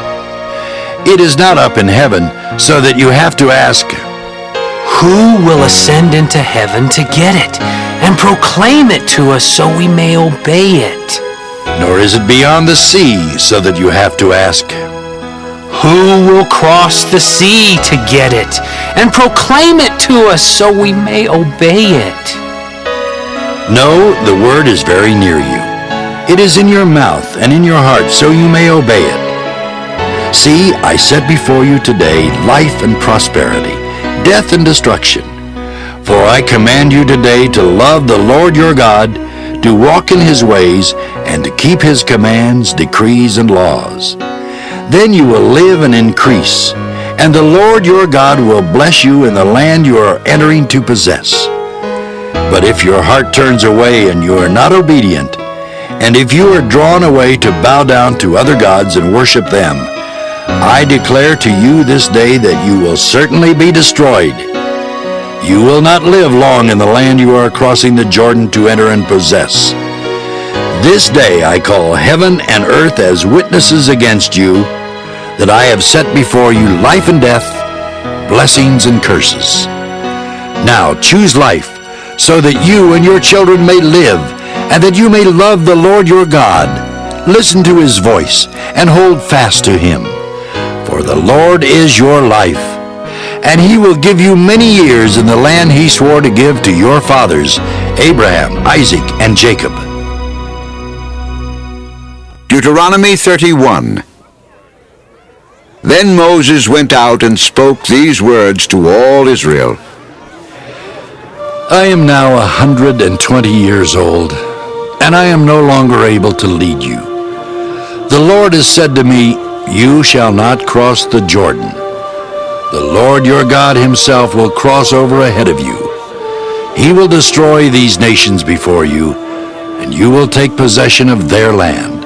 It is not up in heaven, so that you have to ask, who will ascend into heaven to get it, and proclaim it to us so we may obey it? Nor is it beyond the sea, so that you have to ask, who will cross the sea to get it, and proclaim it to us so we may obey it? No, the word is very near you. It is in your mouth and in your heart, so you may obey it. See, I set before you today life and prosperity, death and destruction. For I command you today to love the Lord your God, to walk in his ways, and to keep his commands, decrees, and laws. Then you will live and increase, and the Lord your God will bless you in the land you are entering to possess. But if your heart turns away and you are not obedient, and if you are drawn away to bow down to other gods and worship them, I declare to you this day that you will certainly be destroyed. You will not live long in the land you are crossing the Jordan to enter and possess. This day I call heaven and earth as witnesses against you, that I have set before you life and death, blessings and curses. Now choose life, so that you and your children may live, and that you may love the Lord your God, listen to his voice, and hold fast to him. For the Lord is your life, and he will give you many years in the land he swore to give to your fathers, Abraham, Isaac, and Jacob. Deuteronomy 31. Then Moses went out and spoke these words to all Israel. I am now 120 years old, and I am no longer able to lead you. The Lord has said to me, you shall not cross the Jordan. The Lord your God himself will cross over ahead of you. He will destroy these nations before you, and you will take possession of their land.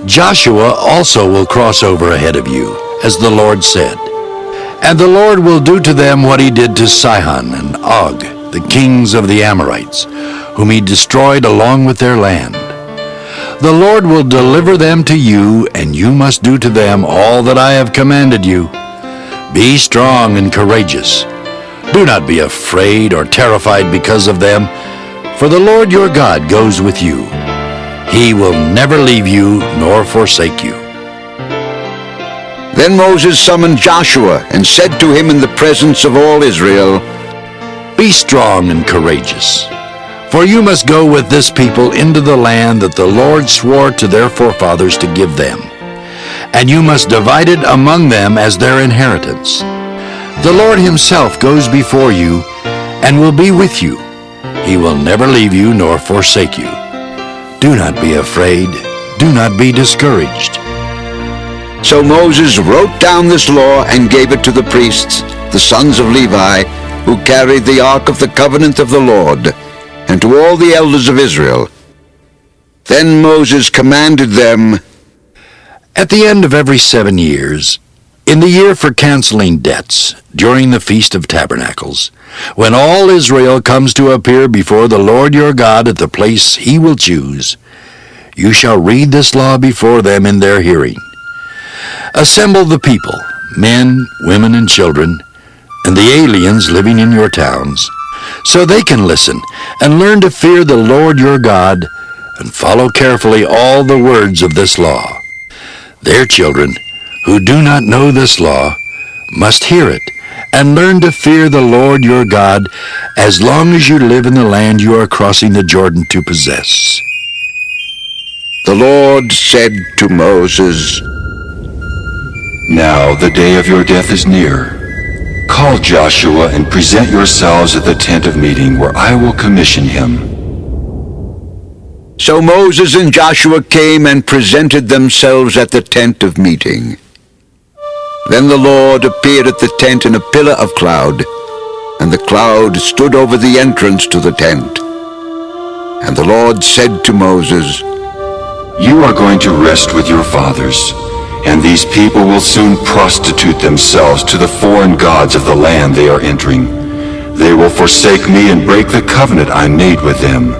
Joshua also will cross over ahead of you, as the Lord said. And the Lord will do to them what he did to Sihon and Og, the kings of the Amorites, whom he destroyed along with their land. The Lord will deliver them to you, and you must do to them all that I have commanded you. Be strong and courageous. Do not be afraid or terrified because of them, for the Lord your God goes with you. He will never leave you nor forsake you. Then Moses summoned Joshua and said to him in the presence of all Israel, Be strong and courageous, for you must go with this people into the land that the Lord swore to their forefathers to give them. and you must divide it among them as their inheritance. The Lord himself goes before you and will be with you. He will never leave you nor forsake you. Do not be afraid. Do not be discouraged. So Moses wrote down this law and gave it to the priests, the sons of Levi, who carried the ark of the covenant of the Lord, and to all the elders of Israel. Then Moses commanded them, At the end of every 7 years, in the year for canceling debts, during the Feast of Tabernacles, when all Israel comes to appear before the Lord your God at the place he will choose, you shall read this law before them in their hearing. Assemble the people, men, women, and children, and the aliens living in your towns, so they can listen and learn to fear the Lord your God and follow carefully all the words of this law. Their children, who do not know this law, must hear it and learn to fear the Lord your God as long as you live in the land you are crossing the Jordan to possess. The Lord said to Moses, Now the day of your death is near. Call Joshua and present yourselves at the tent of meeting where I will commission him. So Moses and Joshua came and presented themselves at the tent of meeting. Then the Lord appeared at the tent in a pillar of cloud, and the cloud stood over the entrance to the tent. And the Lord said to Moses, You are going to rest with your fathers, and these people will soon prostitute themselves to the foreign gods of the land they are entering. They will forsake me and break the covenant I made with them.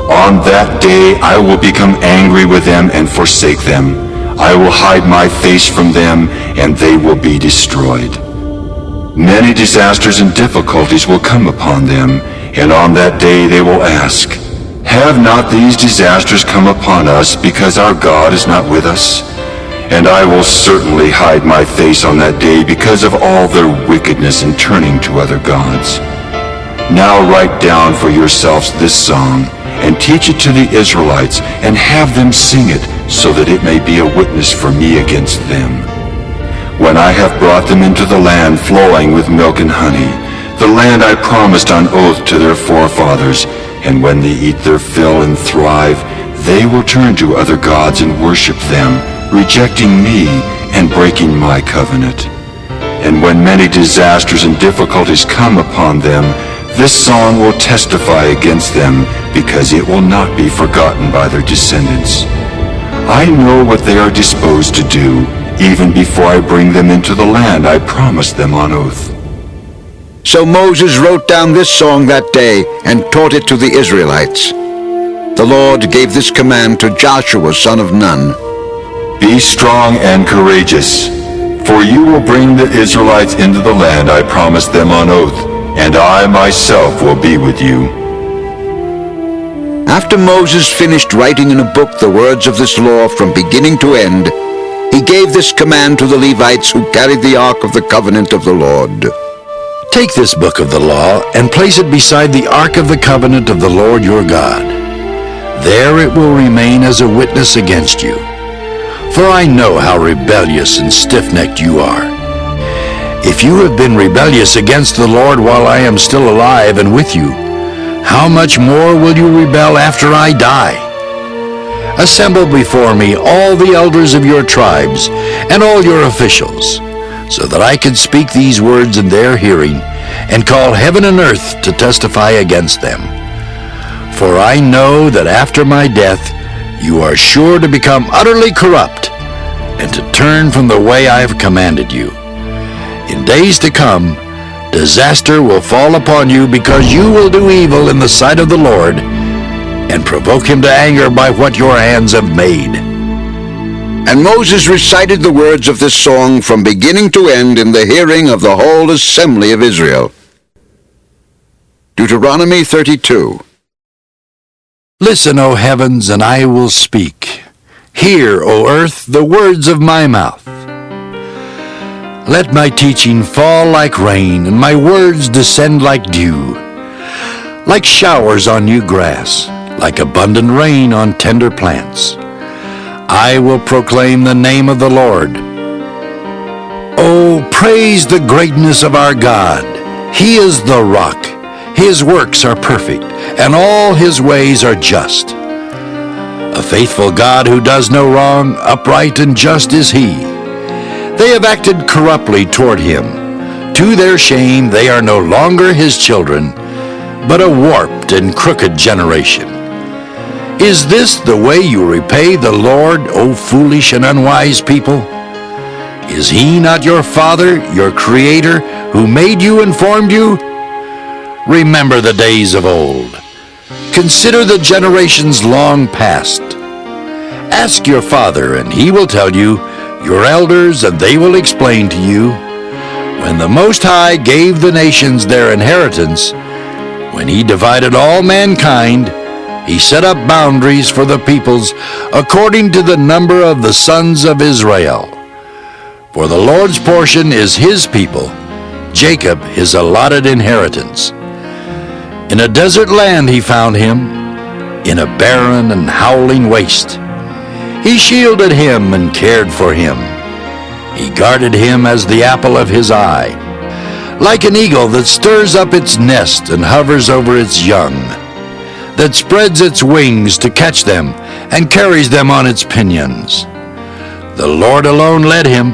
On that day I will become angry with them and forsake them. I will hide my face from them, and they will be destroyed. Many disasters and difficulties will come upon them, and on that day they will ask, Have not these disasters come upon us because our God is not with us? And I will certainly hide my face on that day because of all their wickedness in turning to other gods. Now write down for yourselves this song, and teach it to the Israelites, and have them sing it, so that it may be a witness for me against them. When I have brought them into the land flowing with milk and honey, the land I promised on oath to their forefathers, and when they eat their fill and thrive, they will turn to other gods and worship them, rejecting me and breaking my covenant. And when many disasters and difficulties come upon them, this song will testify against them, because it will not be forgotten by their descendants. I know what they are disposed to do, even before I bring them into the land I promised them on oath. So Moses wrote down this song that day and taught it to the Israelites. The Lord gave this command to Joshua son of Nun. Be strong and courageous, for you will bring the Israelites into the land I promised them on oath, and I myself will be with you. After Moses finished writing in a book the words of this law from beginning to end, he gave this command to the Levites who carried the ark of the covenant of the Lord. Take this book of the law and place it beside the ark of the covenant of the Lord your God. There it will remain as a witness against you. For I know how rebellious and stiff-necked you are. If you have been rebellious against the Lord while I am still alive and with you, how much more will you rebel after I die? Assemble before me all the elders of your tribes and all your officials, so that I can speak these words in their hearing and call heaven and earth to testify against them. For I know that after my death you are sure to become utterly corrupt and to turn from the way I have commanded you. In days to come, disaster will fall upon you because you will do evil in the sight of the Lord and provoke him to anger by what your hands have made. And Moses recited the words of this song from beginning to end in the hearing of the whole assembly of Israel. Deuteronomy 32. Listen, O heavens, and I will speak. Hear, O earth, the words of my mouth. Let my teaching fall like rain, and my words descend like dew, like showers on new grass, like abundant rain on tender plants. I will proclaim the name of the Lord. Oh, praise the greatness of our God. He is the rock. His works are perfect, and all his ways are just. A faithful God who does no wrong, upright and just is he. They have acted corruptly toward him. To their shame, they are no longer his children, but a warped and crooked generation. Is this the way you repay the Lord, O foolish and unwise people? Is he not your Father, your Creator, who made you and formed you? Remember the days of old. Consider the generations long past. Ask your father, and he will tell you, your elders, and they will explain to you. When the Most High gave the nations their inheritance, when he divided all mankind, he set up boundaries for the peoples according to the number of the sons of Israel. For the Lord's portion is his people, Jacob his allotted inheritance. In a desert land he found him, in a barren and howling waste. He shielded him and cared for him. He guarded him as the apple of his eye, like an eagle that stirs up its nest and hovers over its young, that spreads its wings to catch them and carries them on its pinions. The Lord alone led him.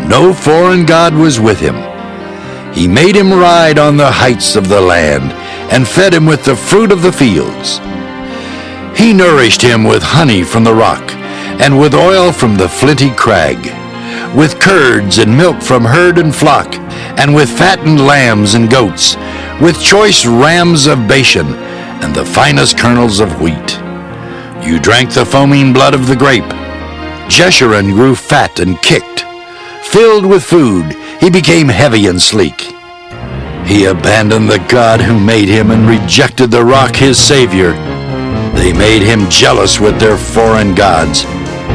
No foreign god was with him. He made him ride on the heights of the land and fed him with the fruit of the fields. He nourished him with honey from the rock and with oil from the flinty crag, with curds and milk from herd and flock, and with fattened lambs and goats, with choice rams of Bashan and the finest kernels of wheat. You drank the foaming blood of the grape. Jeshurun grew fat and kicked. Filled with food, he became heavy and sleek. He abandoned the God who made him and rejected the rock, his Savior. They made him jealous with their foreign gods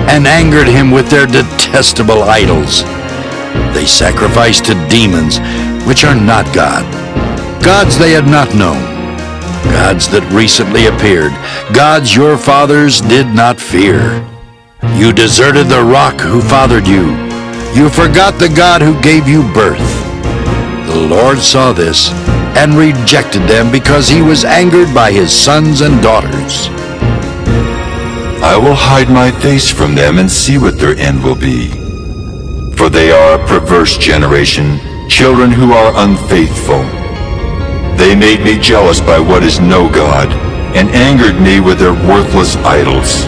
and angered him with their detestable idols. They sacrificed to demons, which are not God, gods they had not known, gods that recently appeared, gods your fathers did not fear. You deserted the rock who fathered you. You forgot the God who gave you birth. The Lord saw this and rejected them because he was angered by his sons and daughters. I will hide my face from them and see what their end will be. For they are a perverse generation, children who are unfaithful. They made me jealous by what is no God, and angered me with their worthless idols.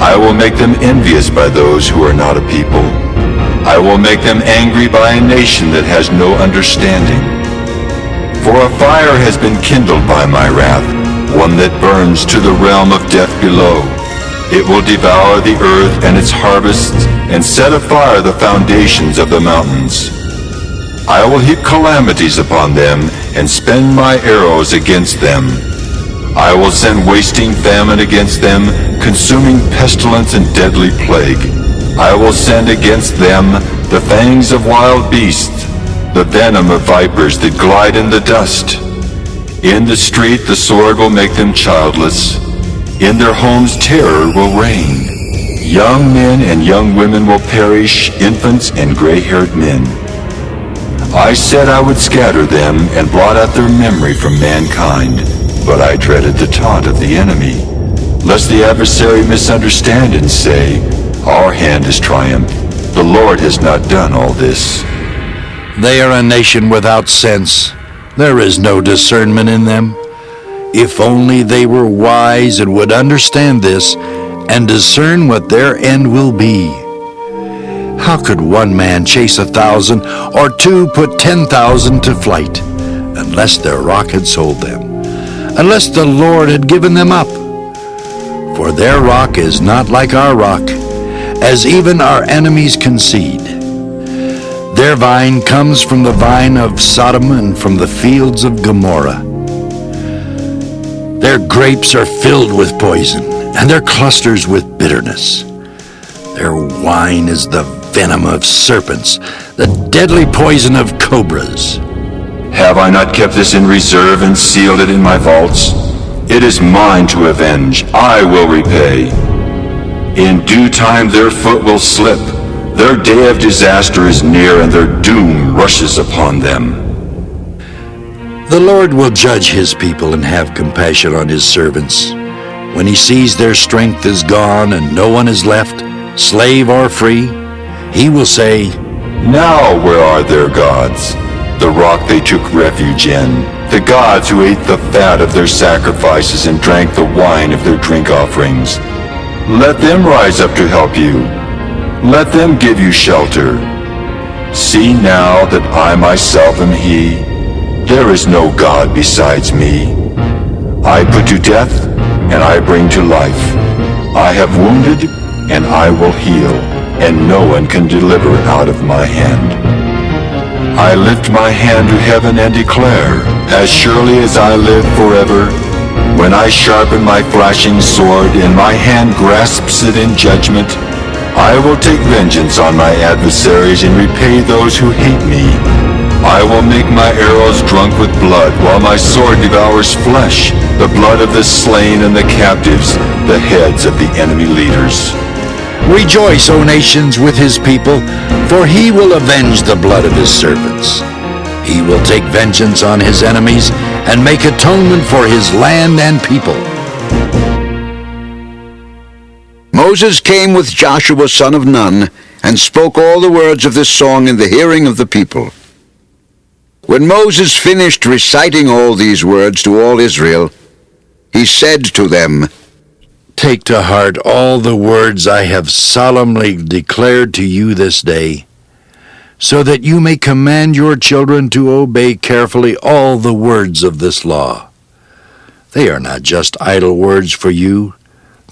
I will make them envious by those who are not a people. I will make them angry by a nation that has no understanding. For a fire has been kindled by my wrath, one that burns to the realm of death below. It will devour the earth and its harvests, and set afire the foundations of the mountains. I will heap calamities upon them, and spend my arrows against them. I will send wasting famine against them, consuming pestilence and deadly plague. I will send against them the fangs of wild beasts, the venom of vipers that glide in the dust. In the street the sword will make them childless. In their homes terror will reign. Young men and young women will perish, infants and gray-haired men. I said I would scatter them and blot out their memory from mankind, but I dreaded the taunt of the enemy, lest the adversary misunderstand and say, our hand has triumphed. The Lord has not done all this. They are a nation without sense. There is no discernment in them. If only they were wise and would understand this and discern what their end will be. How could one man chase 1,000 or two put 10,000 to flight unless their rock had sold them, unless the Lord had given them up? For their rock is not like our rock, as even our enemies concede. Their vine comes from the vine of Sodom and from the fields of Gomorrah. Their grapes are filled with poison, and their clusters with bitterness. Their wine is the venom of serpents, the deadly poison of cobras. Have I not kept this in reserve and sealed it in my vaults? It is mine to avenge. I will repay. In due time their foot will slip. Their day of disaster is near, and their doom rushes upon them. The Lord will judge his people and have compassion on his servants. When he sees their strength is gone and no one is left, slave or free, he will say, Now where are their gods? The rock they took refuge in, the gods who ate the fat of their sacrifices and drank the wine of their drink offerings. Let them rise up to help you. Let them give you shelter. See now that I myself am he. There is no God besides me. I put to death, and I bring to life. I have wounded, and I will heal, and no one can deliver out of my hand. I lift my hand to heaven and declare, as surely as I live forever, when I sharpen my flashing sword and my hand grasps it in judgment, I will take vengeance on my adversaries and repay those who hate me. I will make my arrows drunk with blood, while my sword devours flesh, the blood of the slain and the captives, the heads of the enemy leaders. Rejoice, O nations, with his people, for he will avenge the blood of his servants. He will take vengeance on his enemies and make atonement for his land and people. Moses came with Joshua son of Nun, and spoke all the words of this song in the hearing of the people. When Moses finished reciting all these words to all Israel, he said to them, Take to heart all the words I have solemnly declared to you this day, so that you may command your children to obey carefully all the words of this law. They are not just idle words for you,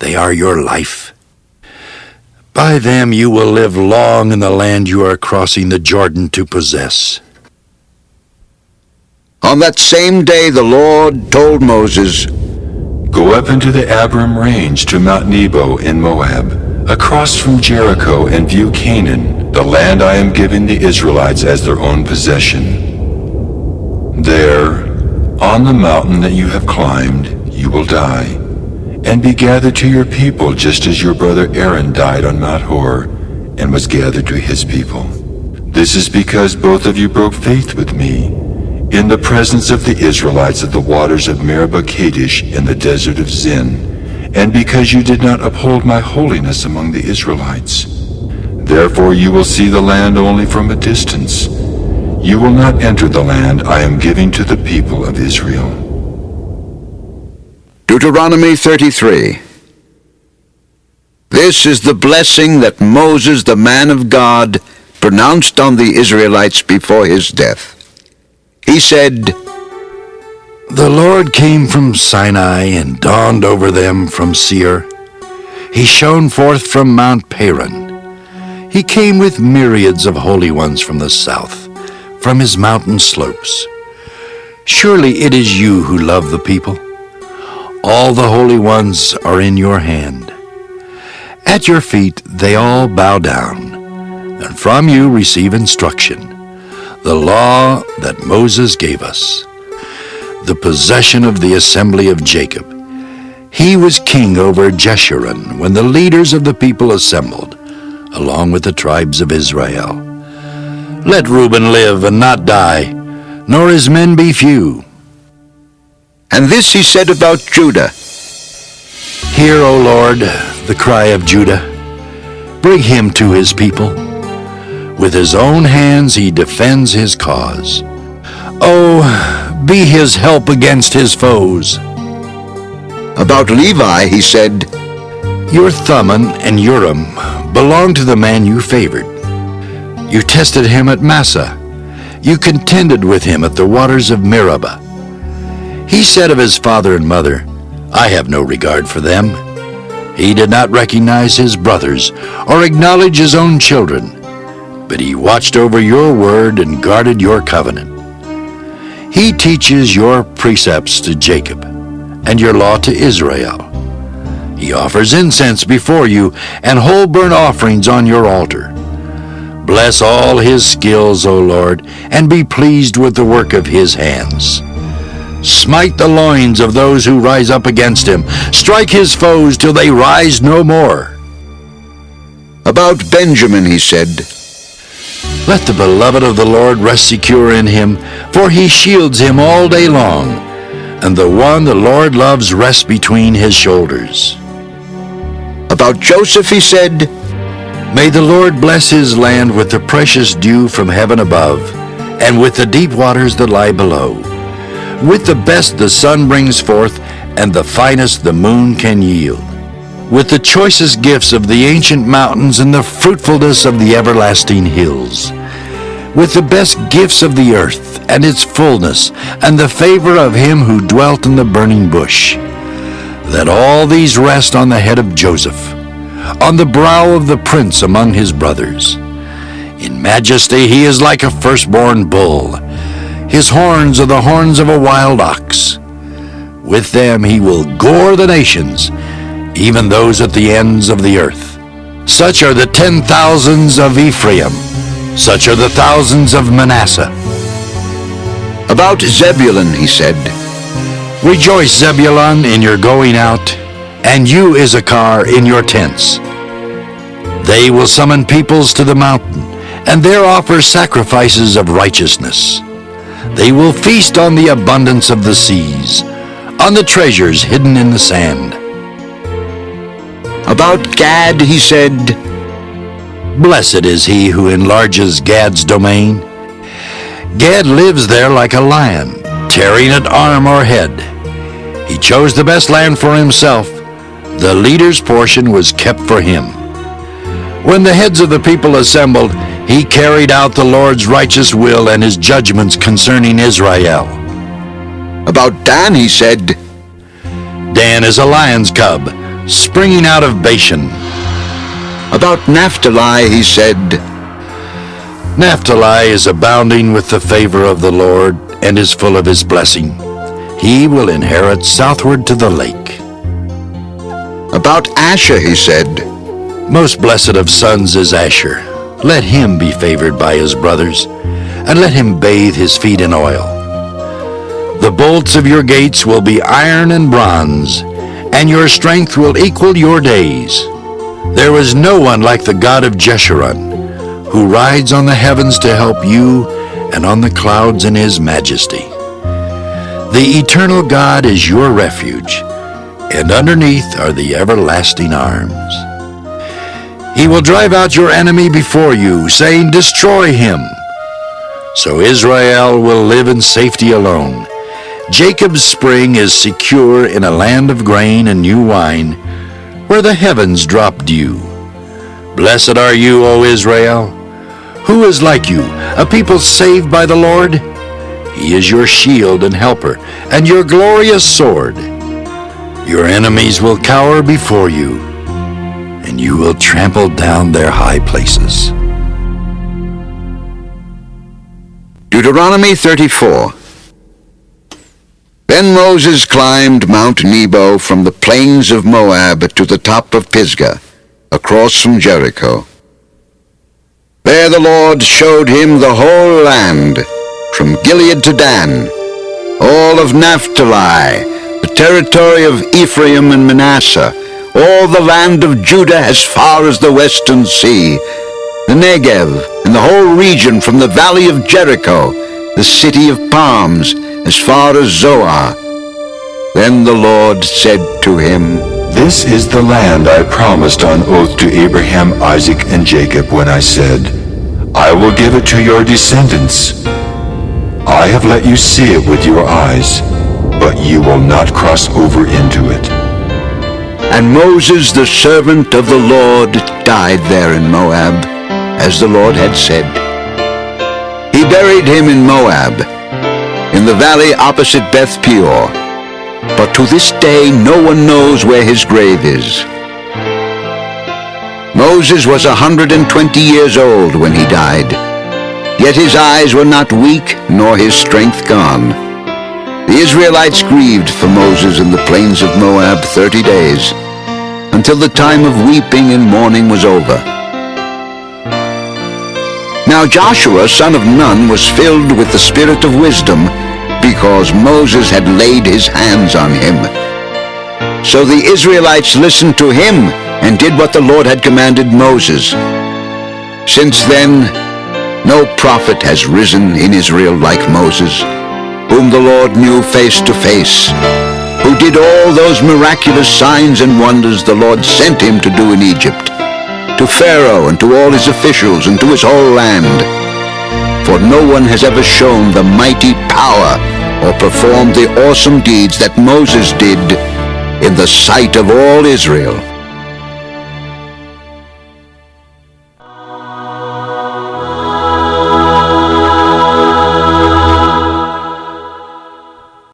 they are your life. By them you will live long in the land you are crossing the Jordan to possess. On that same day the Lord told Moses, Go up into the Abiram range to Mount Nebo in Moab, across from Jericho, and view Canaan, the land I am giving the Israelites as their own possession. There, on the mountain that you have climbed, you will die, and be gathered to your people just as your brother Aaron died on Mount Hor and was gathered to his people. This is because both of you broke faith with me in the presence of the Israelites at the waters of Meribah Kadesh in the desert of Zin, and because you did not uphold my holiness among the Israelites. Therefore you will see the land only from a distance. You will not enter the land I am giving to the people of Israel. Deuteronomy 33. This is the blessing that Moses, the man of God, pronounced on the Israelites before his death. He said, The Lord came from Sinai and dawned over them from Seir. He shone forth from Mount Paran. He came with myriads of holy ones from the south, from his mountain slopes. Surely it is you who love the people. All the holy ones are in your hand. At your feet they all bow down, and from you receive instruction, the law that Moses gave us, the possession of the assembly of Jacob. He was king over Jeshurun when the leaders of the people assembled, along with the tribes of Israel. Let Reuben live and not die, nor his men be few. And this he said about Judah. Hear, O Lord, the cry of Judah. Bring him to his people. With his own hands he defends his cause. Oh, be his help against his foes. About Levi he said, Your Thummim and Urim belong to the man you favored. You tested him at Massah. You contended with him at the waters of Meribah. He said of his father and mother, I have no regard for them. He did not recognize his brothers or acknowledge his own children, but he watched over your word and guarded your covenant. He teaches your precepts to Jacob and your law to Israel. He offers incense before you and whole burnt offerings on your altar. Bless all his skills, O Lord, and be pleased with the work of his hands. Smite the loins of those who rise up against him. Strike his foes till they rise no more. About Benjamin he said, Let the beloved of the Lord rest secure in him, for he shields him all day long, and the one the Lord loves rests between his shoulders. About Joseph he said, May the Lord bless his land with the precious dew from heaven above, and with the deep waters that lie below. With the best the sun brings forth, and the finest the moon can yield. With the choicest gifts of the ancient mountains and the fruitfulness of the everlasting hills. With the best gifts of the earth and its fullness, and the favor of him who dwelt in the burning bush. Let all these rest on the head of Joseph, on the brow of the prince among his brothers. In majesty he is like a firstborn bull. His horns are the horns of a wild ox. With them he will gore the nations, even those at the ends of the earth. Such are the 10,000s of Ephraim. Such are the thousands of Manasseh. About Zebulun he said, Rejoice, Zebulun, in your going out, and you, Issachar, in your tents. They will summon peoples to the mountain, and there offer sacrifices of righteousness. They will feast on the abundance of the seas, on the treasures hidden in the sand. About Gad he said, Blessed is he who enlarges Gad's domain. Gad lives there like a lion, tearing at arm or head. He chose the best land for himself. The leader's portion was kept for him. When the heads of the people assembled, he carried out the Lord's righteous will and his judgments concerning Israel. About Dan he said, Dan is a lion's cub, springing out of Bashan. About Naphtali he said, Naphtali is abounding with the favor of the Lord and is full of his blessing. He will inherit southward to the lake. About Asher he said, Most blessed of sons is Asher. Let him be favored by his brothers, and let him bathe his feet in oil. The bolts of your gates will be iron and bronze, and your strength will equal your days. There is no one like the God of Jeshurun, who rides on the heavens to help you, and on the clouds in his majesty. The eternal God is your refuge, and underneath are the everlasting arms. He will drive out your enemy before you, saying, Destroy him. So Israel will live in safety alone. Jacob's spring is secure in a land of grain and new wine, where the heavens drop dew. Blessed are you, O Israel. Who is like you, a people saved by the Lord? He is your shield and helper, and your glorious sword. Your enemies will cower before you, and you will trample down their high places. Deuteronomy 34. Then Moses climbed Mount Nebo from the plains of Moab to the top of Pisgah, across from Jericho. There the Lord showed him the whole land, from Gilead to Dan, all of Naphtali, the territory of Ephraim and Manasseh, all the land of Judah as far as the western sea, the Negev, and the whole region from the valley of Jericho, the city of palms, as far as Zoar. Then the Lord said to him, This is the land I promised on oath to Abraham, Isaac, and Jacob when I said, I will give it to your descendants. I have let you see it with your eyes, but you will not cross over into it. And Moses, the servant of the Lord, died there in Moab, as the Lord had said. He buried him in Moab, in the valley opposite Beth Peor, but to this day no one knows where his grave is. Moses was 120 years old when he died, yet his eyes were not weak, nor his strength gone. The Israelites grieved for Moses in the plains of Moab 30 days, until the time of weeping and mourning was over. Now Joshua, son of Nun, was filled with the spirit of wisdom, because Moses had laid his hands on him. So the Israelites listened to him and did what the Lord had commanded Moses. Since then, no prophet has risen in Israel like Moses, whom the Lord knew face to face, who did all those miraculous signs and wonders the Lord sent him to do in Egypt, to Pharaoh and to all his officials and to his whole land. For no one has ever shown the mighty power or performed the awesome deeds that Moses did in the sight of all Israel.